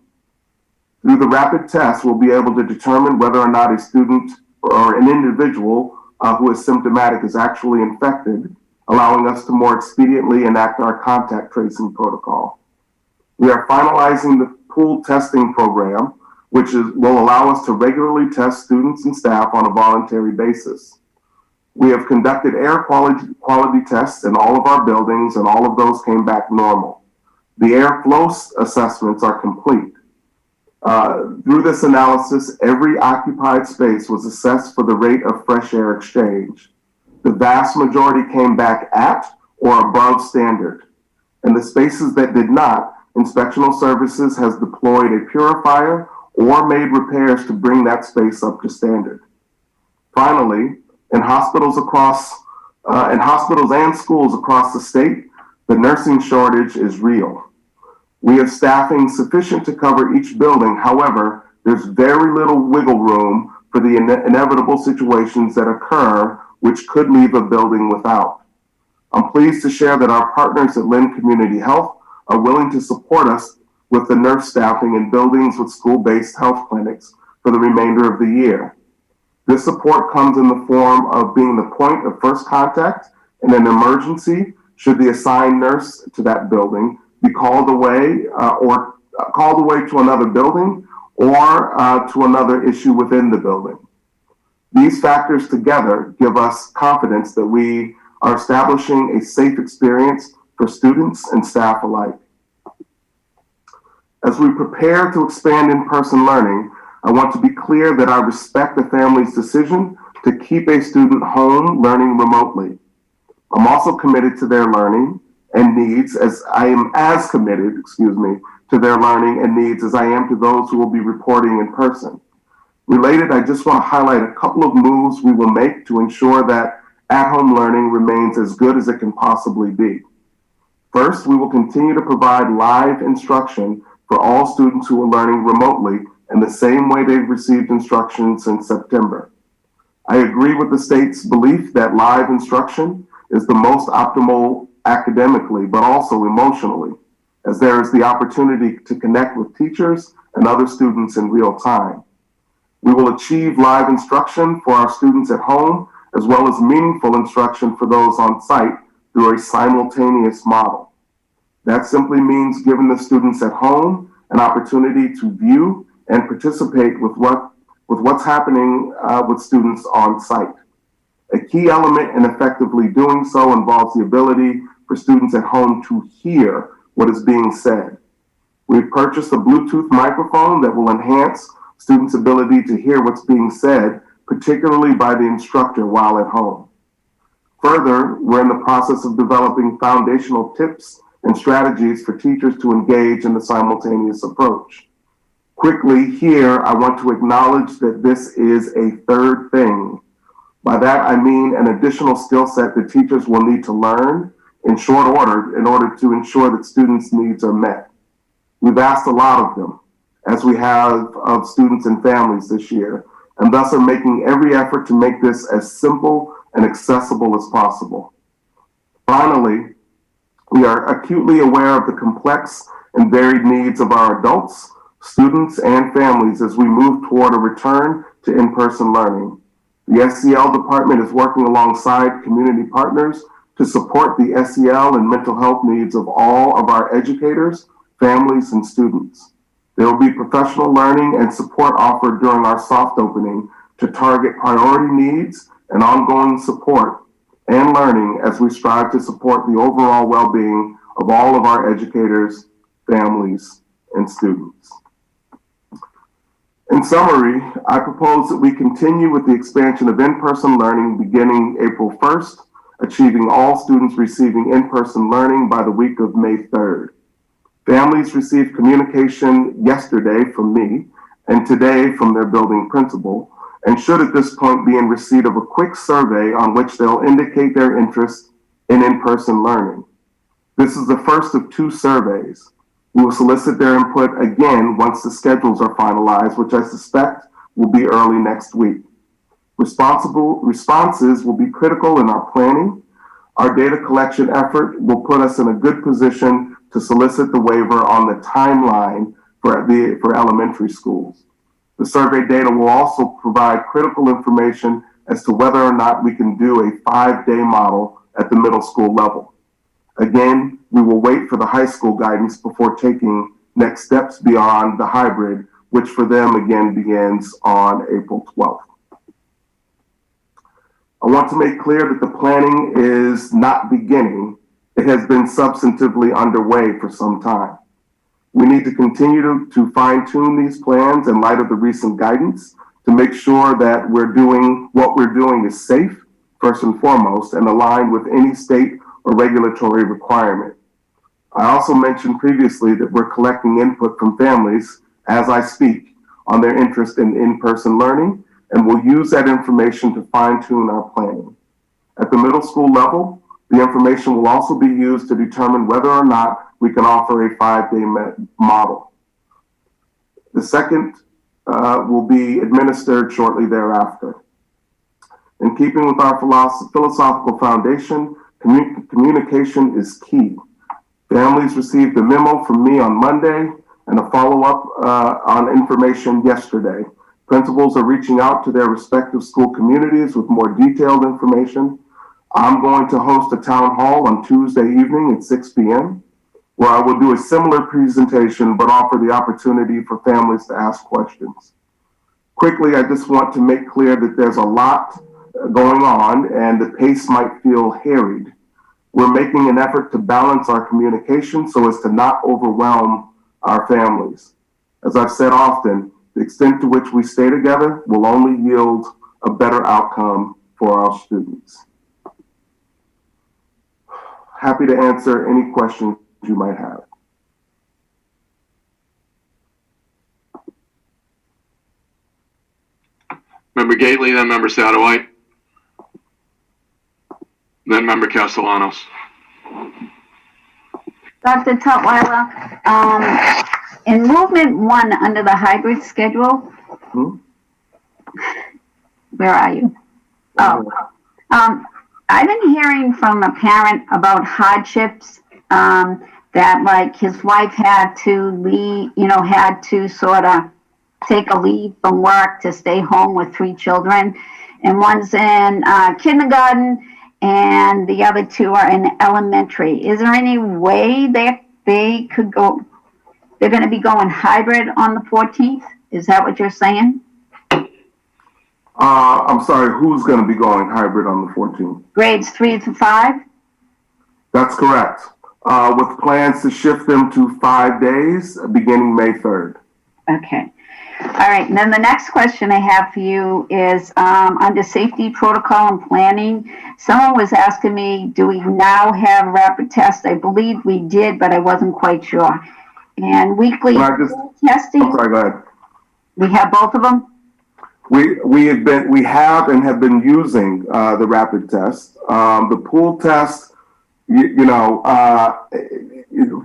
Speaker 6: Through the rapid test, we'll be able to determine whether or not a student or an individual who is symptomatic is actually infected, allowing us to more expediently enact our contact tracing protocol. We are finalizing the pool testing program, which will allow us to regularly test students and staff on a voluntary basis. We have conducted air quality tests in all of our buildings, and all of those came back normal. The air flow assessments are complete. Through this analysis, every occupied space was assessed for the rate of fresh air exchange. The vast majority came back at or above standard. In the spaces that did not, inspectional services has deployed a purifier or made repairs to bring that space up to standard. Finally, in hospitals and schools across the state, the nursing shortage is real. We have staffing sufficient to cover each building. However, there's very little wiggle room for the inevitable situations that occur, which could leave a building without. I'm pleased to share that our partners at Lynn Community Health are willing to support us with the nurse staffing in buildings with school-based health clinics for the remainder of the year. This support comes in the form of being the point of first contact in an emergency should the assigned nurse to that building be called away to another building or to another issue within the building. These factors together give us confidence that we are establishing a safe experience for students and staff alike. As we prepare to expand in-person learning, I want to be clear that I respect the family's decision to keep a student home learning remotely. I'm also committed to their learning and needs as I am as committed, to their learning and needs as I am to those who will be reporting in person. Related, I just want to highlight a couple of moves we will make to ensure that at-home learning remains as good as it can possibly be. First, we will continue to provide live instruction for all students who are learning remotely in the same way they've received instruction since September. I agree with the state's belief that live instruction is the most optimal academically, but also emotionally, as there is the opportunity to connect with teachers and other students in real time. We will achieve live instruction for our students at home, as well as meaningful instruction for those on site through a simultaneous model. That simply means giving the students at home an opportunity to view and participate with what's happening with students on site. A key element in effectively doing so involves the ability for students at home to hear what is being said. We've purchased a Bluetooth microphone that will enhance students' ability to hear what's being said, particularly by the instructor while at home. Further, we're in the process of developing foundational tips and strategies for teachers to engage in the simultaneous approach. Quickly here, I want to acknowledge that this is a third thing. By that, I mean an additional skill set that teachers will need to learn in short order in order to ensure that students' needs are met. We've asked a lot of them, as we have of students and families this year, and thus are making every effort to make this as simple and accessible as possible. Finally, we are acutely aware of the complex and varied needs of our adults, students, and families as we move toward a return to in-person learning. The SEL department is working alongside community partners to support the SEL and mental health needs of all of our educators, families, and students. There will be professional learning and support offered during our soft opening to target priority needs and ongoing support and learning as we strive to support the overall well-being of all of our educators, families, and students. In summary, I propose that we continue with the expansion of in-person learning beginning April 1st, achieving all students receiving in-person learning by the week of May 3rd. Families received communication yesterday from me and today from their building principal, and should at this point be in receipt of a quick survey on which they'll indicate their interest in in-person learning. This is the first of 2 surveys. We will solicit their input again once the schedules are finalized, which I suspect will be early next week. Responses will be critical in our planning. Our data collection effort will put us in a good position to solicit the waiver on the timeline for elementary schools. The survey data will also provide critical information as to whether or not we can do a 5-day model at the middle school level. Again, we will wait for the high school guidance before taking next steps beyond the hybrid, which for them again begins on April 12th. I want to make clear that the planning is not beginning. It has been substantively underway for some time. We need to continue to fine-tune these plans in light of the recent guidance to make sure that what we're doing is safe, first and foremost, and aligned with any state or regulatory requirement. I also mentioned previously that we're collecting input from families as I speak on their interest in in-person learning, and we'll use that information to fine-tune our planning. At the middle school level, the information will also be used to determine whether or not we can offer a 5-day model. The second will be administered shortly thereafter. In keeping with our philosophical foundation, communication is key. Families received a memo from me on Monday and a follow-up on information yesterday. Principals are reaching out to their respective school communities with more detailed information. I'm going to host a town hall on Tuesday evening at 6 p.m. where I will do a similar presentation but offer the opportunity for families to ask questions. Quickly, I just want to make clear that there's a lot going on and the pace might feel harried. We're making an effort to balance our communication so as to not overwhelm our families. As I've said often, the extent to which we stay together will only yield a better outcome for our students. Happy to answer any questions you might have.
Speaker 11: Member Gately, then Member Satterwhite, then Member Castellanos.
Speaker 1: Dr. Tutwiler, in movement 1 under the hybrid schedule, where are you? I've been hearing from a parent about hardships that like his wife had to leave, had to sort of take a leave from work to stay home with 3 children, and one's in kindergarten and the other 2 are in elementary. Is there any way that they could go, they're going to be going hybrid on the 14th? Is that what you're saying?
Speaker 6: I'm sorry, who's going to be going hybrid on the 14th?
Speaker 1: Grades 3 to 5?
Speaker 6: That's correct. With plans to shift them to 5 days beginning May 3rd.
Speaker 1: Okay. All right. And then the next question I have for you is under safety protocol and planning. Someone was asking me, do we now have rapid tests? I believe we did, but I wasn't quite sure. And weekly testing.
Speaker 6: I'm sorry, go ahead.
Speaker 1: We have both of them?
Speaker 6: We have and have been using the rapid test. The pool test,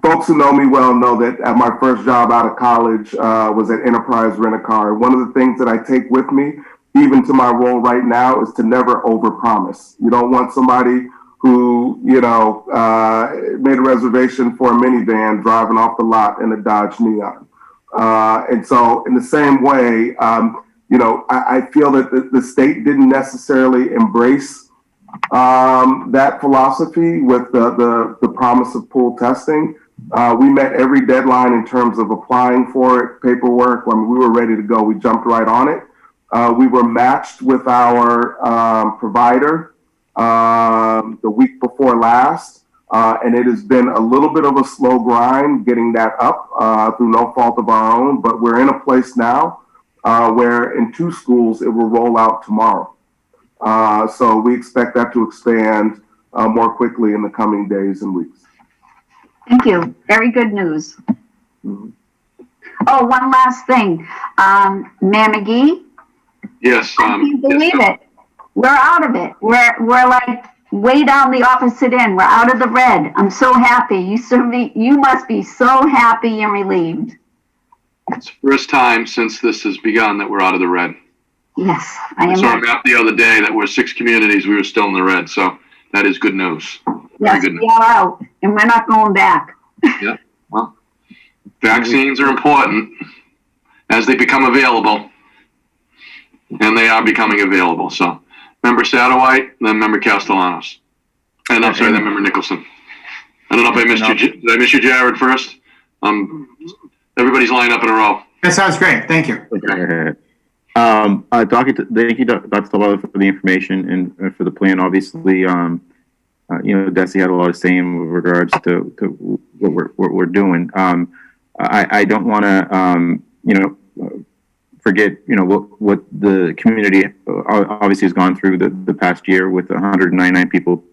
Speaker 6: folks who know me well know that at my first job out of college was at Enterprise Rent-A-Car. One of the things that I take with me, even to my role right now, is to never overpromise. You don't want somebody who, made a reservation for a minivan driving off the lot in a Dodge Neon. And so in the same way, I feel that the state didn't necessarily embrace that philosophy with the promise of pool testing. We met every deadline in terms of applying for it, paperwork. When we were ready to go, we jumped right on it. We were matched with our provider the week before last, and it has been a little bit of a slow grind getting that up through no fault of our own, but we're in a place now where in 2 schools it will roll out tomorrow. So we expect that to expand more quickly in the coming days and weeks.
Speaker 1: Thank you. Very good news.
Speaker 6: Mm-hmm.
Speaker 1: Oh, one last thing. Mayor McGee?
Speaker 11: Yes.
Speaker 1: I can't believe it. We're out of it. We're like way down the opposite end. We're out of the red. I'm so happy. You must be so happy and relieved.
Speaker 11: It's the first time since this has begun that we're out of the red.
Speaker 1: Yes, I
Speaker 11: I
Speaker 1: am.
Speaker 11: saw a map the other day that were 6 communities, we were still in the red, so that is good news.
Speaker 1: Yes,
Speaker 11: Very good
Speaker 1: we are out, and we're not going back.
Speaker 11: Yeah, well, vaccines are important as they become available, and they are becoming available. So, Member Satterwhite, then Member Castellanos, and I'm sorry, then Member Nicholson. I don't know if I missed you. Did I miss you, Jared, first? Everybody's lined up in a row.
Speaker 14: That sounds great. Thank you.
Speaker 5: Thank you, Dr. Tawala, for the information and for the plan. Obviously, Desi had a lot of saying with regards to what we're doing. I don't want to, forget, what the community obviously has gone through the past year with 199 people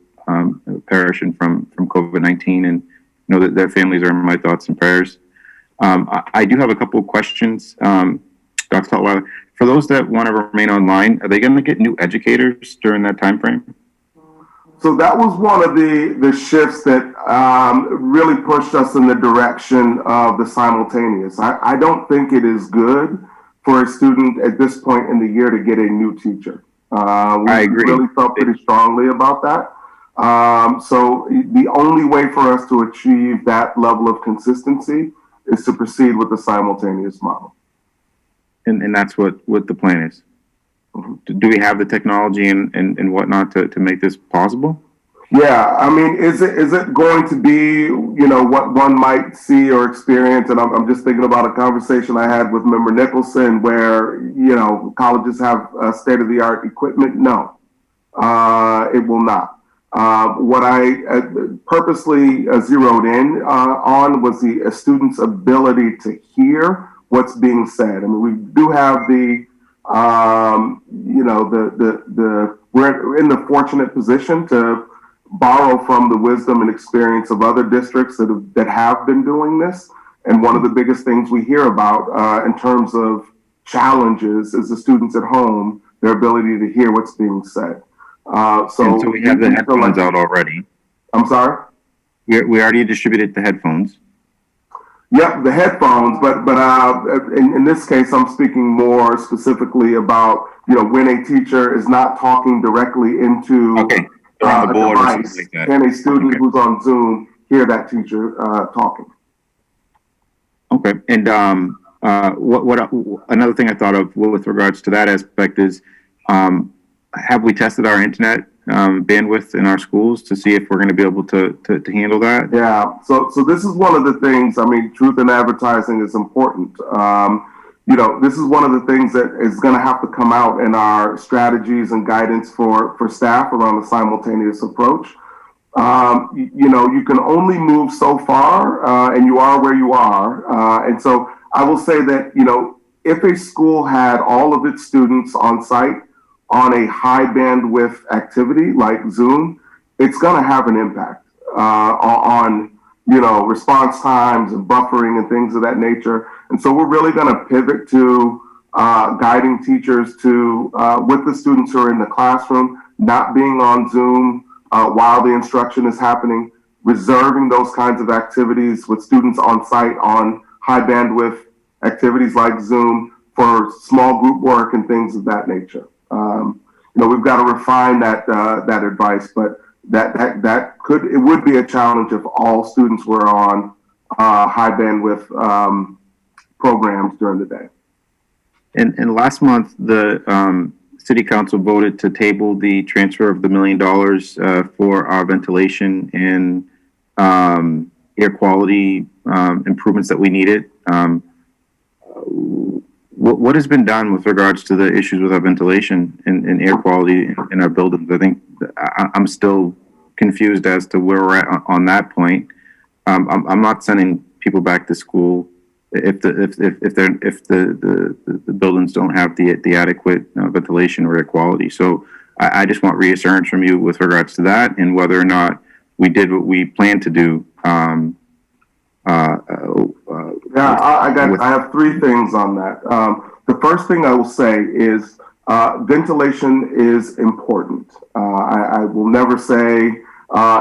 Speaker 5: perishing from COVID-19, and that their families are in my thoughts and prayers. I do have a couple of questions, Dr. Tutwiler. For those that want to remain online, are they going to get new educators during that time frame?
Speaker 6: So that was one of the shifts that really pushed us in the direction of the simultaneous. I don't think it is good for a student at this point in the year to get a new teacher. I agree. Really felt pretty strongly about that. So the only way for us to achieve that level of consistency is to proceed with the simultaneous model.
Speaker 5: And that's what the plan is. Mm-hmm. Do we have the technology and whatnot to make this possible?
Speaker 6: Yeah, I mean, is it going to be, what one might see or experience? And I'm just thinking about a conversation I had with Member Nicholson where, colleges have state-of-the-art equipment. No, it will not. What I purposely zeroed in on was the student's ability to hear what's being said. I mean, we do have we're in the fortunate position to borrow from the wisdom and experience of other districts that have been doing this. And one of the biggest things we hear about in terms of challenges is the students at home, their ability to hear what's being said.
Speaker 5: So we have the headphones out already.
Speaker 6: I'm sorry?
Speaker 5: We already distributed the headphones.
Speaker 6: Yep, the headphones, but in this case, I'm speaking more specifically about, when a teacher is not talking directly into a device, like that. Can a student who's on Zoom hear that teacher talking? Okay,
Speaker 5: and what another thing I thought of with regards to that aspect is, have we tested our internet bandwidth in our schools to see if we're going to be able to handle that?
Speaker 6: Yeah. So this is one of the things. I mean, truth in advertising is important. This is one of the things that is going to have to come out in our strategies and guidance for staff around the simultaneous approach. You can only move so far, and you are where you are. And so I will say that if a school had all of its students on site on a high bandwidth activity like Zoom, it's going to have an impact on response times and buffering and things of that nature. And so we're really going to pivot to guiding teachers to, with the students who are in the classroom, not being on Zoom while the instruction is happening, reserving those kinds of activities with students on site on high bandwidth activities like Zoom for small group work and things of that nature. We've got to refine that advice, but it would be a challenge if all students were on high bandwidth programs during the day.
Speaker 5: And last month, the City Council voted to table the transfer of the $1 million for our ventilation and air quality improvements that we needed. What has been done with regards to the issues with our ventilation and air quality in our buildings? I think I'm still confused as to where we're at on that point. I'm not sending people back to school if the buildings don't have the adequate ventilation or air quality. So I just want reassurance from you with regards to that and whether or not we did what we planned to do.
Speaker 6: I have three things on that. The first thing I will say is ventilation is important. I will never say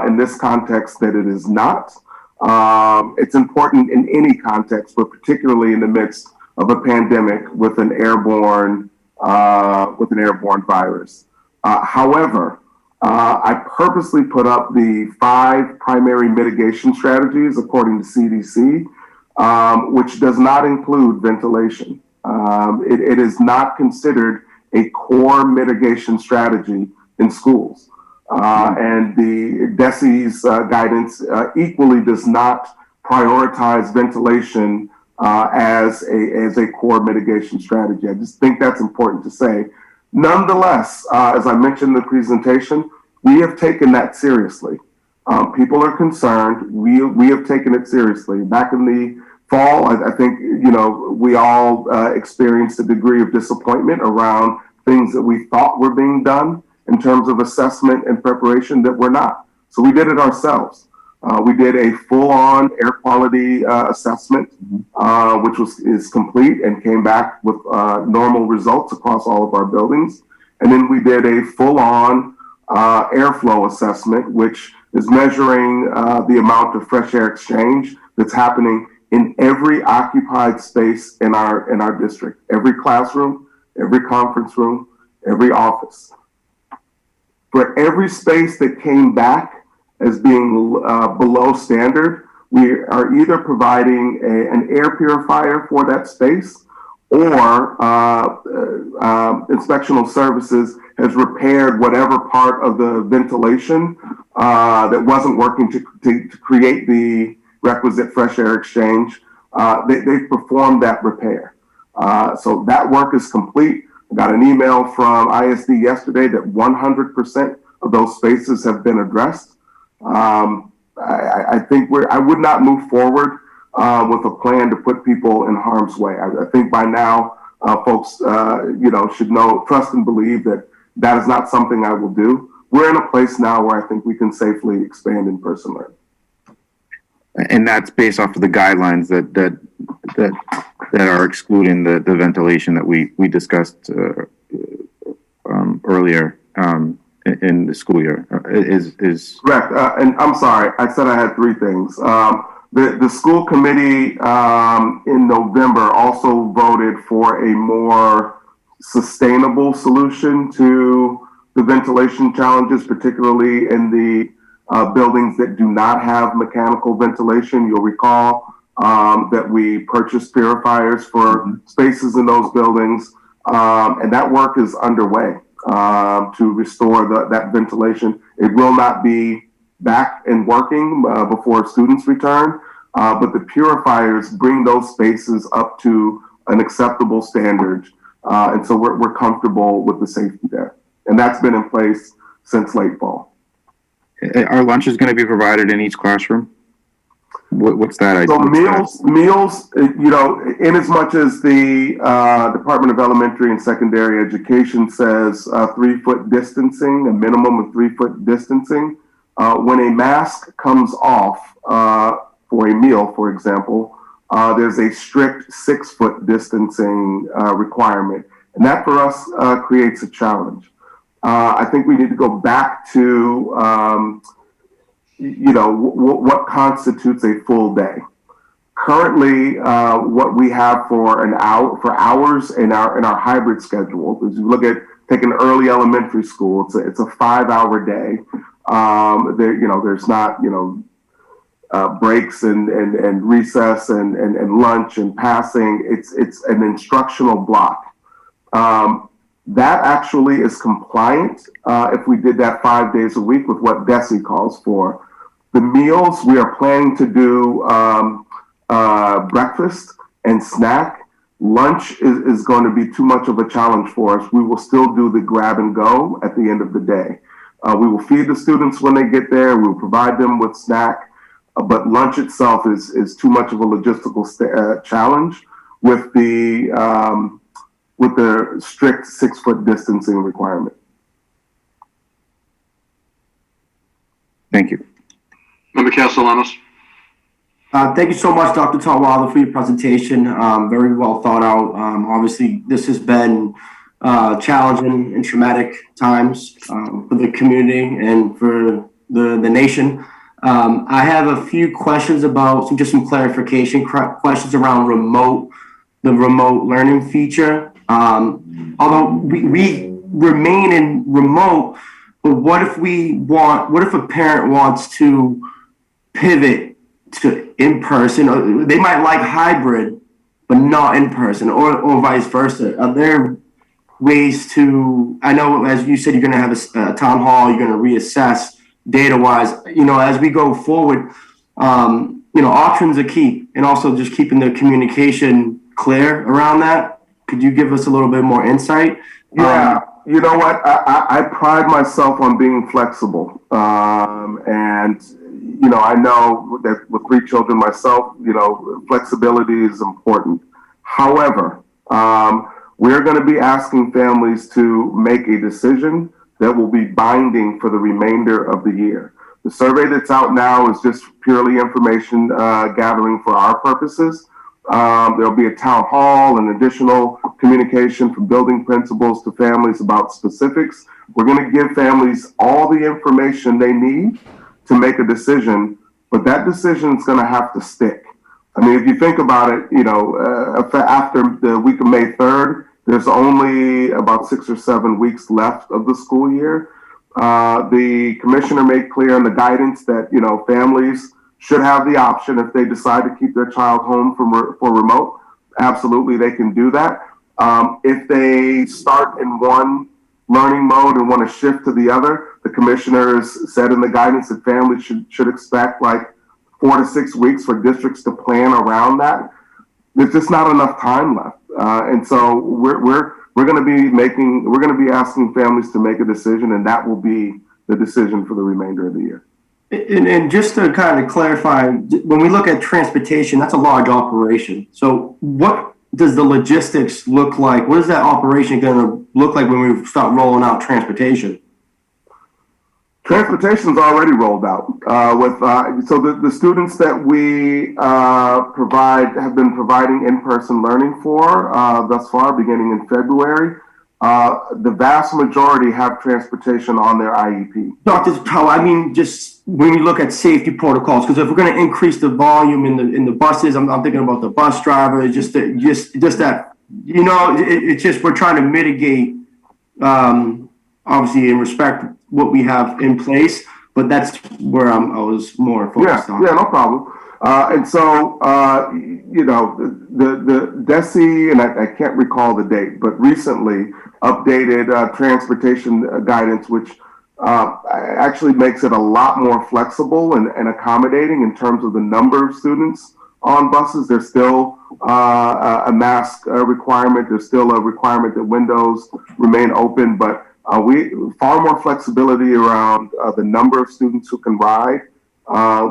Speaker 6: in this context that it is not. It's important in any context, but particularly in the midst of a pandemic with an airborne virus. However, I purposely put up the 5 primary mitigation strategies according to CDC, which does not include ventilation. It is not considered a core mitigation strategy in schools. And the DESE's guidance equally does not prioritize ventilation as a core mitigation strategy. I just think that's important to say. Nonetheless, as I mentioned in the presentation, we have taken that seriously. People are concerned. We have taken it seriously. Back in the fall, I think, we all experienced a degree of disappointment around things that we thought were being done in terms of assessment and preparation that were not. So we did it ourselves. We did a full-on air quality assessment, which is complete and came back with normal results across all of our buildings. And then we did a full-on airflow assessment, which is measuring the amount of fresh air exchange that's happening in every occupied space in our district, every classroom, every conference room, every office. For every space that came back as being below standard, we are either providing an air purifier for that space or inspectional services has repaired whatever part of the ventilation that wasn't working to create the requisite fresh air exchange. They've performed that repair. So that work is complete. I got an email from ISD yesterday that 100% of those spaces have been addressed. I think I would not move forward with a plan to put people in harm's way. I think by now, folks, should know, trust and believe that that is not something I will do. We're in a place now where I think we can safely expand in-person learning.
Speaker 5: And that's based off of the guidelines that are excluding the ventilation that we discussed earlier in the school year. Is
Speaker 6: correct. And I'm sorry, I said I had 3 things. The school committee in November also voted for a more sustainable solution to the ventilation challenges, particularly in the buildings that do not have mechanical ventilation. You'll recall that we purchased purifiers for spaces in those buildings, and that work is underway to restore that ventilation. It will not be back and working before students return, but the purifiers bring those spaces up to an acceptable standard, and so we're comfortable with the safety there. And that's been in place since late fall.
Speaker 5: Are lunches going to be provided in each classroom? What's that?
Speaker 6: So meals, in as much as the Department of Elementary and Secondary Education says 3-foot distancing, a minimum of 3-foot distancing, when a mask comes off for a meal, for example, there's a strict 6-foot distancing requirement. And that for us creates a challenge. I think we need to go back to, what constitutes a full day. Currently, what we have for hours in our hybrid schedule, because you look at take an early elementary school, it's a 5-hour day. There's not breaks and recess and lunch and passing. It's an instructional block. That actually is compliant if we did that 5 days a week with what DESE calls for. The meals, we are planning to do breakfast and snack. Lunch is going to be too much of a challenge for us. We will still do the grab and go at the end of the day. We will feed the students when they get there. We will provide them with snack, but lunch itself is too much of a logistical challenge with the strict 6-foot distancing requirement.
Speaker 5: Thank you.
Speaker 11: Member Castellanos.
Speaker 3: Thank you so much, Dr. Tutwiler, for your presentation. Very well thought out. Obviously, this has been challenging and traumatic times for the community and for the nation. I have a few questions about just some clarification questions around the remote learning feature. Although we remain in remote, but what if a parent wants to pivot to in-person? They might like hybrid, but not in-person, or vice versa. Are there ways to, I know, as you said, you're going to have a town hall, you're going to reassess data-wise, as we go forward, options are key, and also just keeping the communication clear around that. Could you give us a little bit more insight?
Speaker 6: Yeah, you know what? I pride myself on being flexible. And I know that with 3 children myself, flexibility is important. However, we're going to be asking families to make a decision that will be binding for the remainder of the year. The survey that's out now is just purely information gathering for our purposes. There'll be a town hall and additional communication from building principals to families about specifics. We're going to give families all the information they need to make a decision, but that decision is going to have to stick. I mean, if you think about it, after the week of May 3rd, there's only about 6 or 7 weeks left of the school year. The commissioner made clear in the guidance that, families should have the option if they decide to keep their child home for remote. Absolutely, they can do that. If they start in one learning mode and want to shift to the other, the commissioners said in the guidance that families should expect like 4 to 6 weeks for districts to plan around that. There's just not enough time left, and so we're going to be asking families to make a decision, and that will be the decision for the remainder of the year.
Speaker 3: And just to kind of clarify, when we look at transportation, that's a large operation. So what does the logistics look like? What is that operation going to look like when we start rolling out transportation?
Speaker 6: Transportation's already rolled out so the students that we have been providing in-person learning for thus far, beginning in February. The vast majority have transportation on their IEP.
Speaker 3: Dr. Tutwiler, I mean, just when you look at safety protocols, because if we're going to increase the volume in the buses, I'm thinking about the bus driver, just that, it's just we're trying to mitigate, obviously in respect what we have in place, but that's where I was more focused on.
Speaker 6: Yeah, no problem. And so, the DESE, and I can't recall the date, but recently updated transportation guidance, which actually makes it a lot more flexible and accommodating in terms of the number of students on buses. There's still a mask requirement. There's still a requirement that windows remain open, but far more flexibility around the number of students who can ride,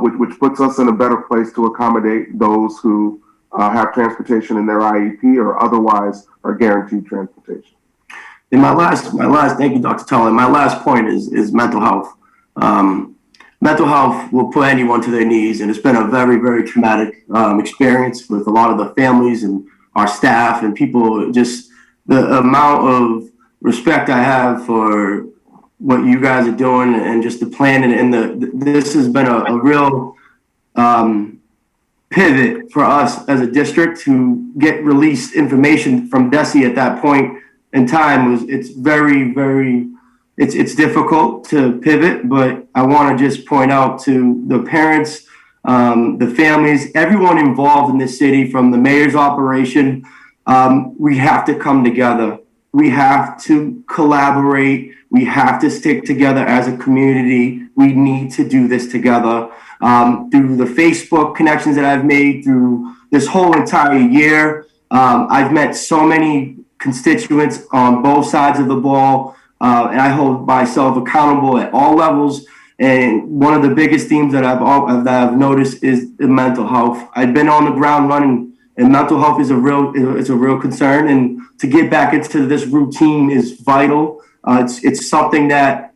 Speaker 6: which puts us in a better place to accommodate those who have transportation in their IEP or otherwise are guaranteed transportation.
Speaker 3: And my last, thank you, Dr. Tutwiler. My last point is mental health. mental health will put anyone to their knees, and it's been a very, very traumatic experience with a lot of the families and our staff and people. Just the amount of respect I have for what you guys are doing and just the plan and this has been a real pivot for us as a district to get released information from DESE at that point in time. It's very, very, it's difficult to pivot, but I want to just point out to the parents, the families, everyone involved in this city, from the mayor's operation, we have to come together. We have to collaborate. We have to stick together as a community. We need to do this together. Through the Facebook connections that I've made through this whole entire year, I've met so many constituents on both sides of the ball, and I hold myself accountable at all levels. And one of the biggest themes that I've noticed is the mental health. I've been on the ground running, and mental health is a real concern. And to get back into this routine is vital. It's something that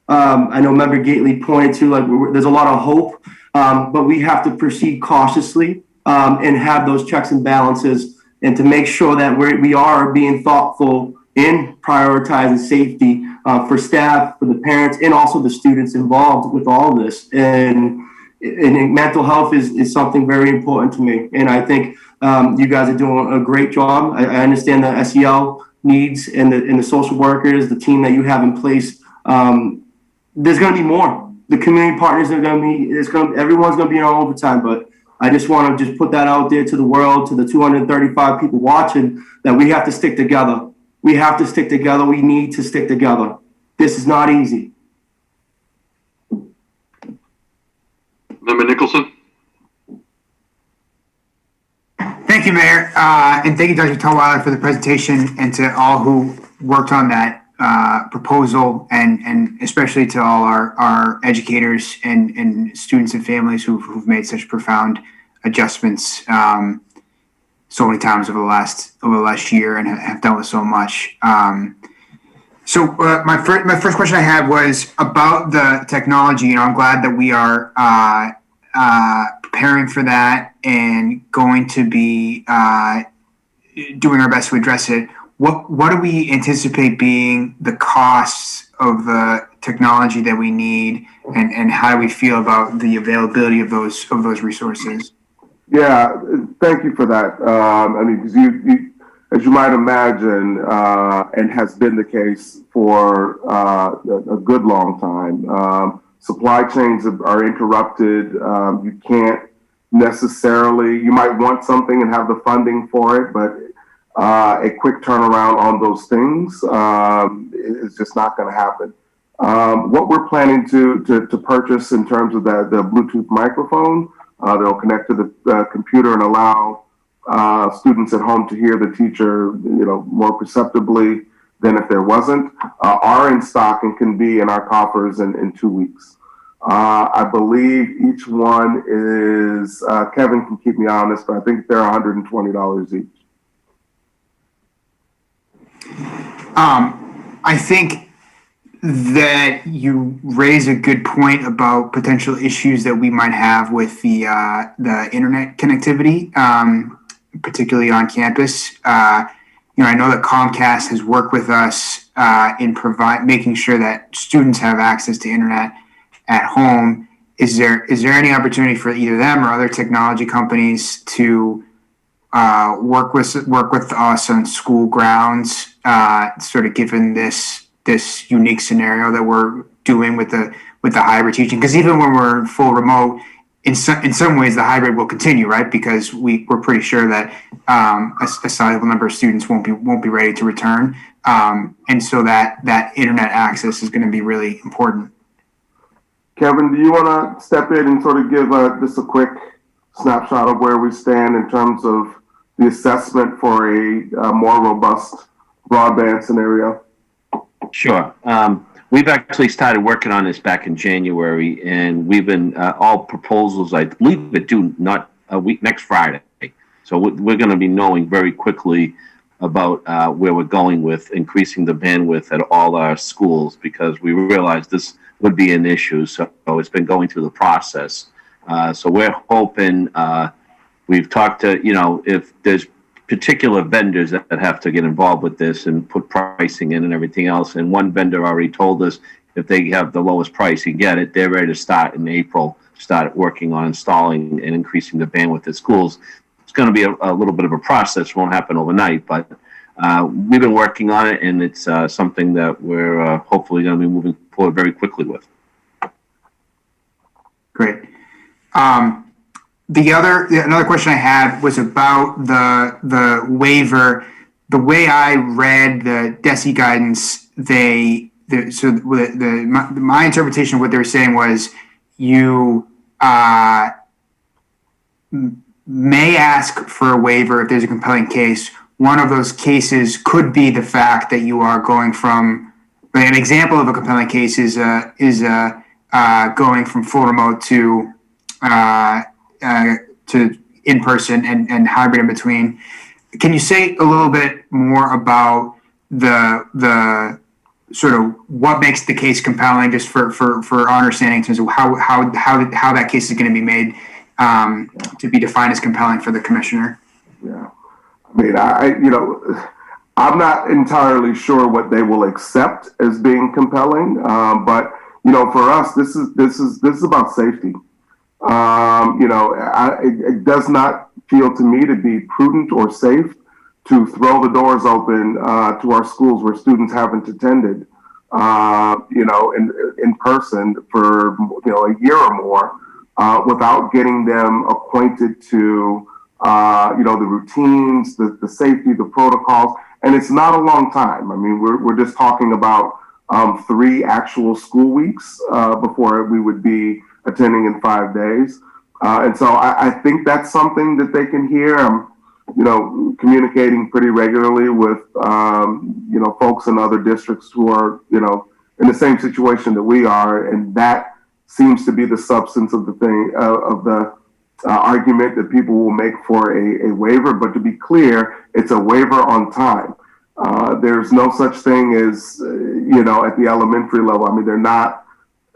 Speaker 3: I know Member Gately pointed to. Like, there's a lot of hope, but we have to proceed cautiously and have those checks and balances, and to make sure that we are being thoughtful in prioritizing safety for staff, for the parents, and also the students involved with all of this. And mental health is something very important to me. And I think you guys are doing a great job. I understand the SEL needs and the social workers, the team that you have in place. There's going to be more. The community partners are going to be, everyone's going to be on overtime, but I just want to just put that out there to the world, to the 235 people watching, that we have to stick together. We have to stick together. We need to stick together. This is not easy.
Speaker 11: Member Nicholson?
Speaker 14: Thank you, Mayor, and thank you, Dr. Tutwiler, for the presentation, and to all who worked on that proposal, and especially to all our educators and students and families who've made such profound adjustments so many times over the last year and have done with so much. So my first question I had was about the technology. You know, I'm glad that we are preparing for that and going to be doing our best to address it. What do we anticipate being the costs of the technology that we need, and how do we feel about the availability of those resources?
Speaker 6: Yeah, thank you for that. I mean, because you, as you might imagine, and has been the case for a good long time, supply chains are interrupted. You can't necessarily, you might want something and have the funding for it, but a quick turnaround on those things is just not going to happen. What we're planning to purchase in terms of the Bluetooth microphone, they'll connect to the computer and allow students at home to hear the teacher, more perceptibly than if there wasn't, are in stock and can be in our coffers in 2 weeks. I believe each one is, Kevin can keep me honest, but I think they're $120 each.
Speaker 14: I think that you raise a good point about potential issues that we might have with the internet connectivity, particularly on campus. I know that Comcast has worked with us in making sure that students have access to internet at home. Is there any opportunity for either them or other technology companies to work with us on school grounds, sort of given this unique scenario that we're doing with the hybrid teaching? Because even when we're full remote, in some ways the hybrid will continue, right? Because we're pretty sure that a sizable number of students won't be ready to return, and so that internet access is going to be really important.
Speaker 6: Kevin, do you want to step in and sort of give just a quick snapshot of where we stand in terms of the assessment for a more robust broadband scenario?
Speaker 10: Sure. We've actually started working on this back in January, and we've been all proposals, I believe, are due not a week, next Friday. So we're going to be knowing very quickly about where we're going with increasing the bandwidth at all our schools, because we realize this would be an issue. So it's been going through the process. So we're hoping, we've talked to, if there's particular vendors that have to get involved with this and put pricing in and everything else. And one vendor already told us if they have the lowest price, you get it. They're ready to start in April, start working on installing and increasing the bandwidth at schools. It's going to be a little bit of a process. Won't happen overnight, but we've been working on it, and it's something that we're hopefully going to be moving forward very quickly with.
Speaker 14: Great. Another question I had was about the waiver. The way I read the DESE guidance, my interpretation of what they were saying was you may ask for a waiver if there's a compelling case. One of those cases could be the fact that you are going from, an example of a compelling case is going from full remote to in person and hybrid in between. Can you say a little bit more about the sort of what makes the case compelling, just for our understanding in terms of how that case is going to be made to be defined as compelling for the commissioner?
Speaker 6: Yeah, I mean, I'm not entirely sure what they will accept as being compelling, but for us, this is about safety. It does not feel to me to be prudent or safe to throw the doors open to our schools where students haven't attended, in person for a year or more, without getting them acquainted to the routines, the safety, the protocols, and it's not a long time. I mean, we're just talking about 3 actual school weeks before we would be attending in 5 days. And so I think that's something that they can hear. I'm, communicating pretty regularly with, folks in other districts who are, in the same situation that we are. And that seems to be the substance of the thing, of the argument that people will make for a waiver. But to be clear, it's a waiver on time. There's no such thing as, at the elementary level. I mean, they're not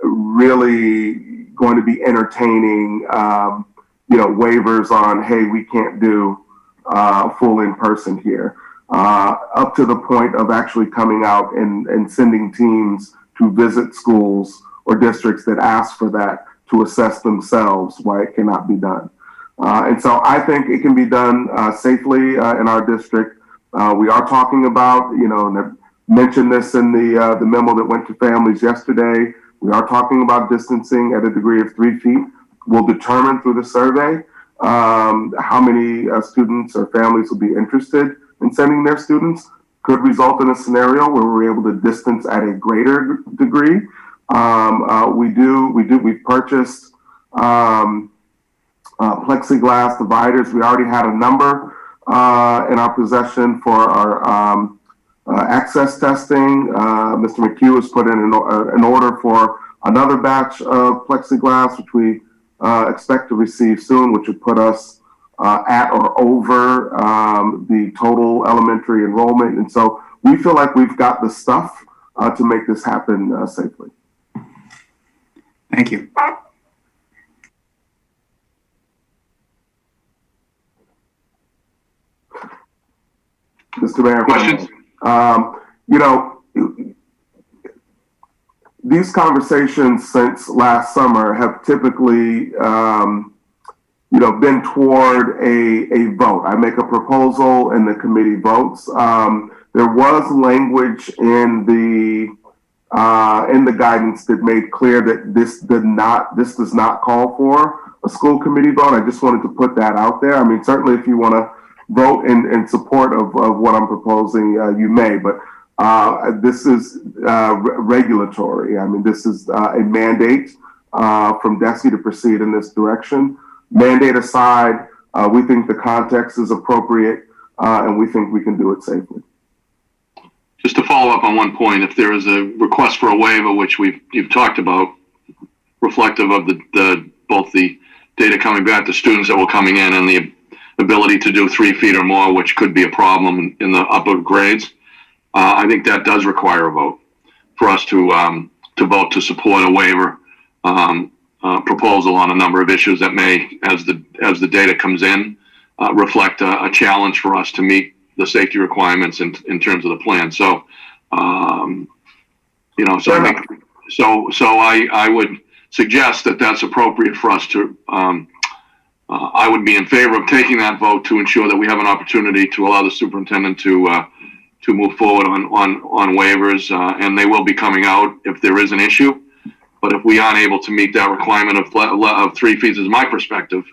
Speaker 6: really going to be entertaining, waivers on, hey, we can't do full in person here, up to the point of actually coming out and sending teams to visit schools or districts that ask for that to assess themselves why it cannot be done. And so I think it can be done safely in our district. We are talking about, and I mentioned this in the memo that went to families yesterday. We are talking about distancing at a degree of 3 feet. We'll determine through the survey how many students or families will be interested in sending their students. Could result in a scenario where we're able to distance at a greater degree. We've purchased plexiglass dividers. We already had a number in our possession for our access testing. Mr. McHugh has put in an order for another batch of plexiglass, which we expect to receive soon, which would put us at or over the total elementary enrollment. And so we feel like we've got the stuff to make this happen safely.
Speaker 14: Thank you.
Speaker 6: Mr. Mayor,
Speaker 11: questions?
Speaker 6: These conversations since last summer have typically, been toward a vote. I make a proposal and the committee votes. There was language in the guidance that made clear that this does not call for a school committee vote. I just wanted to put that out there. I mean, certainly if you want to vote in support of what I'm proposing, you may, but this is regulatory. I mean, this is a mandate from DESE to proceed in this direction. Mandate aside, we think the context is appropriate, and we think we can do it safely.
Speaker 11: Just to follow up on one point, if there is a request for a waiver, which you've talked about, reflective of both the data coming back to students that were coming in and the ability to do 3 feet or more, which could be a problem in the upper grades, I think that does require a vote for us to to vote to support a waiver proposal on a number of issues that may, as the data comes in, reflect a challenge for us to meet the safety requirements in terms of the plan. So, you know, so I think, so I would suggest that that's appropriate for us to, I would be in favor of taking that vote to ensure that we have an opportunity to allow the superintendent to move forward on waivers, and they will be coming out if there is an issue. But if we aren't able to meet that requirement of 3 feet, is my perspective,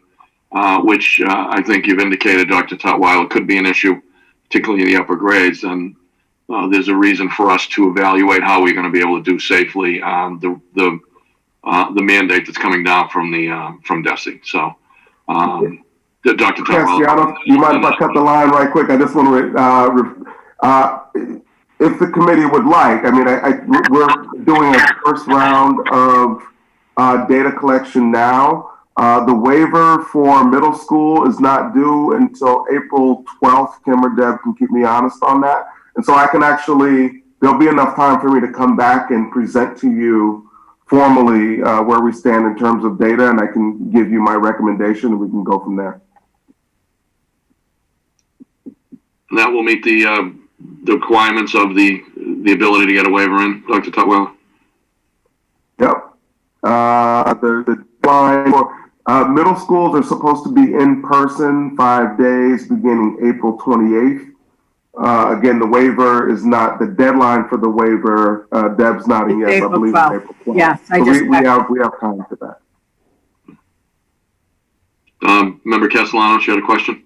Speaker 11: which I think you've indicated, Dr. Tutwiler, could be an issue, particularly in the upper grades, then there's a reason for us to evaluate how we're going to be able to do safely the mandate that's coming down from DESE. So, Dr. Tutwiler.
Speaker 6: You mind if I cut the line right quick? I just want to, if the committee would like, I mean, we're doing a first round of data collection now. The waiver for middle school is not due until April 12th. Kim or Deb can keep me honest on that. And so I can actually, there'll be enough time for me to come back and present to you formally where we stand in terms of data, and I can give you my recommendation and we can go from there.
Speaker 11: And that will meet the requirements of the ability to get a waiver in, Dr. Tutwiler?
Speaker 6: Yep. The deadline for middle schools are supposed to be in person 5 days beginning April 28th. Again, the waiver is not, the deadline for the waiver, Deb's nodding yes, I believe it's April 12th.
Speaker 15: Yes,
Speaker 6: so we have time for that.
Speaker 11: Member Castellanos, you had a question?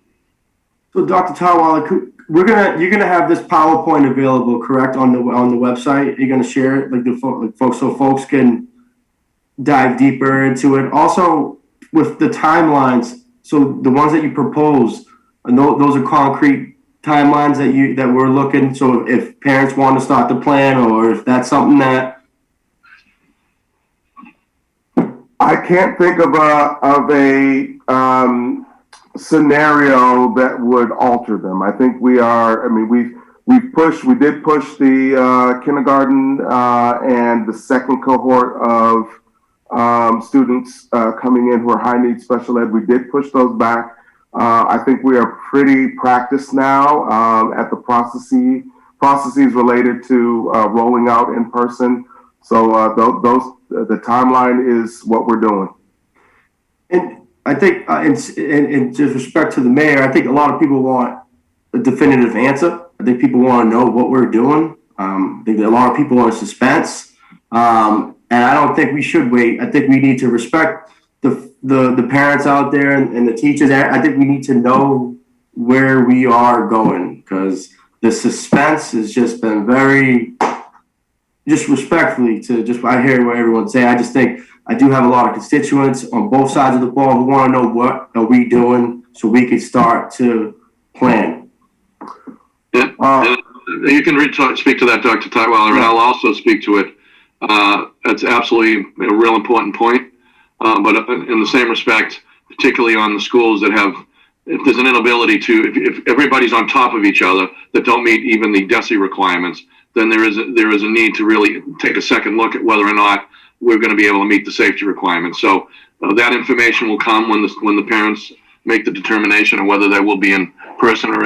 Speaker 3: So Dr. Tutwiler, you're gonna have this PowerPoint available, correct, on the website? You're gonna share it, like folks, so folks can dive deeper into it. Also, with the timelines, so the ones that you propose, and those are concrete timelines that we're looking. So if parents want to start the plan, or if that's something that
Speaker 6: I can't think of a scenario that would alter them. I think we are. I mean, we did push the kindergarten and the second cohort of students coming in who are high needs special ed. We did push those back. I think we are pretty practiced now at the processes related to rolling out in person. So the timeline is what we're doing.
Speaker 3: And I think, in disrespect to the mayor, I think a lot of people want a definitive answer. I think people want to know what we're doing. I think a lot of people are in suspense. And I don't think we should wait. I think we need to respect the parents out there and the teachers. I think we need to know where we are going, because the suspense has just been very, just respectfully I hear what everyone's saying. I just think I do have a lot of constituents on both sides of the ball who want to know what are we doing so we can start to plan.
Speaker 11: Yeah, you can speak to that, Dr. Tutwiler, and I'll also speak to it. That's absolutely a real important point. But in the same respect, particularly on the schools that have, if there's an inability to, if everybody's on top of each other that don't meet even the DESE requirements, then there is a need to really take a second look at whether or not we're going to be able to meet the safety requirements. So that information will come when the parents make the determination of whether they will be in person or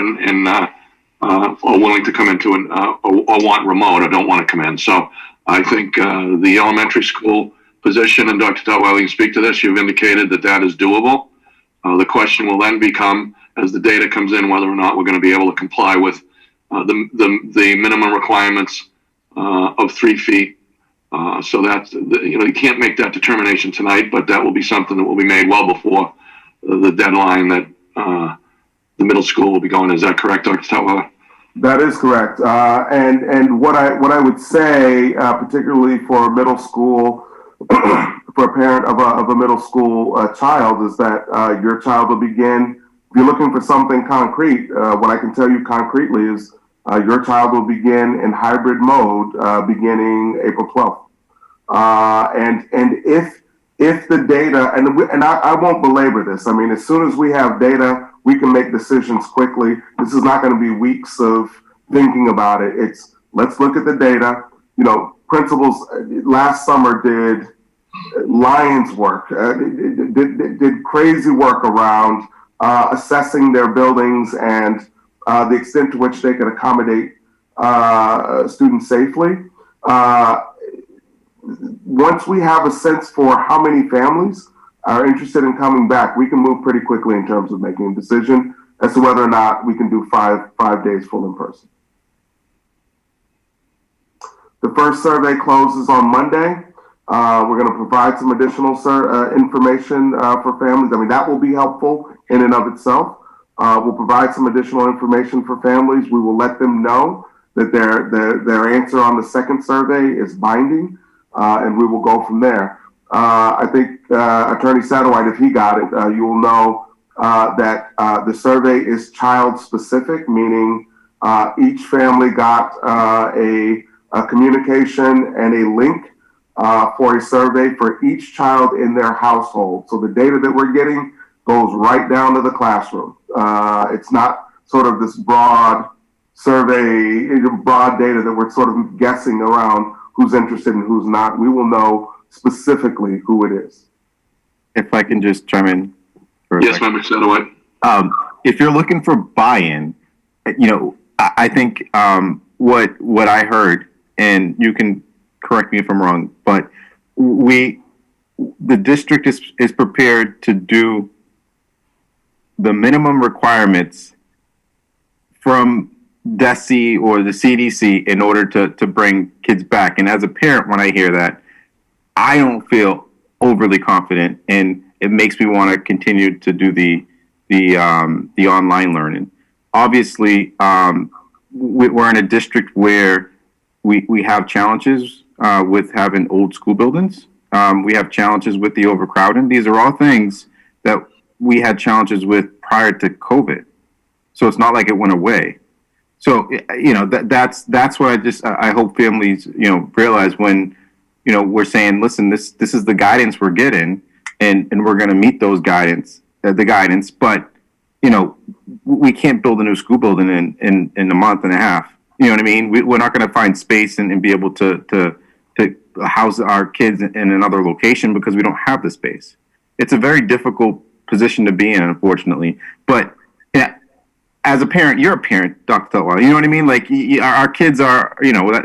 Speaker 11: or willing to come into or want remote or don't want to come in. So I think the elementary school position, and Dr. Tutwiler, you can speak to this, you've indicated that is doable. The question will then become, as the data comes in, whether or not we're going to be able to comply with the minimum requirements of 3 feet. So that, you can't make that determination tonight, but that will be something that will be made well before the deadline that the middle school will be going. Is that correct, Dr. Tutwiler?
Speaker 6: That is correct. And what I would say, particularly for middle school, for a parent of a middle school child, is that your child will begin, if you're looking for something concrete, what I can tell you concretely is your child will begin in hybrid mode beginning April 12th. And if the data, and I won't belabor this, I mean, as soon as we have data, we can make decisions quickly. This is not going to be weeks of thinking about it. It's, let's look at the data. principals last summer did Lions work, did crazy work around assessing their buildings and the extent to which they could accommodate students safely. Once we have a sense for how many families are interested in coming back, we can move pretty quickly in terms of making a decision as to whether or not we can do five days full in person. The first survey closes on Monday. We're going to provide some additional information for families. I mean, that will be helpful in and of itself. We'll provide some additional information for families. We will let them know that their answer on the second survey is binding, and we will go from there. I think Attorney Satterwhite, if he got it, you will know that the survey is child specific, meaning each family got a communication and a link for a survey for each child in their household. So the data that we're getting goes right down to the classroom. It's not sort of this broad survey, broad data that we're sort of guessing around who's interested and who's not. We will know specifically who it is.
Speaker 5: If I can just chime in.
Speaker 11: Yes, Member Satterwhite.
Speaker 5: If you're looking for buy-in, I think what I heard, and you can correct me if I'm wrong, but the district is prepared to do the minimum requirements from DESE or the CDC in order to bring kids back. And as a parent, when I hear that, I don't feel overly confident, and it makes me want to continue to do the online learning. Obviously, we're in a district where we have challenges with having old school buildings. We have challenges with the overcrowding. These are all things that we had challenges with prior to COVID. So it's not like it went away. So, that's what I hope families, realize when, we're saying, listen, this is the guidance we're getting, and we're going to meet those the guidance, but, we can't build a new school building in a month and a half. You know what I mean? We're not going to find space and be able to house our kids in another location because we don't have the space. It's a very difficult position to be in, unfortunately. But as a parent, you're a parent, Dr. Tutwiler. You know what I mean? Like our kids are,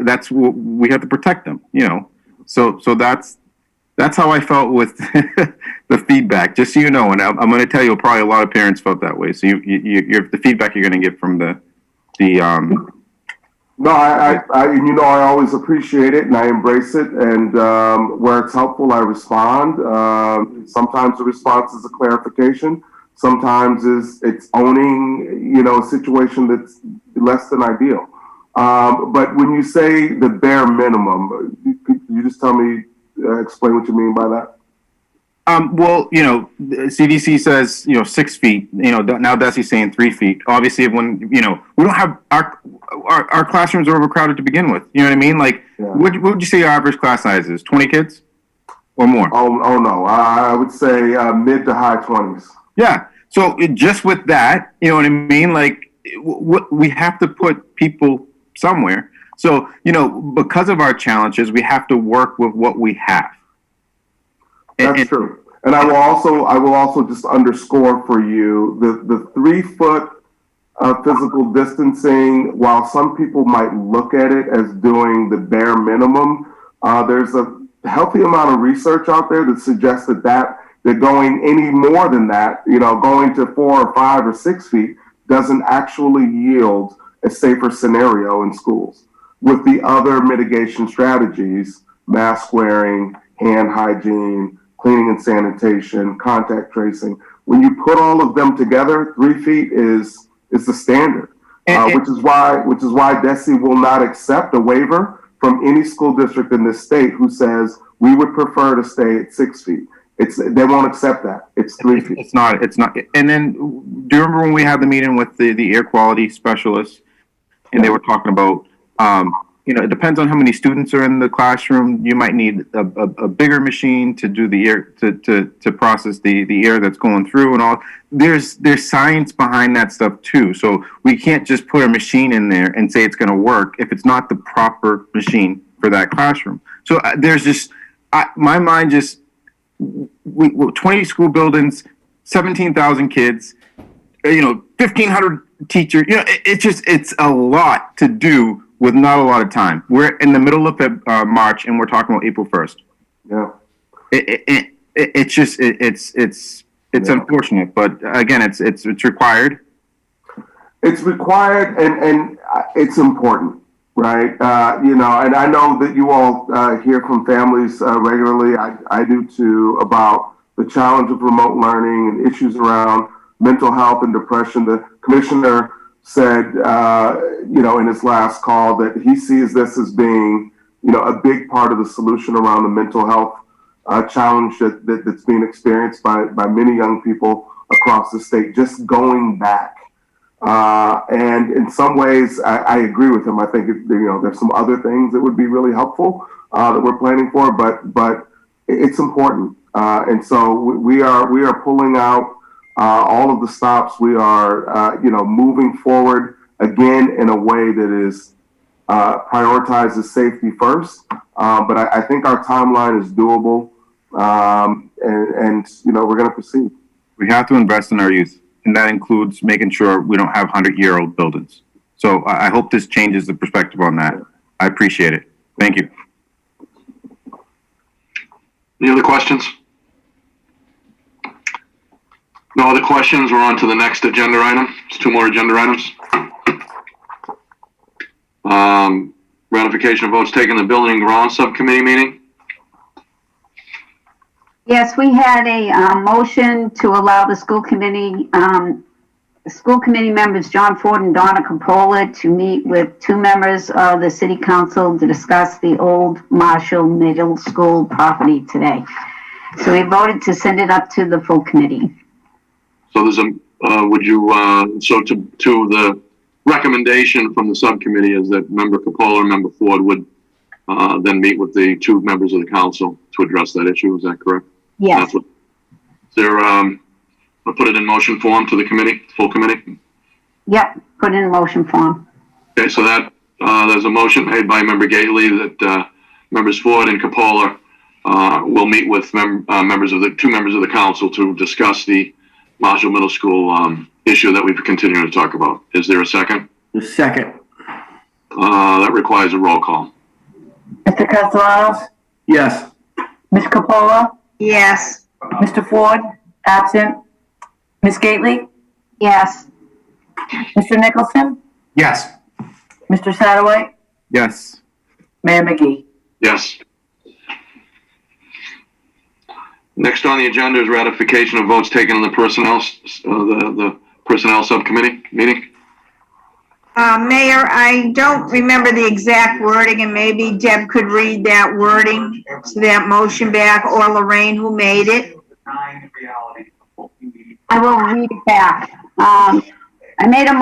Speaker 5: that's what we have to protect them. So that's how I felt with the feedback. Just so you know, and I'm going to tell you, probably a lot of parents felt that way. So you're the feedback you're going to get from the.
Speaker 6: No, I always appreciate it and I embrace it. And where it's helpful, I respond. Sometimes the response is a clarification. Sometimes it's owning, a situation that's less than ideal. But when you say the bare minimum, could you just tell me, explain what you mean by that?
Speaker 5: Well, the CDC says, 6 feet, now DESE's saying 3 feet. Obviously, when, we don't have our classrooms are overcrowded to begin with. You know what I mean? Like, what would you say your average class size is? 20 kids or more?
Speaker 6: Oh no. I would say mid to high 20s.
Speaker 5: Yeah. So just with that, you know what I mean? Like, we have to put people somewhere. So, because of our challenges, we have to work with what we have.
Speaker 6: That's true. And I will also just underscore for you the 3 foot physical distancing. While some people might look at it as doing the bare minimum, there's a healthy amount of research out there that suggests that going any more than that, going to 4 or 5 or 6 feet doesn't actually yield a safer scenario in schools. With the other mitigation strategies, mask wearing, hand hygiene, cleaning and sanitation, contact tracing, when you put all of them together, 3 feet is the standard, which is why DESE will not accept a waiver from any school district in this state who says we would prefer to stay at 6 feet. They won't accept that. It's 3 feet.
Speaker 5: It's not. And then, do you remember when we had the meeting with the air quality specialists, and they were talking about, it depends on how many students are in the classroom. You might need a bigger machine to do the air to process the air that's going through and all. There's science behind that stuff too. So we can't just put a machine in there and say it's going to work if it's not the proper machine for that classroom. So there's just, my mind just, we 20 school buildings, 17,000 kids, 1,500 teachers, it's a lot to do with not a lot of time. We're in the middle of March and we're talking about April 1st.
Speaker 6: Yeah.
Speaker 5: It's unfortunate, but again, it's required.
Speaker 6: It's required and it's important, right? And I know that you all hear from families regularly. I do too, about the challenge of remote learning and issues around mental health and depression. The commissioner said, in his last call that he sees this as being, a big part of the solution around the mental health challenge that's being experienced by many young people across the state, just going back. And in some ways, I agree with him. I think, there's some other things that would be really helpful that we're planning for, but it's important. And so we are pulling out all of the stops. We are, moving forward again in a way that is prioritizes safety first. But I think our timeline is doable. And we're going to proceed.
Speaker 5: We have to invest in our youth, and that includes making sure we don't have 100-year-old buildings. So I hope this changes the perspective on that. I appreciate it. Thank you.
Speaker 11: Any other questions? No other questions. We're on to the next agenda item. It's 2 more agenda items. Ratification of votes taken in the Building and Grounds Subcommittee meeting.
Speaker 1: Yes, we had a motion to allow the school committee members, John Ford and Donna Capola, to meet with 2 members of the city council to discuss the old Marshall Middle School property today. So we voted to send it up to the full committee.
Speaker 11: So there's to the recommendation from the subcommittee is that Member Capola and Member Ford would then meet with the 2 members of the council to address that issue. Is that correct?
Speaker 1: Yes.
Speaker 11: Is there, I'll put it in motion form to the committee, full committee?
Speaker 1: Yep, put in motion form.
Speaker 11: Okay, so that, there's a motion made by Member Gately that Members Ford and Capola will meet with 2 members of the council to discuss the Marshall Middle School issue that we've continued to talk about. Is there a second?
Speaker 3: The second.
Speaker 11: That requires a roll call.
Speaker 2: Mr. Castellanos?
Speaker 3: Yes.
Speaker 2: Ms. Capola?
Speaker 4: Yes.
Speaker 2: Mr. Ford? Absent. Ms. Gately?
Speaker 1: Yes.
Speaker 2: Mr. Nicholson?
Speaker 14: Yes.
Speaker 2: Mr. Satterwhite?
Speaker 5: Yes.
Speaker 2: Mayor McGee?
Speaker 11: Yes. Next on the agenda is ratification of votes taken in the personnel, the personnel subcommittee meeting.
Speaker 4: Mayor, I don't remember the exact wording, and maybe Deb could read that wording to that motion back, or Lorraine, who made it.
Speaker 1: I will read it back. I make a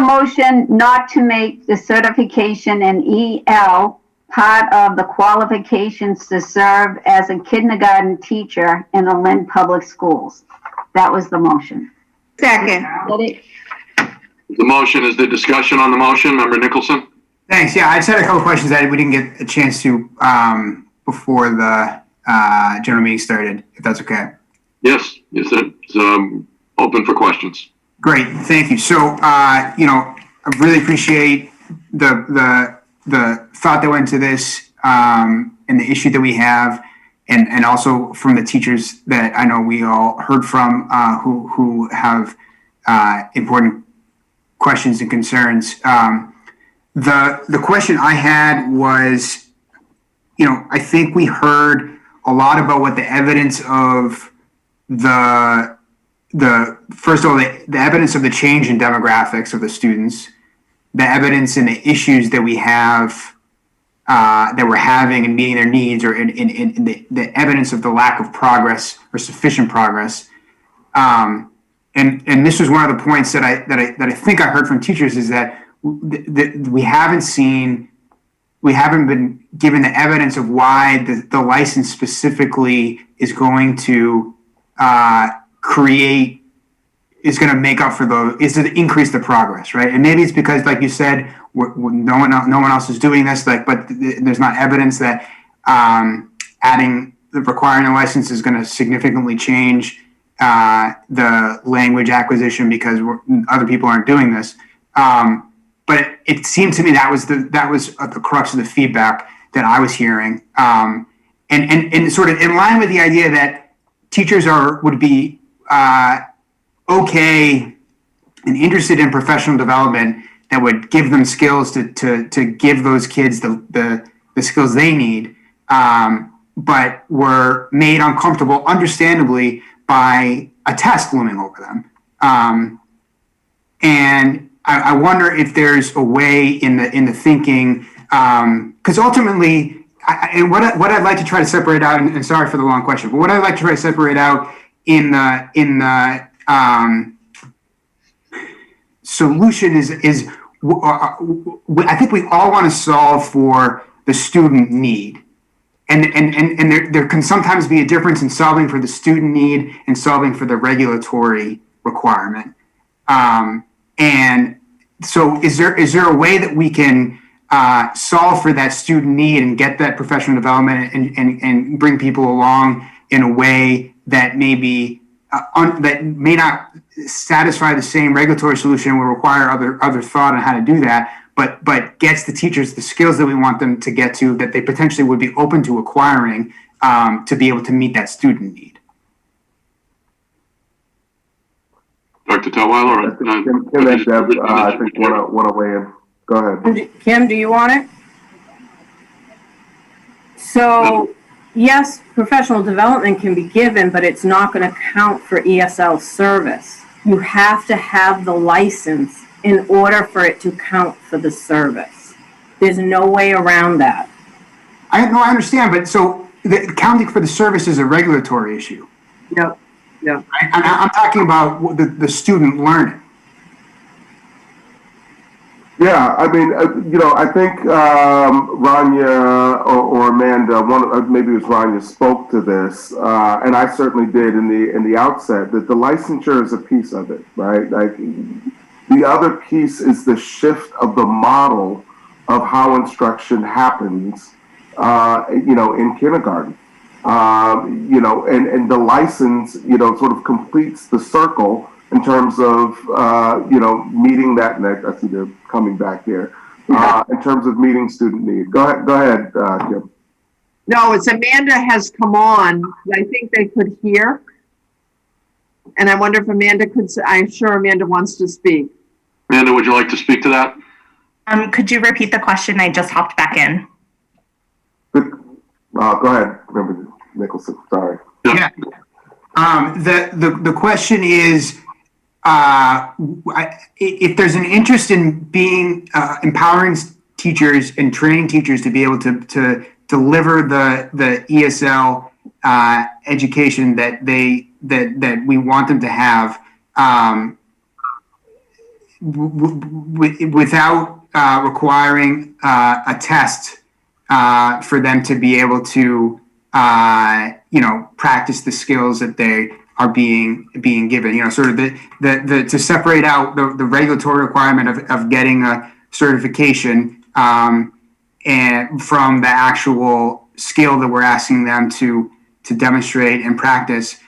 Speaker 1: motion not to make the certification in EL part of the qualifications to serve as a kindergarten teacher in the Lynn Public Schools. That was the motion.
Speaker 4: Second.
Speaker 11: The motion is the discussion on the motion. Member Nicholson?
Speaker 14: Thanks. Yeah, I just had a couple questions that we didn't get a chance to before the general meeting started, if that's okay.
Speaker 11: Yes, it's open for questions.
Speaker 14: Great, thank you. So, I really appreciate the thought that went into this and the issue that we have, and also from the teachers that I know we all heard from who have important questions and concerns. The question I had was, I think we heard a lot about what the evidence of first of all, the evidence of the change in demographics of the students, the evidence and the issues that we have, that we're having in meeting their needs, or in the evidence of the lack of progress or sufficient progress. And this was one of the points that I think I heard from teachers, is that we haven't been given the evidence of why the license specifically is going to create is going to make up for is to increase the progress, right? And maybe it's because, like you said, no one else is doing this, but there's not evidence that requiring a license is going to significantly change the language acquisition because other people aren't doing this. But it seemed to me that was the crux of the feedback that I was hearing, and sort of in line with the idea that teachers would be okay and interested in professional development that would give them skills to give those kids the skills they need, but were made uncomfortable, understandably, by a test looming over them. And I wonder if there's a way in the thinking, because ultimately, what I'd like to try to separate out, and sorry for the long question, but what I'd like to try to separate out in the solution is I think we all want to solve for the student need. And there can sometimes be a difference in solving for the student need and solving for the regulatory requirement. And so is there a way that we can solve for that student need and get that professional development and bring people along in a way that maybe that may not satisfy the same regulatory solution, will require other thought on how to do that, but gets the teachers the skills that we want them to get to, that they potentially would be open to acquiring to be able to meet that student need.
Speaker 11: Dr. Tutwiler?
Speaker 6: Kim and Deb, I think want to weigh in. Go ahead.
Speaker 15: Kim, do you want it? So, yes, professional development can be given, but it's not going to count for ESL service. You have to have the license in order for it to count for the service. There's no way around that.
Speaker 14: I understand, but so the accounting for the service is a regulatory issue.
Speaker 15: Yep. Yeah.
Speaker 14: I'm talking about the student learning.
Speaker 6: Yeah, I mean, I think Rania or Amanda, maybe it was Rania, spoke to this, and I certainly did in the outset, that the licensure is a piece of it, right? Like, the other piece is the shift of the model of how instruction happens, in kindergarten. And the license, sort of completes the circle in terms of, meeting that next. I see they're coming back here. In terms of meeting student need. Go ahead, Kim.
Speaker 9: No, it's Amanda has come on. I think they could hear. And I wonder if Amanda I'm sure Amanda wants to speak.
Speaker 11: Amanda, would you like to speak to that?
Speaker 8: Could you repeat the question? I just hopped back in.
Speaker 6: Go ahead, Member Nicholson. Sorry.
Speaker 14: Yeah. The question is, if there's an interest in being empowering teachers and training teachers to be able to deliver the ESL education that we want them to have, without requiring a test for them to be able to practice the skills that they are being given, sort of the to separate out the regulatory requirement of getting a certification and from the actual skill that we're asking them to demonstrate and practice.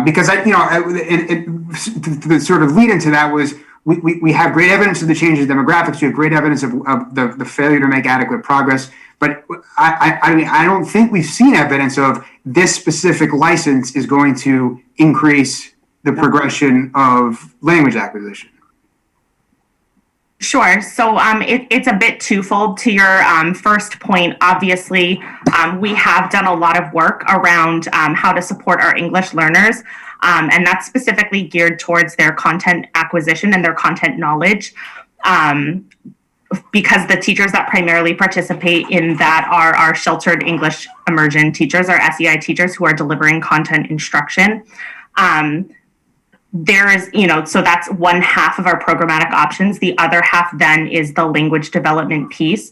Speaker 14: Because the sort of lead into that was we have great evidence of the changes in demographics. We have great evidence of the failure to make adequate progress. But I don't think we've seen evidence of this specific license is going to increase the progression of language acquisition.
Speaker 8: Sure. So it's a bit twofold to your first point. Obviously, we have done a lot of work around how to support our English learners, and that's specifically geared towards their content acquisition and their content knowledge. Because the teachers that primarily participate in that are our sheltered English immersion teachers, our SEI teachers who are delivering content instruction. There is, so that's one half of our programmatic options. The other half then is the language development piece.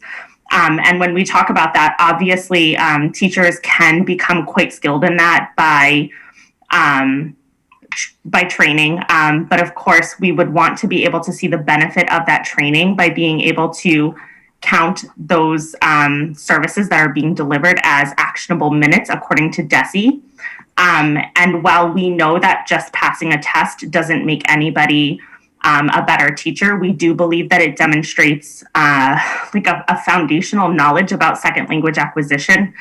Speaker 8: And when we talk about that, obviously, teachers can become quite skilled in that by by training. But of course, we would want to be able to see the benefit of that training by being able to count those services that are being delivered as actionable minutes according to DESE. And while we know that just passing a test doesn't make anybody a better teacher, we do believe that it demonstrates like a foundational knowledge about second language acquisition.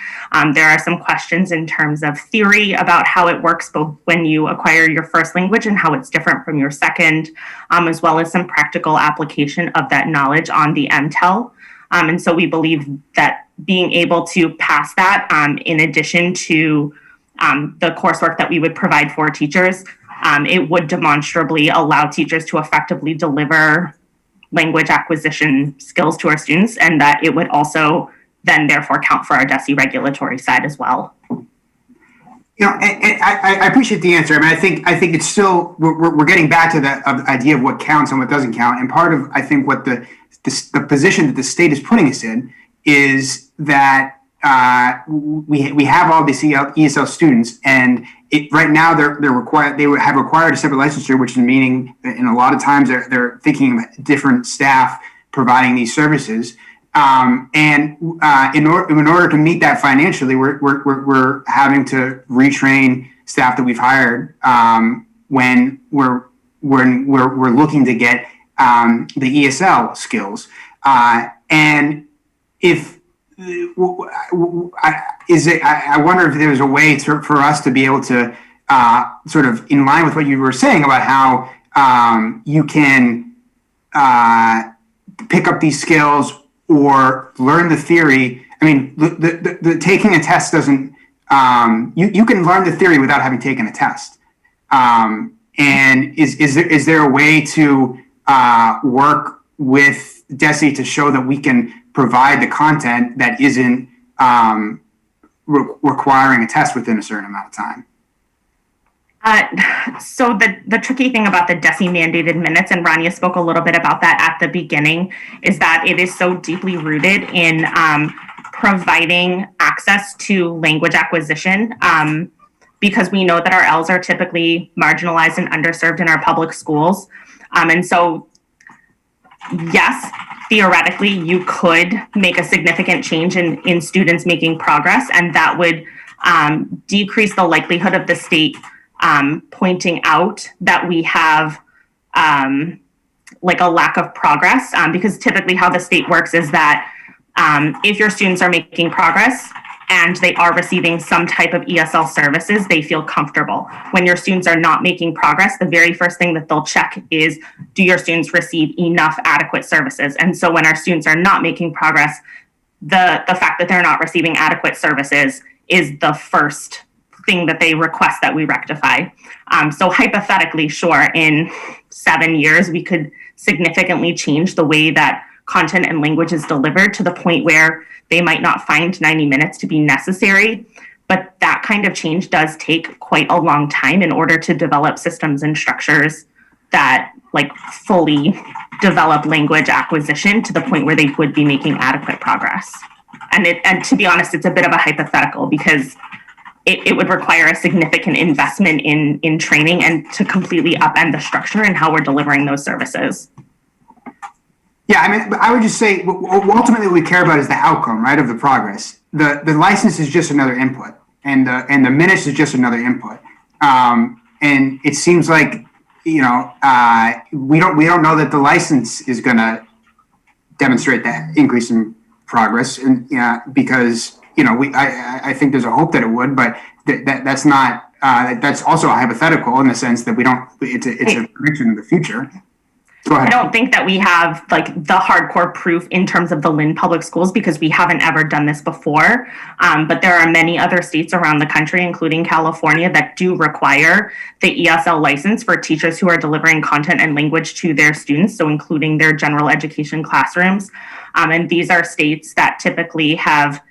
Speaker 8: There are some questions in terms of theory about how it works both when you acquire your first language and how it's different from your second, as well as some practical application of that knowledge on the MTEL. And so we believe that being able to pass that, in addition to the coursework that we would provide for teachers, it would demonstrably allow teachers to effectively deliver language acquisition skills to our students, and that it would also then therefore count for our DESE regulatory side as well.
Speaker 14: You know, and I appreciate the answer. I mean, I think it's still, we're getting back to the idea of what counts and what doesn't count. And part of, I think, what the position that the state is putting us in is that we have all these ESL students, and right now they have required a separate licensure, which is meaning that in a lot of times they're thinking of different staff providing these services. And in order to meet that financially, we're having to retrain staff that we've hired when we're looking to get the ESL skills. And if I wonder if there's a way for us to be able to sort of in line with what you were saying about how you can pick up these skills or learn the theory. I mean, the taking a test doesn't, you can learn the theory without having taken a test. And is there a way to work with DESE to show that we can provide the content that isn't requiring a test within a certain amount of time?
Speaker 8: So the tricky thing about the DESE mandated minutes, and Rania spoke a little bit about that at the beginning, is that it is so deeply rooted in providing access to language acquisition, because we know that our ELs are typically marginalized and underserved in our public schools. And so, yes, theoretically, you could make a significant change in students making progress, and that would decrease the likelihood of the state pointing out that we have like a lack of progress, because typically how the state works is that if your students are making progress and they are receiving some type of ESL services, they feel comfortable. When your students are not making progress, the very first thing that they'll check is, do your students receive enough adequate services? And so when our students are not making progress, the fact that they're not receiving adequate services is the first thing that they request that we rectify. So hypothetically, sure, in 7 years, we could significantly change the way that content and language is delivered to the point where they might not find 90 minutes to be necessary. But that kind of change does take quite a long time in order to develop systems and structures that like fully develop language acquisition to the point where they would be making adequate progress. And to be honest, it's a bit of a hypothetical because it would require a significant investment in training and to completely upend the structure and how we're delivering those services.
Speaker 14: Yeah, I mean, I would just say, ultimately what we care about is the outcome, right, of the progress. The license is just another input, and the minutes is just another input. And it seems like, you know, we don't know that the license is going to demonstrate that increase in progress, and because, you know, I think there's a hope that it would, but that's not. That's also a hypothetical in the sense that we don't. It's a prediction of the future. Go ahead.
Speaker 8: I don't think that we have like the hardcore proof in terms of the Lynn public schools because we haven't ever done this before. But there are many other states around the country, including California, that do require the ESL license for teachers who are delivering content and language to their students, so including their general education classrooms. And these are states that typically have,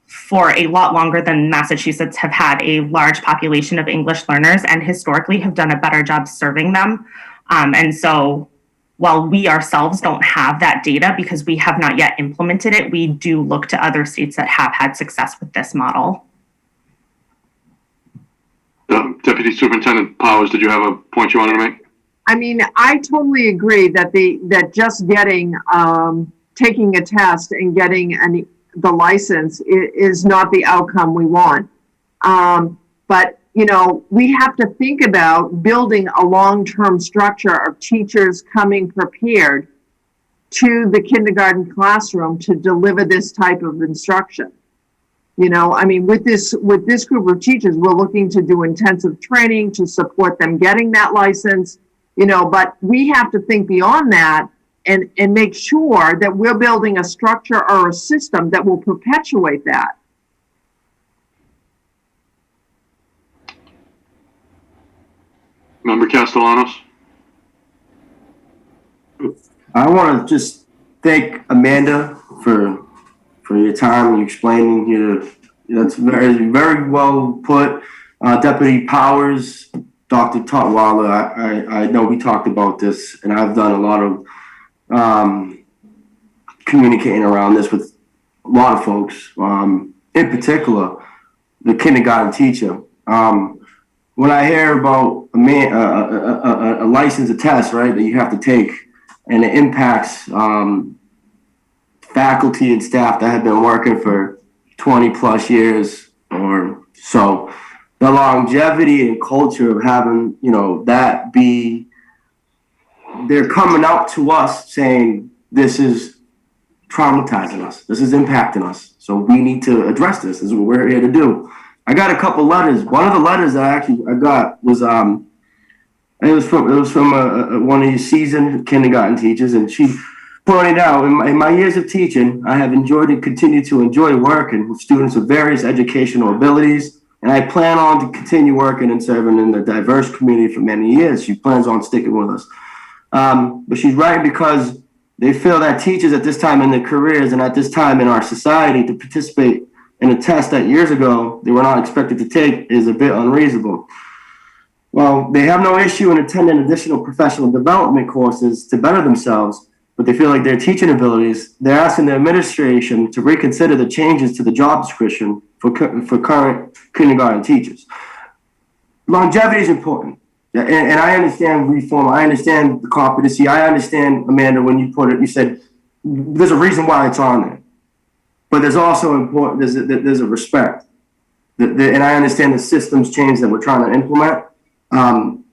Speaker 8: for a lot longer than Massachusetts, have had a large population of English learners and historically have done a better job serving them. And so while we ourselves don't have that data because we have not yet implemented it, we do look to other states that have had success with this model.
Speaker 11: Deputy Deputy Superintendent Powers, did you have a point you wanted to make?
Speaker 9: I mean, I totally agree that that just getting, taking a test and getting the license is not the outcome we want. But, you know, we have to think about building a long-term structure of teachers coming prepared to the kindergarten classroom to deliver this type of instruction. You know, I mean, with this group of teachers, we're looking to do intensive training to support them getting that license, you know, but we have to think beyond that and make sure that we're building a structure or a system that will perpetuate that.
Speaker 11: Member Castellanos?
Speaker 3: I want to just thank Amanda for your time, you explaining your, that's very, very well put. Deputy Powers, Dr. Tutwiler, I know we talked about this, and I've done a lot of communicating around this with a lot of folks, in particular, the kindergarten teacher. When I hear about a license, a test, right, that you have to take, and it impacts faculty and staff that have been working for 20 plus years or so, the longevity and culture of having, you know, that be, they're coming out to us saying, this is traumatizing us, this is impacting us, so we need to address this. This is what we're here to do. I got a couple letters. One of the letters that I got was it was from one of your seasoned kindergarten teachers, and she pointed out, in my years of teaching, I have enjoyed and continue to enjoy working with students of various educational abilities, and I plan on to continue working and serving in the diverse community for many years. She plans on sticking with us. But she's right, because they feel that teachers at this time in their careers and at this time in our society to participate in a test that years ago they were not expected to take is a bit unreasonable. Well, they have no issue in attending additional professional development courses to better themselves, but they feel like their teaching abilities, they're asking the administration to reconsider the changes to the job description for current kindergarten teachers. Longevity is important. And I understand reform. I understand the competency. I understand, Amanda, when you put it, you said there's a reason why it's on there. But there's also important, there's a respect. And I understand the systems change that we're trying to implement. And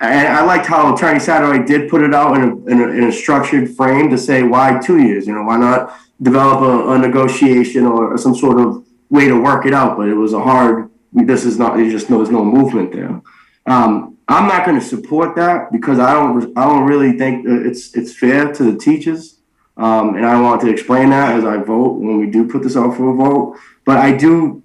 Speaker 3: I liked how Attorney Satterwhite did put it out in a structured frame to say, why 2 years? You know, why not develop a negotiation or some sort of way to work it out? But it was a hard, this is not, you just know there's no movement there. I'm not going to support that because I don't really think it's fair to the teachers. And I want to explain that as I vote when we do put this out for a vote. But I do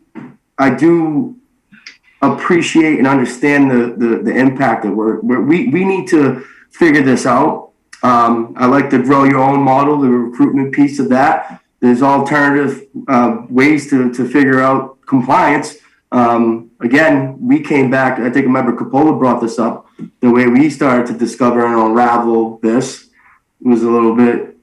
Speaker 3: appreciate and understand the impact that we need to figure this out. I like the grow your own model, the recruitment piece of that. There's alternative ways to figure out compliance. Again, we came back, I think a member Capola brought this up, the way we started to discover and unravel this was a little bit,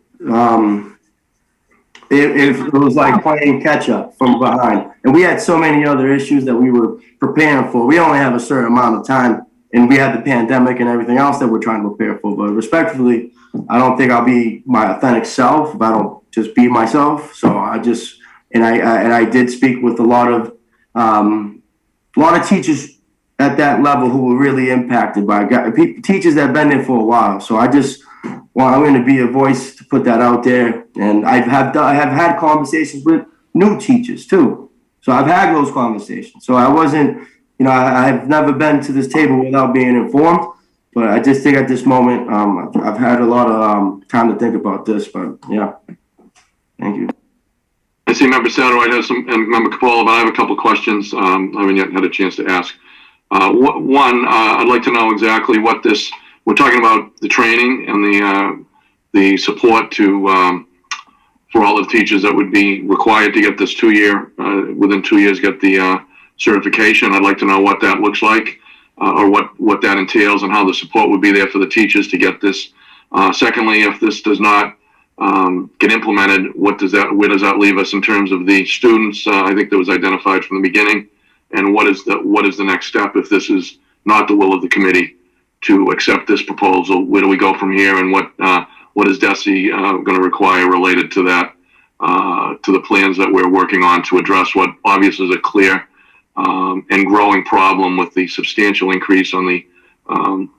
Speaker 3: it was like playing catch up from behind. And we had so many other issues that we were preparing for. We only have a certain amount of time, and we had the pandemic and everything else that we're trying to prepare for. But respectfully, I don't think I'll be my authentic self if I don't just be myself. So I just, and I did speak with a lot of teachers at that level who were really impacted by teachers that have been there for a while. So I'm going to be a voice to put that out there. And I have had conversations with new teachers too. So I've had those conversations. So I wasn't, you know, I've never been to this table without being informed. But I just think at this moment, I've had a lot of time to think about this. But yeah, thank you.
Speaker 11: I see Member Satterwhite has some, and Member Capola, but I have a couple of questions I haven't yet had a chance to ask. One, I'd like to know exactly what this, we're talking about the training and the support to for all the teachers that would be required to get this within 2 years, get the certification. I'd like to know what that looks like or what that entails and how the support would be there for the teachers to get this. Secondly, if this does not get implemented, where does that leave us in terms of the students? I think that was identified from the beginning. And what is the next step if this is not the will of the committee to accept this proposal? Where do we go from here, and what is DESE going to require related to that, to the plans that we're working on to address what obviously is a clear and growing problem with the substantial increase on the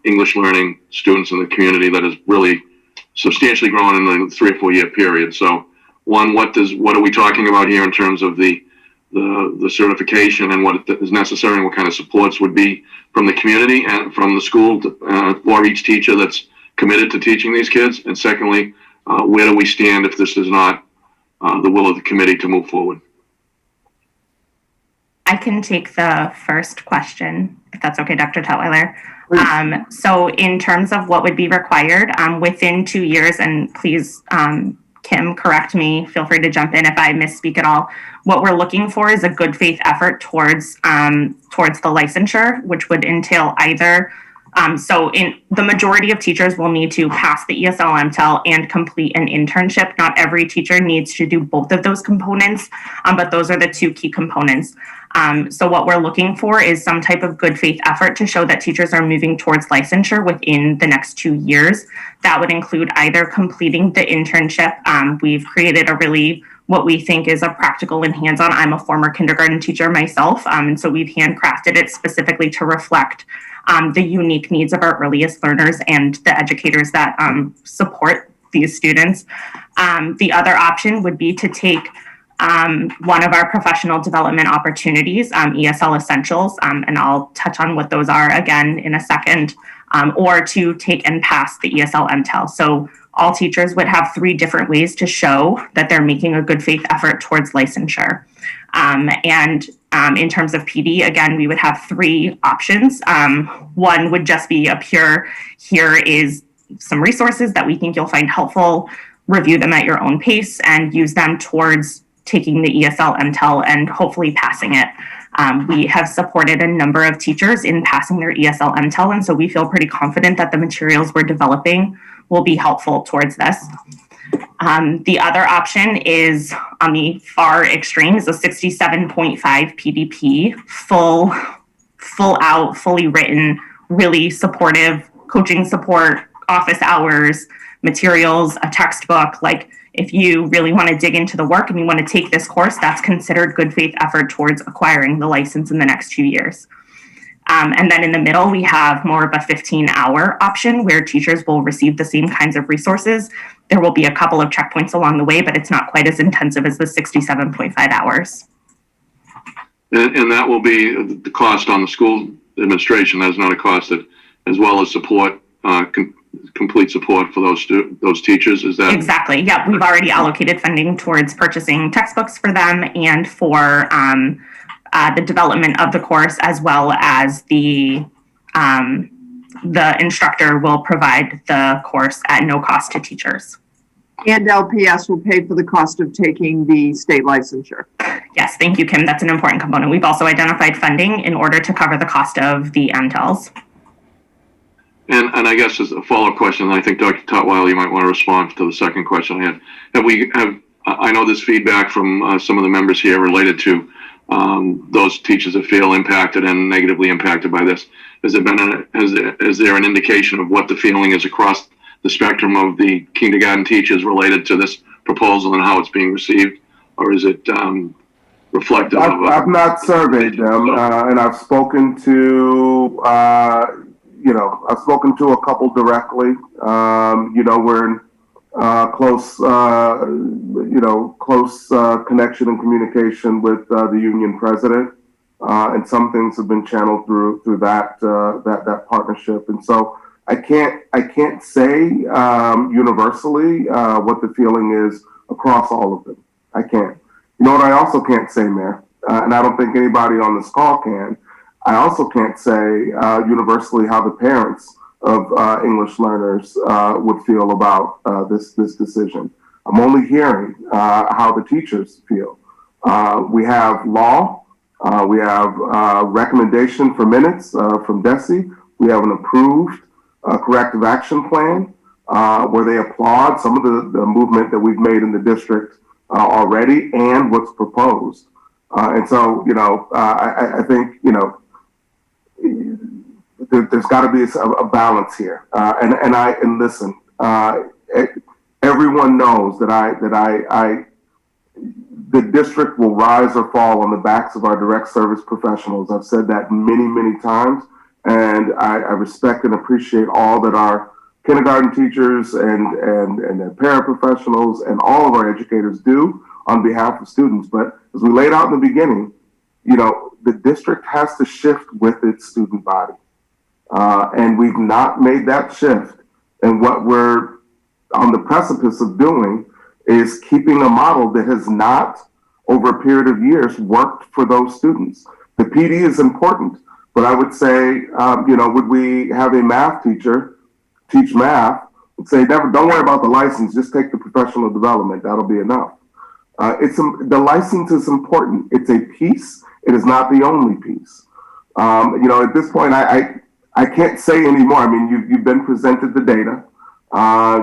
Speaker 11: English learning students in the community that is really substantially grown in the 3 or 4 year period. So one, what are we talking about here in terms of the certification and what is necessary and what kind of supports would be from the community and from the school for each teacher that's committed to teaching these kids? And secondly, where do we stand if this is not the will of the committee to move forward?
Speaker 8: I can take the first question, if that's okay, Dr. Tutwiler. So in terms of what would be required within 2 years, and please, Kim, correct me, feel free to jump in if I misspeak at all. What we're looking for is a good faith effort towards the licensure, which would entail either, so in the majority of teachers will need to pass the ESL MTEL and complete an internship. Not every teacher needs to do both of those components, but those are the two key components. So what we're looking for is some type of good faith effort to show that teachers are moving towards licensure within the next 2 years. That would include either completing the internship. We've created a really, what we think is a practical and hands-on. I'm a former kindergarten teacher myself, and so we've handcrafted it specifically to reflect the unique needs of our earliest learners and the educators that support these students. The other option would be to take one of our professional development opportunities, ESL Essentials, and I'll touch on what those are again in a second, or to take and pass the ESL MTEL. So all teachers would have 3 different ways to show that they're making a good faith effort towards licensure. In terms of PD, again, we would have 3 options. One would just be a pure, here is some resources that we think you'll find helpful, review them at your own pace, and use them towards taking the ESL MTEL and hopefully passing it. We have supported a number of teachers in passing their ESL MTEL, and so we feel pretty confident that the materials we're developing will be helpful towards this. The other option is on the far extreme is a 67.5 PDP, full out, fully written, really supportive coaching support, office hours, materials, a textbook. Like if you really want to dig into the work and you want to take this course, that's considered good faith effort towards acquiring the license in the next 2 years. And then in the middle, we have more of a 15-hour option where teachers will receive the same kinds of resources. There will be a couple of checkpoints along the way, but it's not quite as intensive as the 67.5 hours.
Speaker 11: And that will be the cost on the school administration. That's not a cost that, as well as support, complete support for those teachers. Is that
Speaker 8: exactly? Yeah, we've already allocated funding towards purchasing textbooks for them and for the development of the course, as well as the instructor will provide the course at no cost to teachers.
Speaker 9: And LPS will pay for the cost of taking the state licensure.
Speaker 8: Yes, thank you, Kim. That's an important component. We've also identified funding in order to cover the cost of the MTELs.
Speaker 11: And I guess as a follow-up question, I think Dr. Tutwiler, you might want to respond to the second question I had. I know there's feedback from some of the members here related to those teachers that feel impacted and negatively impacted by this. Is there an indication of what the feeling is across the spectrum of the kindergarten teachers related to this proposal and how it's being received? Or is it reflective of...
Speaker 6: I've not surveyed them, and I've spoken to, I've spoken to a couple directly. We're in close connection and communication with the union president, and some things have been channeled through that partnership. And so I can't say universally what the feeling is across all of them. I can't. You know what I also can't say, Mayor, and I don't think anybody on this call can. I also can't say universally how the parents of English learners would feel about this decision. I'm only hearing how the teachers feel. We have law. We have recommendation for minutes from DESE. We have an approved corrective action plan where they applaud some of the movement that we've made in the district already and what's proposed. And so, I think, there's got to be a balance here. And listen, everyone knows that the district will rise or fall on the backs of our direct service professionals. I've said that many, many times, and I respect and appreciate all that our kindergarten teachers and their paraprofessionals and all of our educators do on behalf of students. But as we laid out in the beginning, the district has to shift with its student body. And we've not made that shift. And what we're on the precipice of doing is keeping a model that has not, over a period of years, worked for those students. The PD is important, but I would say, would we have a math teacher teach math and say, don't worry about the license, just take the professional development, that'll be enough. The license is important. It's a piece. It is not the only piece. At this point, I can't say anymore. I mean, you've been presented the data.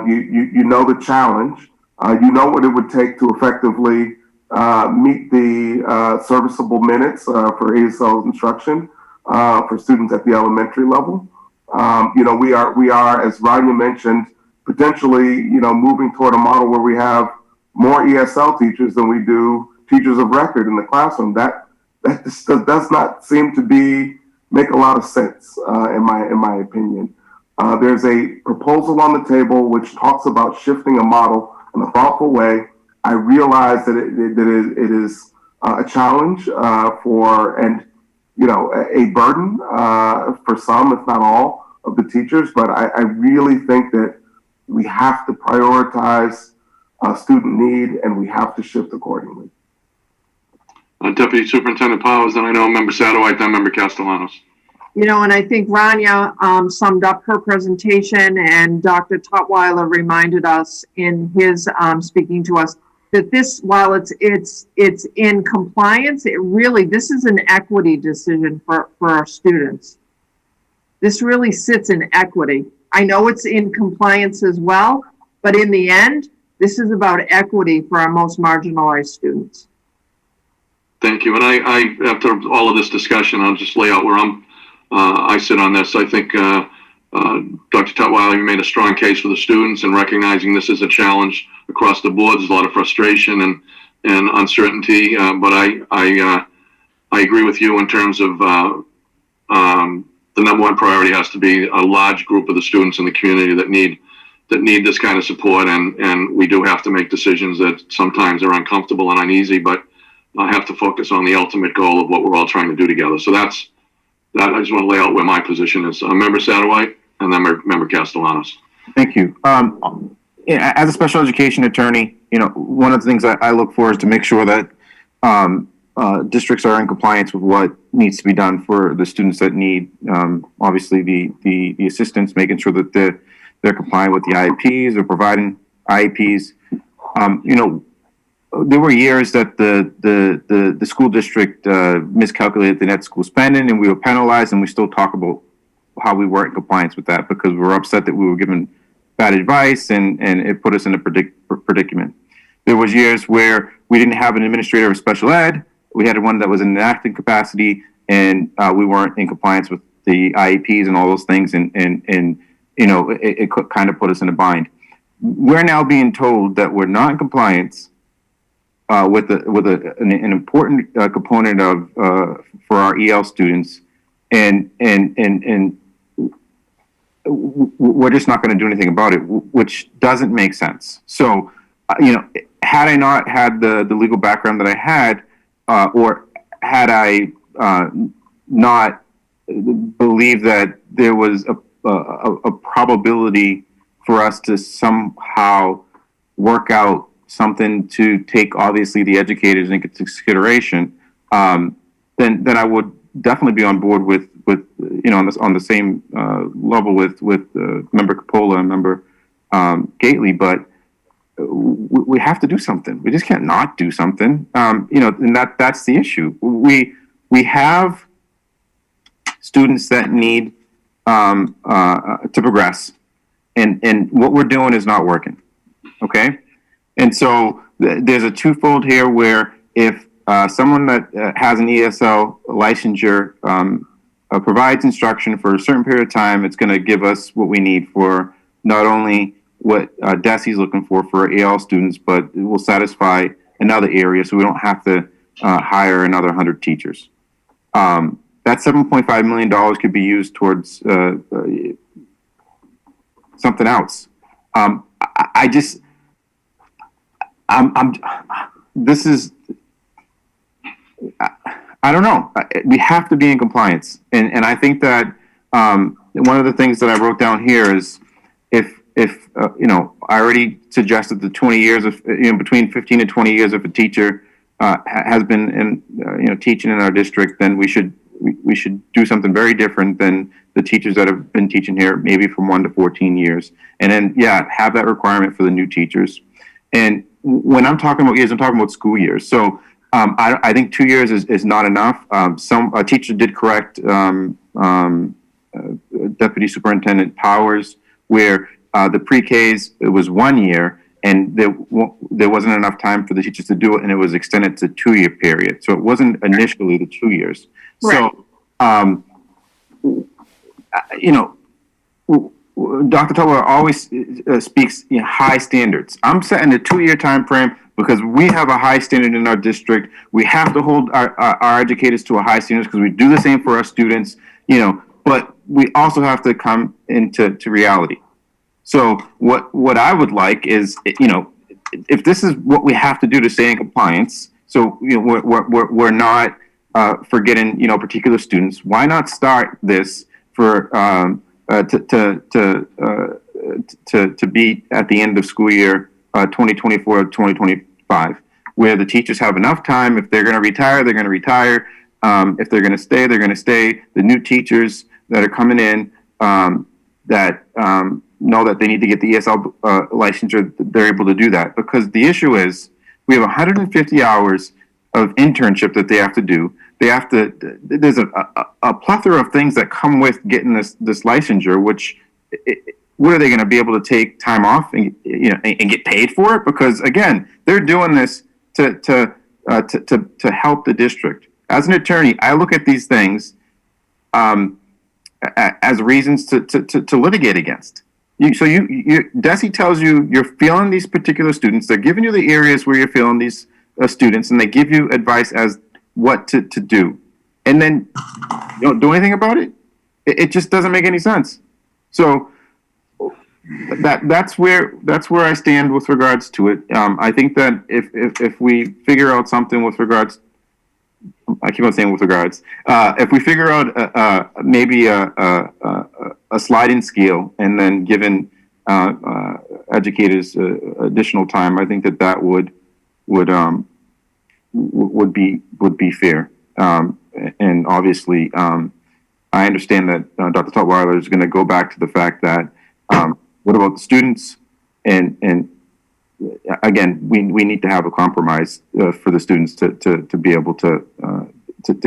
Speaker 6: You know the challenge. You know what it would take to effectively meet the serviceable minutes for ASL instruction for students at the elementary level. We are, as Rania mentioned, potentially, moving toward a model where we have more ESL teachers than we do teachers of record in the classroom. That just does not seem to make a lot of sense, in my opinion. There's a proposal on the table which talks about shifting a model in a thoughtful way. I realize that it is a challenge a burden for some, if not all, of the teachers. But I really think that we have to prioritize student need, and we have to shift accordingly.
Speaker 11: Deputy Superintendent Powers, then I know Member Sadowite, then Member Castellanos.
Speaker 9: And I think Rania summed up her presentation, and Dr. Tutwiler reminded us in his speaking to us that this, while it's in compliance, this is an equity decision for our students. This really sits in equity. I know it's in compliance as well, but in the end, this is about equity for our most marginalized students.
Speaker 11: Thank you. And I after all of this discussion, I'll just lay out where I sit on this. I think Dr. Tutwiler, you made a strong case for the students and recognizing this is a challenge across the board. There's a lot of frustration and uncertainty, but I agree with you in terms of the number one priority has to be a large group of the students in the community that need this kind of support, and we do have to make decisions that sometimes are uncomfortable and uneasy, but I have to focus on the ultimate goal of what we're all trying to do together. So that's that. I just want to lay out where my position is. Member Sadowite and then Member Castellanos.
Speaker 5: Thank you. As a special education attorney, one of the things I look for is to make sure that districts are in compliance with what needs to be done for the students that need, obviously, the assistance, making sure that they're complying with the IEPs or providing IEPs. There were years that the school district miscalculated the net school spending, and we were penalized, and we still talk about how we weren't in compliance with that because we were upset that we were given bad advice, and it put us in a predicament. There was years where we didn't have an administrator of special ed. We had one that was in an acting capacity, and we weren't in compliance with the IEPs and all those things, and it kind of put us in a bind. We're now being told that we're not in compliance with an important component of for our EL students, and we're just not going to do anything about it, which doesn't make sense. So, had I not had the legal background that I had, or had I not believed that there was a probability for us to somehow work out something to take obviously the educators into consideration, then I would definitely be on board with on the same level with Member Coppola and Member Gately, but we have to do something. We just can't not do something. And that's the issue. We have students that need to progress, and what we're doing is not working. Okay. And so there's a twofold here where if someone that has an ESL licensure provides instruction for a certain period of time, it's going to give us what we need for not only what DESI's looking for AL students, but it will satisfy another area so we don't have to hire another 100 teachers. That $7.5 million could be used towards something else. I don't know. We have to be in compliance. And I think that one of the things that I wrote down here is if I already suggested the 20 years of, between 15 and 20 years if a teacher has been teaching in our district, then we should do something very different than the teachers that have been teaching here, maybe from 1 to 14 years. And then, have that requirement for the new teachers. And when I'm talking about years, I'm talking about school years. So I think 2 years is not enough. A teacher did correct Deputy Superintendent Powers, where the pre-Ks, it was 1 year, and there wasn't enough time for the teachers to do it, and it was extended to 2-year period. So it wasn't initially the 2 years.
Speaker 15: Right.
Speaker 5: So, Dr. Tutwiler always speaks high standards. I'm setting a 2-year time frame because we have a high standard in our district. We have to hold our educators to a high standard because we do the same for our students, but we also have to come into reality. So what I would like is, if this is what we have to do to stay in compliance, so we're not forgetting particular students. Why not start this for to be at the end of school year 2024 2025, where the teachers have enough time. If they're going to retire, they're going to retire. If they're going to stay, they're going to stay. The new teachers that are coming in that know that they need to get the ESL licensure, they're able to do that. Because the issue is we have 150 hours of internship that they have to do. They have to. There's a plethora of things that come with getting this licensure. Which, what are they going to be able to take time off and and get paid for it? Because again, they're doing this to help the district. As an attorney, I look at these things as reasons to litigate against. DESI tells you you're feeling these particular students. They're giving you the areas where you're feeling these students, and they give you advice as what to do, and then you don't do anything about it. It just doesn't make any sense. So that's where I stand with regards to it. I think that if we figure out something with regards, I keep on saying with regards, if we figure out maybe a sliding scale and then giving educators additional time, I think that would be fair. And obviously, I understand that Dr. Tutwiler is going to go back to the fact that what about the students? And again, we need to have a compromise for the students to be able to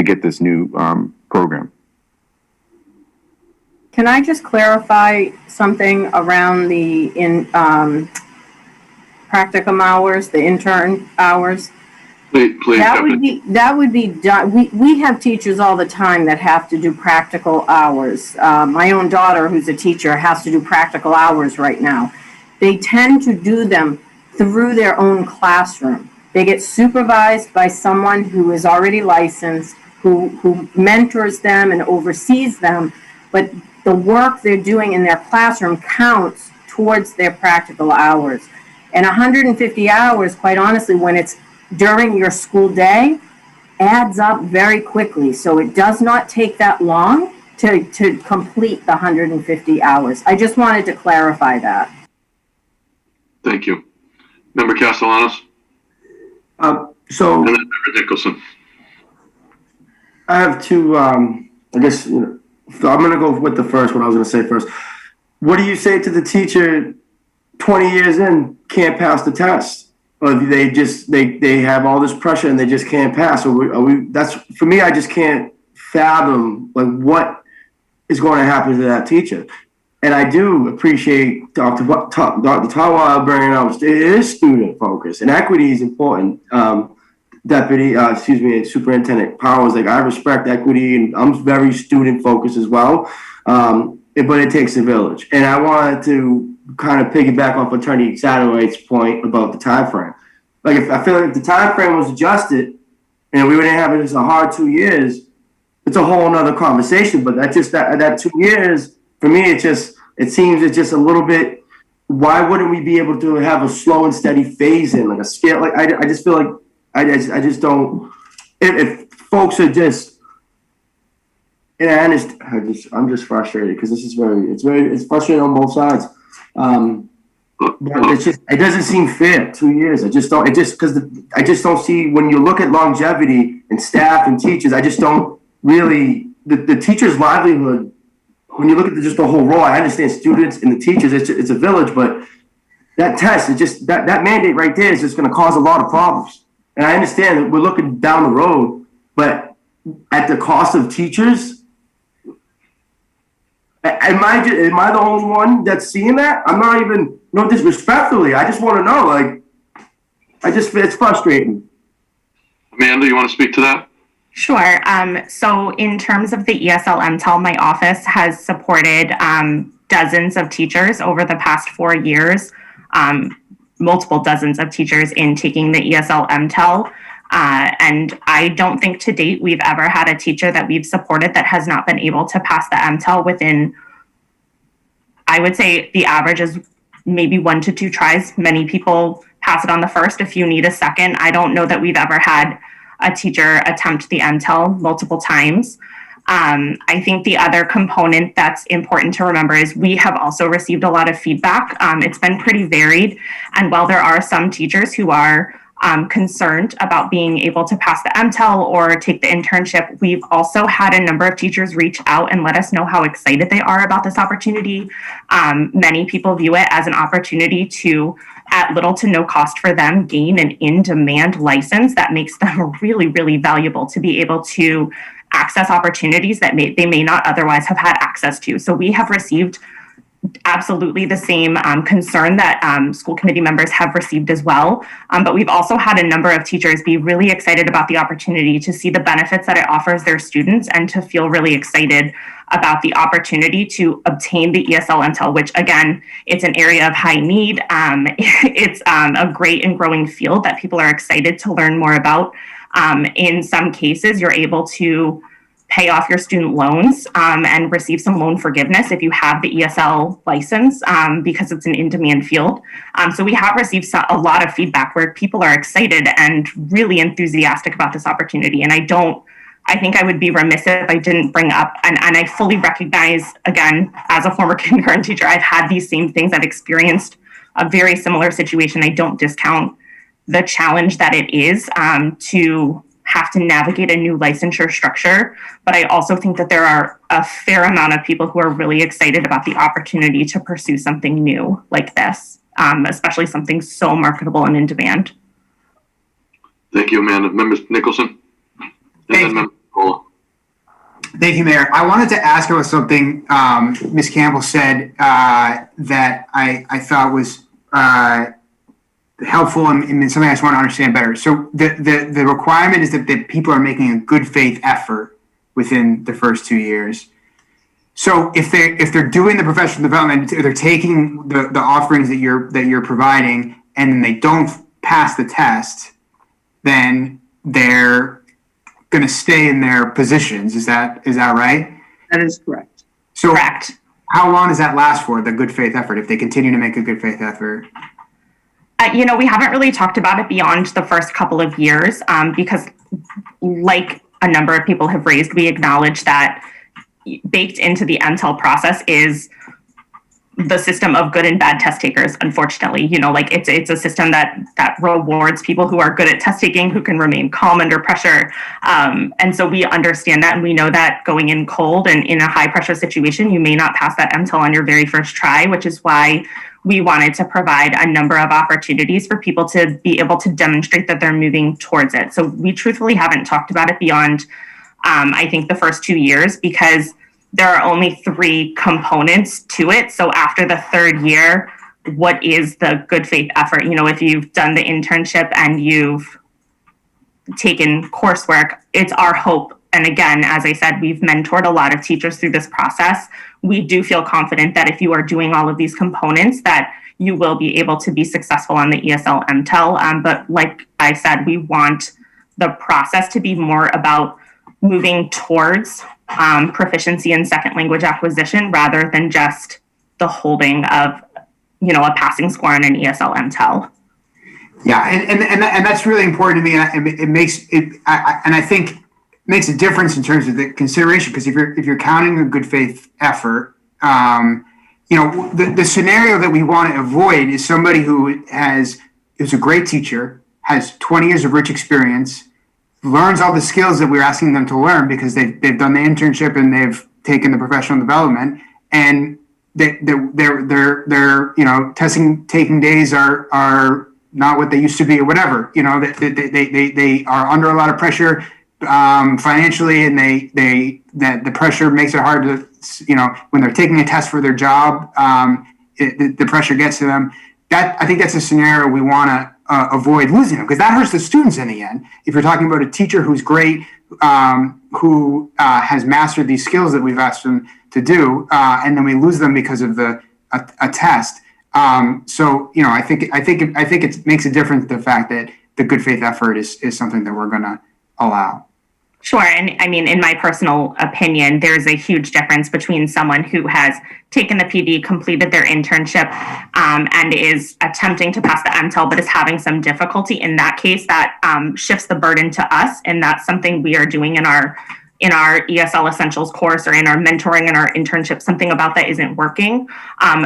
Speaker 5: get this new program.
Speaker 15: Can I just clarify something around the practicum hours, the intern hours?
Speaker 11: Please.
Speaker 15: That would be done. We have teachers all the time that have to do practical hours. My own daughter, who's a teacher, has to do practical hours right now. They tend to do them through their own classroom. They get supervised by someone who is already licensed, who mentors them and oversees them, but the work they're doing in their classroom counts towards their practical hours. And 150 hours, quite honestly, when it's during your school day, adds up very quickly. So it does not take that long to complete the 150 hours. I just wanted to clarify that.
Speaker 11: Thank you. Member Castellanos?
Speaker 3: So
Speaker 11: and then Member Nicholson.
Speaker 3: I have two, I guess, so I'm going to go with the first one I was going to say first. What do you say to the teacher 20 years in can't pass the test? Or they have all this pressure and they just can't pass? That's, for me, I just can't fathom what is going to happen to that teacher. And I do appreciate Dr. Tutwiler bringing up, it is student focused and equity is important. Superintendent Powers. Like, I respect equity, and I'm very student focused as well. But it takes a village. And I wanted to kind of piggyback off Attorney Satterwhite's point about the time frame. Like, if I feel like if the time frame was adjusted and we wouldn't have it as a hard 2 years, it's a whole nother conversation. But that 2 years, for me, it seems it's just a little bit. Why wouldn't we be able to have a slow and steady phase in, like a scale? Like, I just feel like I just don't. If folks are just, and I'm just frustrated because this is it's frustrating on both sides. But it doesn't seem fair. 2 years. I just don't see, when you look at longevity and staff and teachers, I just don't really, the teacher's livelihood, when you look at just the whole role, I understand students and the teachers, it's a village, but that test, that mandate right there is just going to cause a lot of problems. And I understand that we're looking down the road, but at the cost of teachers, am I the only one that's seeing that? I'm not even, no disrespectfully. I just want to know, like, it's frustrating.
Speaker 11: Amanda, you want to speak to that?
Speaker 8: Sure. So in terms of the ESL MTEL, my office has supported dozens of teachers over the past 4 years, multiple dozens of teachers in taking the ESL MTEL. And I don't think to date we've ever had a teacher that we've supported that has not been able to pass the MTEL within, I would say the average is maybe 1 to 2 tries. Many people pass it on the first. If you need a second, I don't know that we've ever had a teacher attempt the MTEL multiple times. I think the other component that's important to remember is we have also received a lot of feedback. It's been pretty varied. And while there are some teachers who are concerned about being able to pass the MTEL or take the internship, we've also had a number of teachers reach out and let us know how excited they are about this opportunity. Many people view it as an opportunity to, at little to no cost for them, gain an in-demand license that makes them really, really valuable to be able to access opportunities that they may not otherwise have had access to. So we have received absolutely the same concern that school committee members have received as well. But we've also had a number of teachers be really excited about the opportunity to see the benefits that it offers their students and to feel really excited about the opportunity to obtain the ESL MTEL, which again, it's an area of high need. It's a great and growing field that people are excited to learn more about. In some cases, you're able to pay off your student loans and receive some loan forgiveness if you have the ESL license because it's an in-demand field. So we have received a lot of feedback where people are excited and really enthusiastic about this opportunity. And I think I would be remiss if I didn't bring up, and I fully recognize, again, as a former kindergarten teacher, I've had these same things. I've experienced a very similar situation. I don't discount the challenge that it is to have to navigate a new licensure structure. But I also think that there are a fair amount of people who are really excited about the opportunity to pursue something new like this, especially something so marketable and in demand.
Speaker 11: Thank you, Amanda. Member Nicholson?
Speaker 14: Thank you, Mayor. I wanted to ask about something Ms. Campbell said that I thought was helpful and something I just want to understand better. So the requirement is that people are making a good faith effort within the first 2 years. So if they're doing the professional development, they're taking the offerings that you're providing, and they don't pass the test, then they're going to stay in their positions. Is that right?
Speaker 9: That is correct.
Speaker 14: So
Speaker 8: correct.
Speaker 14: How long does that last for, the good faith effort, if they continue to make a good faith effort?
Speaker 8: We haven't really talked about it beyond the first couple of years because, like a number of people have raised, we acknowledge that baked into the MTEL process is the system of good and bad test takers. Unfortunately, it's a system that rewards people who are good at test taking, who can remain calm under pressure. And so we understand that, and we know that going in cold and in a high pressure situation, you may not pass that MTEL on your very first try, which is why we wanted to provide a number of opportunities for people to be able to demonstrate that they're moving towards it. So we truthfully haven't talked about it beyond, I think, the first 2 years, because there are only 3 components to it. So after the 3rd year, what is the good faith effort? If you've done the internship and you've taken coursework, it's our hope. And again, as I said, we've mentored a lot of teachers through this process. We do feel confident that if you are doing all of these components, that you will be able to be successful on the ESL MTEL. But like I said, we want the process to be more about moving towards proficiency in second language acquisition rather than just the holding of, a passing score on an ESL MTEL.
Speaker 14: Yeah, and that's really important to me. And it makes it, and I think makes a difference in terms of the consideration, because if you're counting a good faith effort, the scenario that we want to avoid is somebody who is a great teacher, has 20 years of rich experience, learns all the skills that we're asking them to learn because they've done the internship and they've taken the professional development, and their taking days are not what they used to be, or whatever. They are under a lot of pressure financially, and the pressure makes it hard to, when they're taking a test for their job, the pressure gets to them. I think that's a scenario we want to avoid losing them, because that hurts the students in the end. If you're talking about a teacher who's great, who has mastered these skills that we've asked them to do, and then we lose them because of a test. So I think it makes a difference, the fact that the good faith effort is something that we're going to allow.
Speaker 8: Sure. And I mean, in my personal opinion, there's a huge difference between someone who has taken the PD, completed their internship, and is attempting to pass the MTEL, but is having some difficulty. In that case, that shifts the burden to us. And that's something we are doing in our ESL Essentials course, or in our mentoring and our internship. Something about that isn't working,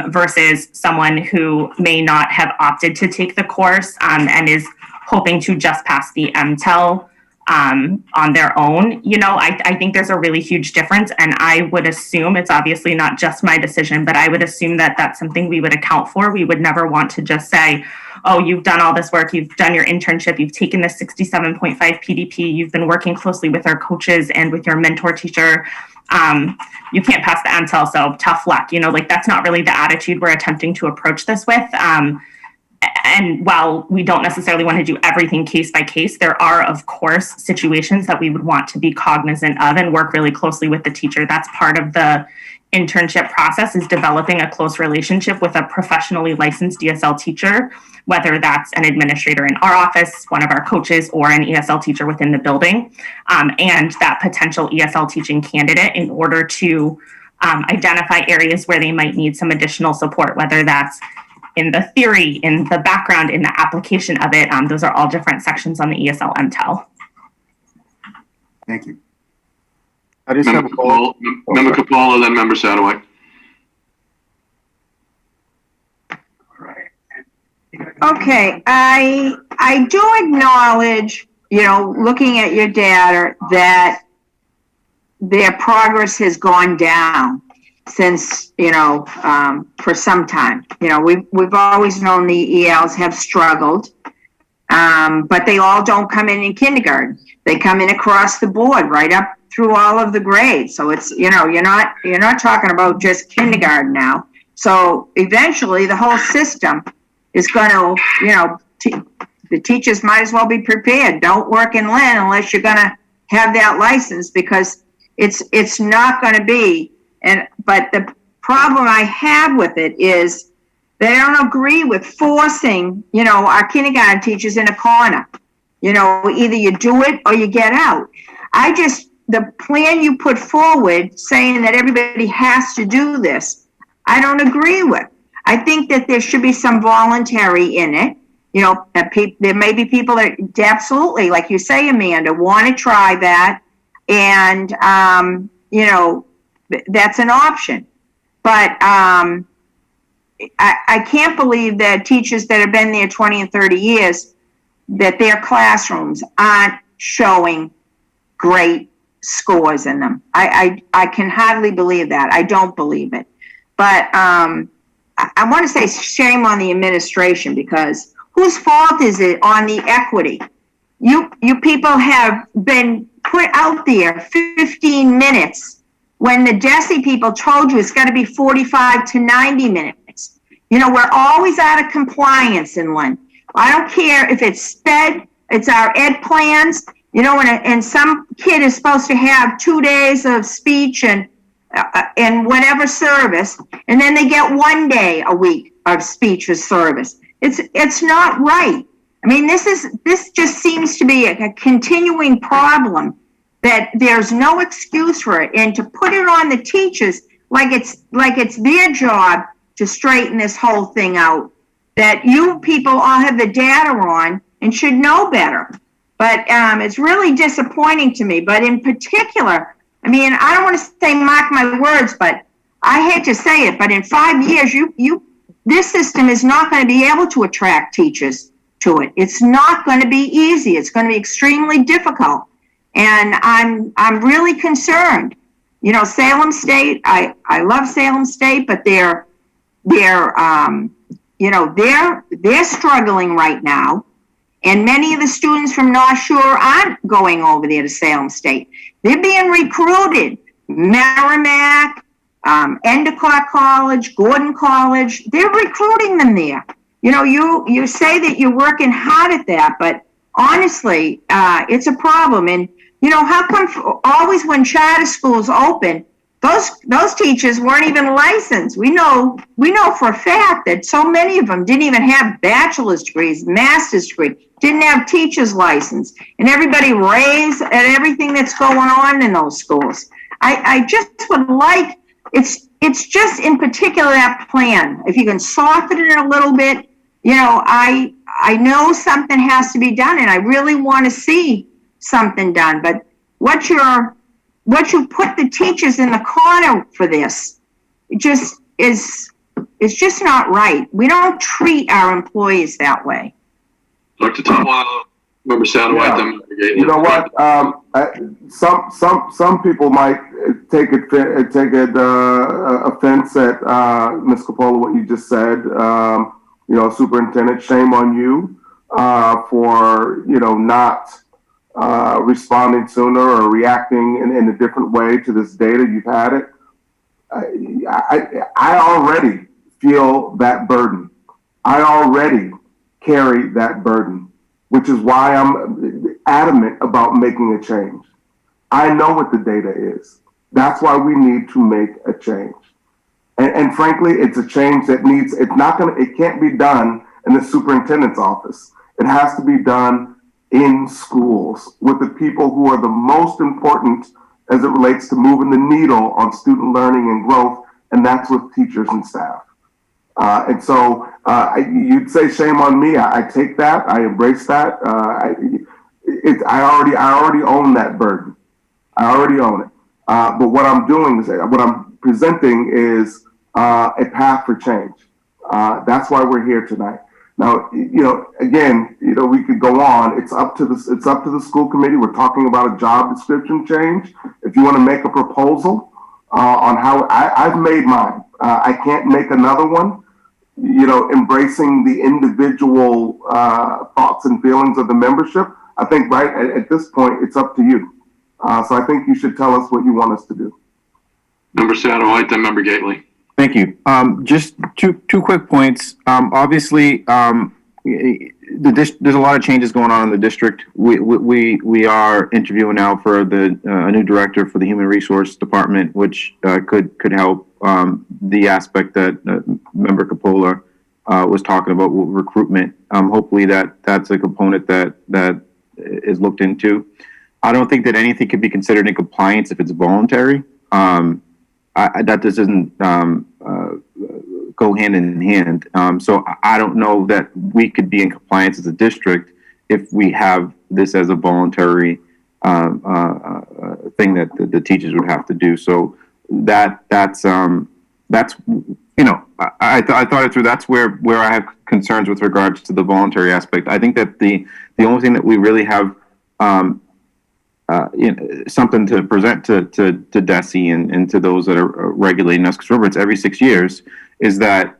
Speaker 8: versus someone who may not have opted to take the course and is hoping to just pass the MTEL on their own. I think there's a really huge difference, and I would assume, it's obviously not just my decision, but I would assume that that's something we would account for. We would never want to just say, oh, you've done all this work, you've done your internship, you've taken the 67.5 PDP, you've been working closely with our coaches and with your mentor teacher, you can't pass the MTEL, so tough luck. That's not really the attitude we're attempting to approach this with. And while we don't necessarily want to do everything case by case, there are, of course, situations that we would want to be cognizant of and work really closely with the teacher. That's part of the internship process, is developing a close relationship with a professionally licensed ESL teacher, whether that's an administrator in our office, one of our coaches, or an ESL teacher within the building, and that potential ESL teaching candidate, in order to identify areas where they might need some additional support, whether that's in the theory, in the background, in the application of it. Those are all different sections on the ESL MTEL.
Speaker 14: Thank you.
Speaker 5: I just have a
Speaker 11: Member Capola, then Member Sadoway.
Speaker 4: Okay, I do acknowledge, looking at your data, that their progress has gone down since, for some time. We've always known the ELs have struggled, but they all don't come in kindergarten. They come in across the board, right up through all of the grades. So it's, you're not talking about just kindergarten now. So eventually the whole system is going to, the teachers might as well be prepared. Don't work in Lynn unless you're going to have that license, because it's not going to be. But the problem I have with it is they don't agree with forcing, our kindergarten teachers in a corner. Either you do it or you get out. The plan you put forward saying that everybody has to do this, I don't agree with. I think that there should be some voluntary in it. There may be people that absolutely, like you say, Amanda, want to try that. And, that's an option. But I can't believe that teachers that have been there 20 and 30 years, that their classrooms aren't showing great scores in them. I can hardly believe that. I don't believe it. But I want to say shame on the administration, because whose fault is it on the equity? You people have been put out there 15 minutes when the DESE people told you it's got to be 45 to 90 minutes. We're always out of compliance in Lynn. I don't care if it's sped, it's our ed plans, you know, and some kid is supposed to have 2 days of speech and whatever service, and then they get 1 day a week of speech or service. It's not right. I mean, this just seems to be a continuing problem that there's no excuse for it, and to put it on the teachers like it's their job to straighten this whole thing out, that you people all have the data on and should know better. But it's really disappointing to me. But in particular, I mean, I don't want to say mark my words, but I hate to say it, but in 5 years, this system is not going to be able to attract teachers to it. It's not going to be easy. It's going to be extremely difficult. And I'm really concerned. You know, Salem State, I love Salem State, but they're struggling right now. And many of the students from North Shore aren't going over there to Salem State. They're being recruited. Merrimack, Endicott College, Gordon College, they're recruiting them there. You know, you say that you're working hard at that, but honestly, it's a problem. And, you know, how come always when charter schools open, those teachers weren't even licensed? We know for a fact that so many of them didn't even have bachelor's degrees, master's degree, didn't have teacher's license, and everybody raves at everything that's going on in those schools. I just would like, it's just in particular that plan. If you can soften it a little bit, you know, I know something has to be done, and I really want to see something done. But what you put the teachers in the corner for this, it's just not right. We don't treat our employees that way.
Speaker 11: Dr. Tutwiler, Member Satterwhite, then
Speaker 6: You know what? Some people might take offense at Ms. Coppola, what you just said. You know, Superintendent, shame on you for not responding sooner or reacting in a different way to this data. You've had it. I already feel that burden. I already carry that burden, which is why I'm adamant about making a change. I know what the data is. That's why we need to make a change. And frankly, it's a change that it can't be done in the superintendent's office. It has to be done in schools with the people who are the most important as it relates to moving the needle on student learning and growth, and that's with teachers and staff. And so you'd say shame on me. I take that. I embrace that. I already own that burden. I already own it. But what I'm doing is, what I'm presenting is a path for change. That's why we're here tonight. Now, again, we could go on. It's up to the school committee. We're talking about a job description change. If you want to make a proposal on how I've made mine, I can't make another one. Embracing the individual thoughts and feelings of the membership. I think right at this point, it's up to you. So I think you should tell us what you want us to do.
Speaker 11: Member Satterwhite, then Member Gately.
Speaker 5: Thank you. Just two quick points. Obviously, there's a lot of changes going on in the district. We are interviewing now for a new director for the Human Resource Department, which could help the aspect that Member Coppola was talking about with recruitment. Hopefully that's a component that is looked into. I don't think that anything could be considered in compliance if it's voluntary. That just doesn't go hand in hand. So I don't know that we could be in compliance as a district if we have this as a voluntary thing that the teachers would have to do. So that's I thought it through. That's where I have concerns with regards to the voluntary aspect. I think that the only thing that we really have something to present to DESE and to those that are regulating us, because remember it's every 6 years, is that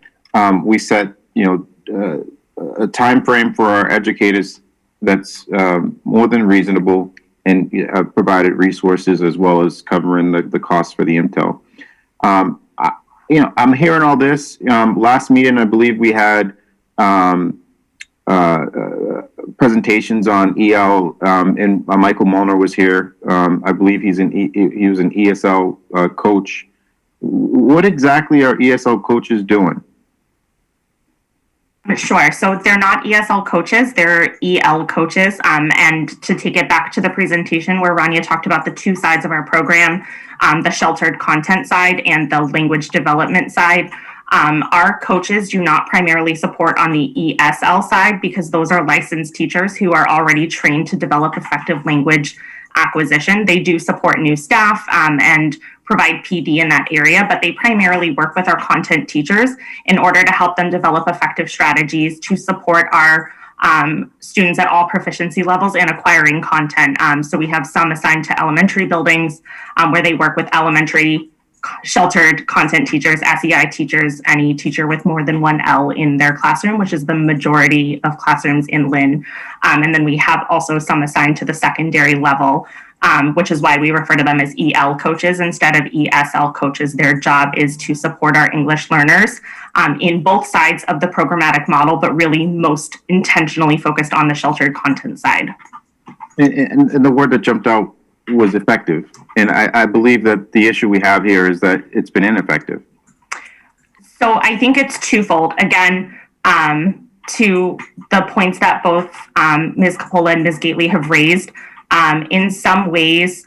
Speaker 5: we set a time frame for our educators that's more than reasonable, and provided resources as well as covering the costs for the intel. I'm hearing all this. Last meeting, I believe we had presentations on EL, and Michael Molnar was here. I believe he was an ESL coach. What exactly are ESL coaches doing?
Speaker 8: Sure. So they're not ESL coaches, they're EL coaches. And to take it back to the presentation where Rania talked about the two sides of our program, the sheltered content side and the language development side. Our coaches do not primarily support on the ESL side because those are licensed teachers who are already trained to develop effective language acquisition. They do support new staff and provide PD in that area, but they primarily work with our content teachers in order to help them develop effective strategies to support our students at all proficiency levels in acquiring content. So we have some assigned to elementary buildings where they work with elementary sheltered content teachers, SEI teachers, any teacher with more than one L in their classroom, which is the majority of classrooms in Lynn. And then we have also some assigned to the secondary level, which is why we refer to them as EL coaches instead of ESL coaches. Their job is to support our English learners in both sides of the programmatic model, but really most intentionally focused on the sheltered content side.
Speaker 5: And the word that jumped out was effective. And I believe that the issue we have here is that it's been ineffective.
Speaker 8: So I think it's twofold. Again, to the points that both Ms. Coppola and Ms. Gately have raised, in some ways,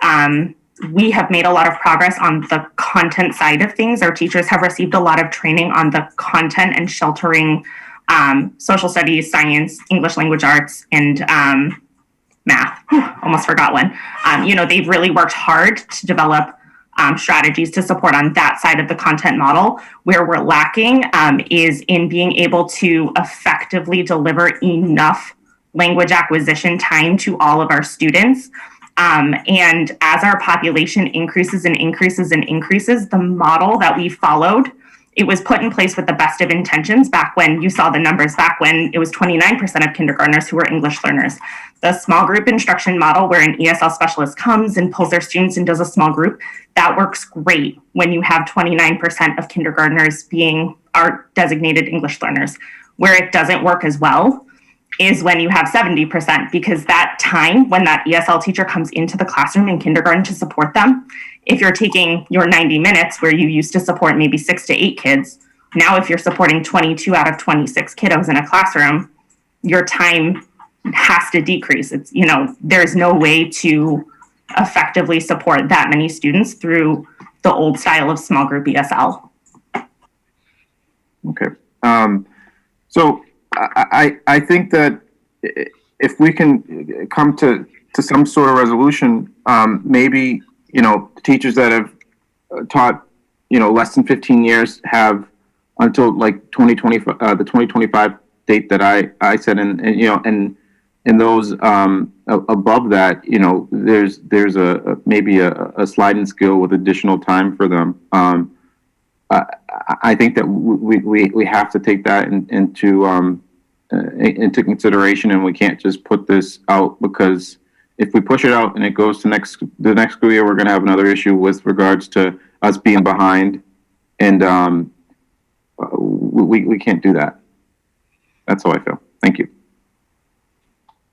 Speaker 8: we have made a lot of progress on the content side of things. Our teachers have received a lot of training on the content and sheltering social studies, science, English language arts, and math. Almost forgot one. They've really worked hard to develop strategies to support on that side of the content model. Where we're lacking is in being able to effectively deliver enough language acquisition time to all of our students. And as our population increases and increases and increases, the model that we followed, it was put in place with the best of intentions back when you saw the numbers, back when it was 29% of kindergartners who were English learners. The small group instruction model where an ESL specialist comes and pulls their students and does a small group, that works great when you have 29% of kindergartners being our designated English learners. Where it doesn't work as well is when you have 70%, because that time when that ESL teacher comes into the classroom in kindergarten to support them, if you're taking your 90 minutes where you used to support maybe 6 to 8 kids, now if you're supporting 22 out of 26 kiddos in a classroom, your time has to decrease. It's, there's no way to effectively support that many students through the old style of small group ESL.
Speaker 5: Okay. So I think that if we can come to some sort of resolution, maybe, teachers that have taught, less than 15 years have until like 2025, the 2025 date that I said, and those above that, there's maybe a sliding scale with additional time for them. I think that we have to take that into consideration, and we can't just put this out, because if we push it out and it goes to the next school year, we're going to have another issue with regards to us being behind, and we can't do that. That's how I feel. Thank you.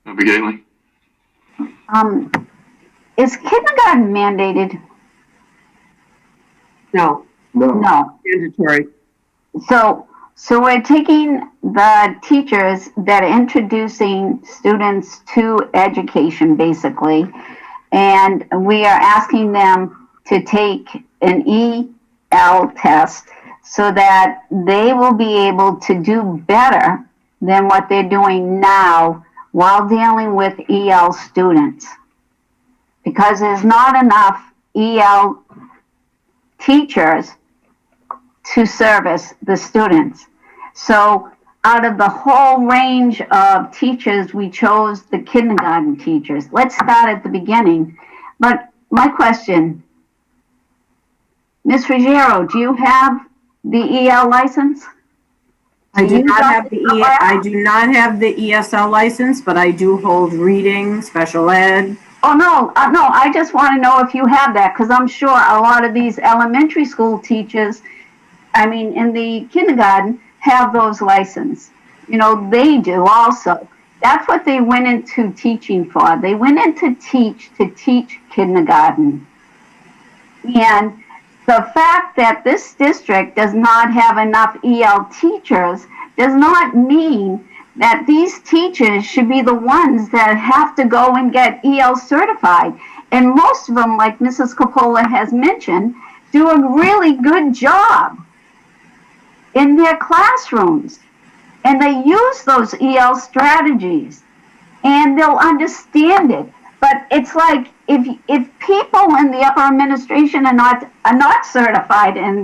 Speaker 11: Member Gately?
Speaker 1: Is kindergarten mandated?
Speaker 9: No,
Speaker 1: No.
Speaker 9: mandatory.
Speaker 1: So we're taking the teachers that are introducing students to education, basically, and we are asking them to take an EL test so that they will be able to do better than what they're doing now while dealing with EL students. Because there's not enough EL teachers to service the students. So out of the whole range of teachers, we chose the kindergarten teachers. Let's start at the beginning. But my question, Ms. Ruggiero, do you have the EL license?
Speaker 15: I do not have the ESL license, but I do hold reading, special ed.
Speaker 1: Oh, no, I just want to know if you have that, because I'm sure a lot of these elementary school teachers, in the kindergarten, have those licenses. They do also. That's what they went into teaching for. They went into teach kindergarten. And the fact that this district does not have enough EL teachers does not mean that these teachers should be the ones that have to go and get EL certified. And most of them, like Mrs. Coppola has mentioned, do a really good job in their classrooms. And they use those EL strategies and they'll understand it. But it's like if people in the upper administration are not certified in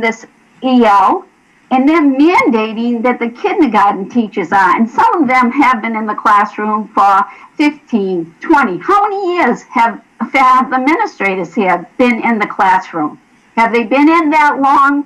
Speaker 1: this EL, and they're mandating that the kindergarten teachers are, and some of them have been in the classroom for 15, 20. How many years have the administrators here been in the classroom? Have they been in that long?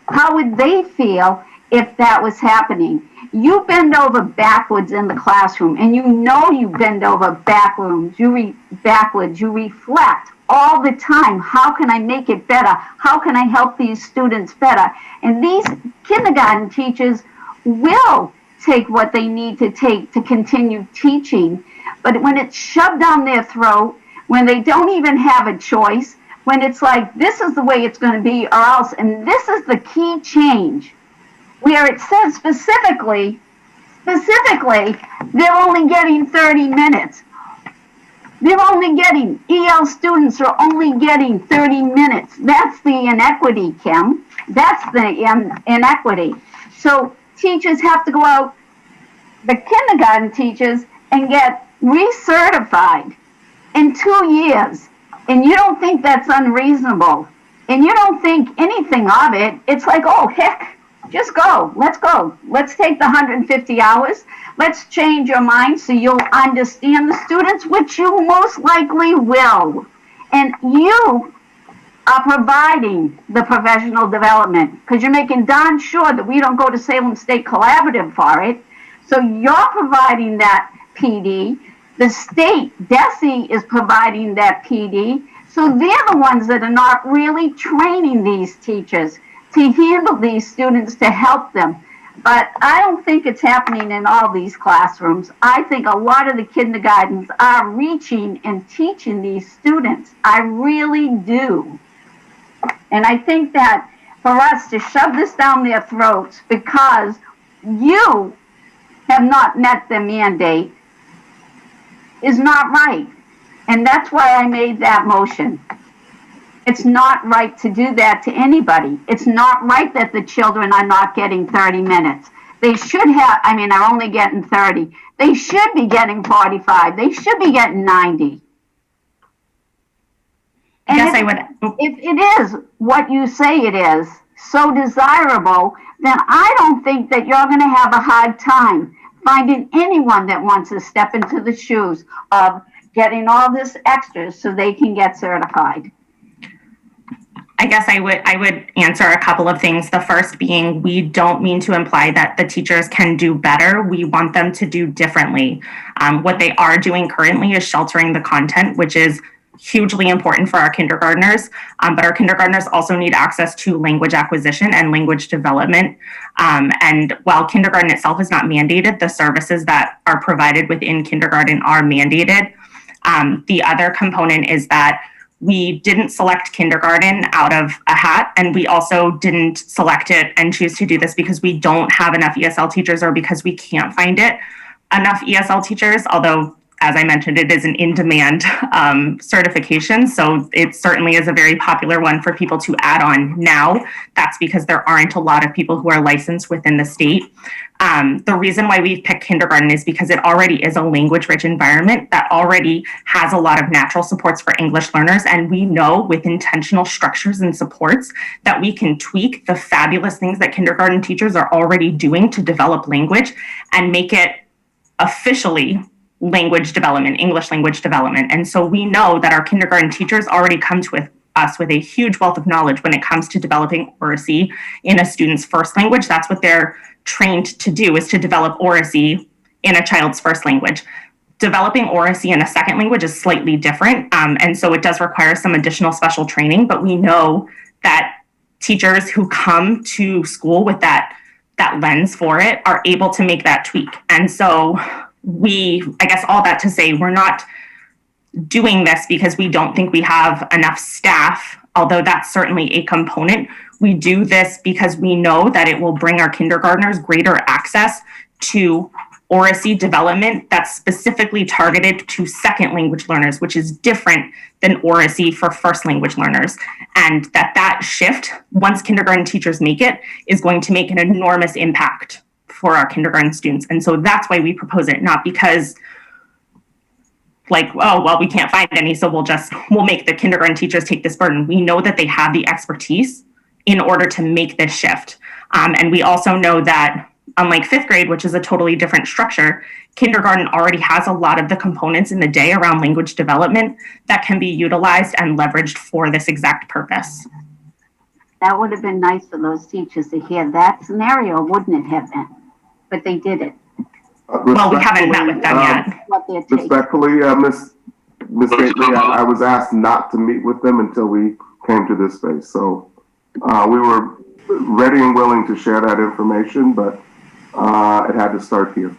Speaker 1: How would they feel if that was happening? You bend over backwards in the classroom, and you know you bend over backwards. You reflect all the time. How can I make it better? How can I help these students better? And these kindergarten teachers will take what they need to take to continue teaching. But when it's shoved down their throat, when they don't even have a choice, when it's like, this is the way it's going to be or else, and this is the key change, where it says specifically, they're only getting 30 minutes. They're only getting, EL students are only getting 30 minutes. That's the inequity, Kim. That's the inequity. So teachers have to go out, the kindergarten teachers, and get recertified in 2 years. And you don't think that's unreasonable. And you don't think anything of it. It's like, oh, heck, just go. Let's go. Let's take the 150 hours. Let's change your mind so you'll understand the students, which you most likely will. And you are providing the professional development because you're making darn sure that we don't go to Salem State Collaborative for it. So you're providing that PD. The state, DESE, is providing that PD. So they're the ones that are not really training these teachers to handle these students, to help them. But I don't think it's happening in all these classrooms. I think a lot of the kindergartens are reaching and teaching these students. I really do. And I think that for us to shove this down their throats because you have not met the mandate is not right. And that's why I made that motion. It's not right to do that to anybody. It's not right that the children are not getting 30 minutes. They should have, are only getting 30. They should be getting 45. They should be getting 90. And
Speaker 8: yes, I would.
Speaker 1: If it is what you say it is, so desirable, then I don't think that you're going to have a hard time finding anyone that wants to step into the shoes of getting all this extras so they can get certified.
Speaker 8: I guess I would answer a couple of things. The first being, we don't mean to imply that the teachers can do better. We want them to do differently. What they are doing currently is sheltering the content, which is hugely important for our kindergartners. But our kindergartners also need access to language acquisition and language development. And while kindergarten itself is not mandated, the services that are provided within kindergarten are mandated. The other component is that we didn't select kindergarten out of a hat, and we also didn't select it and choose to do this because we don't have enough ESL teachers or because we can't find enough ESL teachers, although, as I mentioned, it is an in-demand certification, so it certainly is a very popular one for people to add on now. That's because there aren't a lot of people who are licensed within the state. The reason why we've picked kindergarten is because it already is a language-rich environment that already has a lot of natural supports for English learners, and we know with intentional structures and supports that we can tweak the fabulous things that kindergarten teachers are already doing to develop language and make it officially language development, English language development. And so we know that our kindergarten teachers already come to us with a huge wealth of knowledge when it comes to developing oracy in a student's first language. That's what they're trained to do, is to develop oracy in a child's first language. Developing oracy in a second language is slightly different. And so it does require some additional special training, but we know that teachers who come to school with that that lens for it are able to make that tweak. And so I guess all that to say, we're not doing this because we don't think we have enough staff, although that's certainly a component. We do this because we know that it will bring our kindergartners greater access to oracy development that's specifically targeted to second language learners, which is different than oracy for first language learners. And that shift, once kindergarten teachers make it, is going to make an enormous impact for our kindergarten students. And so that's why we propose it, not because like, oh, well, we can't find any, so we'll make the kindergarten teachers take this burden. We know that they have the expertise in order to make this shift. And we also know that unlike fifth grade, which is a totally different structure, kindergarten already has a lot of the components in the day around language development that can be utilized and leveraged for this exact purpose.
Speaker 1: That would have been nice for those teachers to hear that scenario, wouldn't it have been? But they did it.
Speaker 8: Well, we haven't met with them yet.
Speaker 1: What they're taking.
Speaker 6: Respectfully, Ms. Gately, I was asked not to meet with them until we came to this space. So we were ready and willing to share that information, but it had to start here.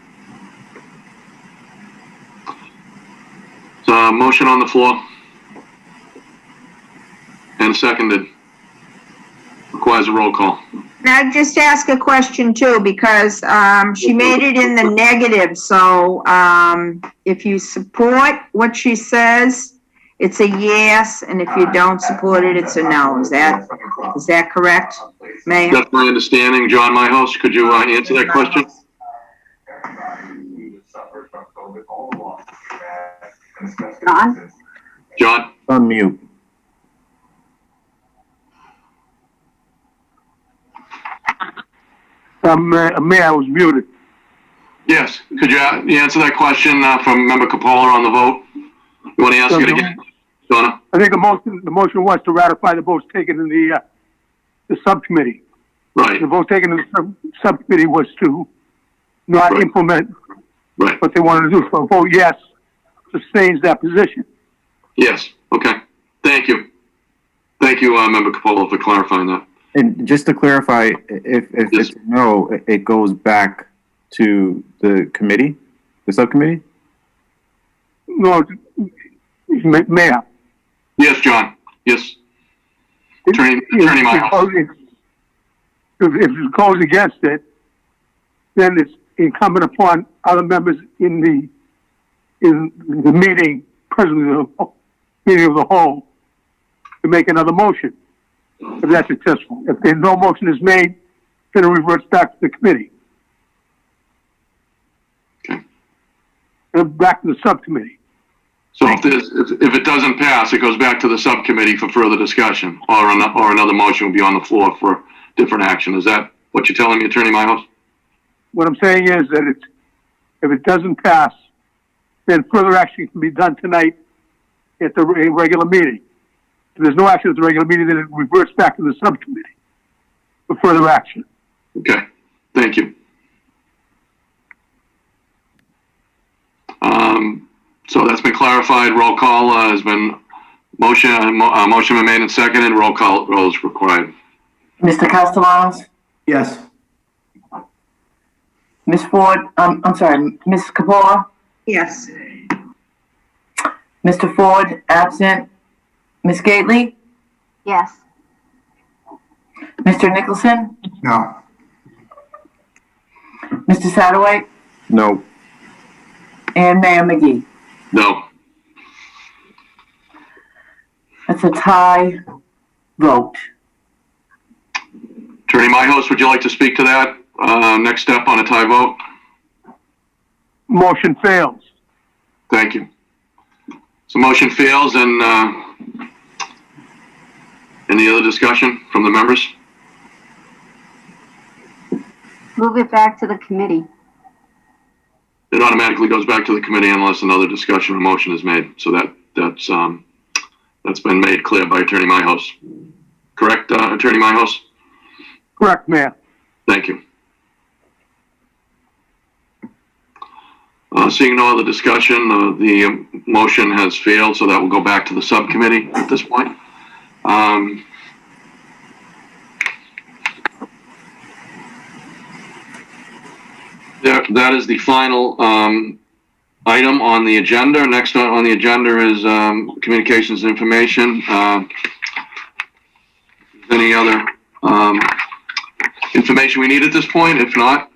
Speaker 11: So motion on the floor. And seconded. Requires a roll call.
Speaker 4: Now, I'd just ask a question too, because she made it in the negative. So if you support what she says, it's a yes, and if you don't support it, it's a no. Is that correct, Mayor?
Speaker 11: That's my understanding. John Myhouse, could you answer that question?
Speaker 1: John?
Speaker 11: John?
Speaker 5: Unmute.
Speaker 12: Mayor, I was muted.
Speaker 11: Yes. Could you answer that question from Member Capola on the vote? You want to ask it again, Donna?
Speaker 12: I think the motion was to ratify the votes taken in the subcommittee.
Speaker 11: Right.
Speaker 12: The vote taken in the subcommittee was to not implement what they wanted to do. So a vote yes sustains that position.
Speaker 11: Yes. Okay. Thank you. Thank you, Member Capola, for clarifying that.
Speaker 5: And just to clarify, if
Speaker 11: Yes.
Speaker 5: it's no, it goes back to the committee, the subcommittee?
Speaker 12: No, Mayor.
Speaker 11: Yes, John. Yes. Attorney Myhouse.
Speaker 12: If it goes against it, then it's incumbent upon other members in the meeting, president of the meeting of the whole, to make another motion. If that's successful. If no motion is made, then it reverts back to the committee.
Speaker 11: Okay.
Speaker 12: And back to the subcommittee.
Speaker 11: So if it doesn't pass, it goes back to the subcommittee for further discussion, or another motion will be on the floor for different action. Is that what you're telling me, Attorney Myhouse?
Speaker 12: What I'm saying is that if it doesn't pass, then further action can be done tonight at the regular meeting. If there's no action at the regular meeting, then it reverts back to the subcommittee for further action.
Speaker 11: Okay. Thank you. So that's been clarified. Roll call has been motion been made and seconded. Roll is required.
Speaker 2: Mr. Castellanos?
Speaker 3: Yes.
Speaker 2: Ms. Ford? I'm sorry, Ms. Capola?
Speaker 4: Yes.
Speaker 2: Mr. Ford, absent. Ms. Gately?
Speaker 1: Yes.
Speaker 2: Mr. Nicholson?
Speaker 14: No.
Speaker 2: Mr. Satterwhite?
Speaker 5: No.
Speaker 2: And Mayor McGee?
Speaker 11: No.
Speaker 2: That's a tie vote.
Speaker 11: Attorney Myhouse, would you like to speak to that? Next step on a tie vote?
Speaker 12: Motion fails.
Speaker 11: Thank you. So motion fails, and any other discussion from the members?
Speaker 1: Move it back to the committee.
Speaker 11: It automatically goes back to the committee unless another discussion or motion is made. So that's been made clear by Attorney Myhouse. Correct, Attorney Myhouse?
Speaker 12: Correct, Mayor.
Speaker 11: Thank you. Seeing no other discussion, the motion has failed, so that will go back to the subcommittee at this point. That is the final item on the agenda. Next on the agenda is communications and information. Any other information we need at this point? If not,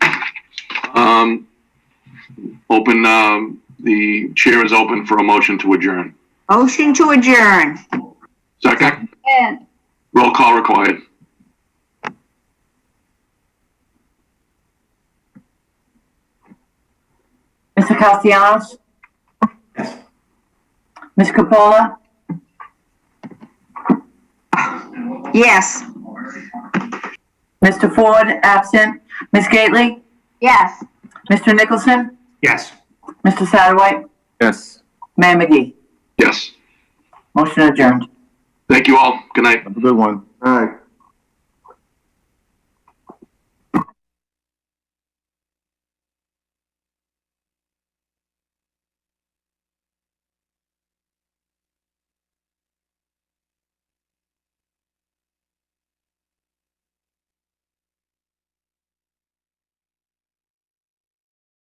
Speaker 11: the chair is open for a motion to adjourn.
Speaker 4: Motion to adjourn.
Speaker 11: Second?
Speaker 1: And
Speaker 11: Roll call required.
Speaker 2: Mr. Castellanos? Ms. Capola?
Speaker 4: Yes.
Speaker 2: Mr. Ford, absent. Ms. Gately?
Speaker 1: yes.
Speaker 2: Mr. Nicholson?
Speaker 14: Yes.
Speaker 2: Mr. Satterwhite?
Speaker 5: Yes.
Speaker 2: Mayor McGee?
Speaker 11: Yes.
Speaker 2: Motion adjourned.
Speaker 11: Thank you all. Good night.
Speaker 5: Have a good one.
Speaker 6: All right.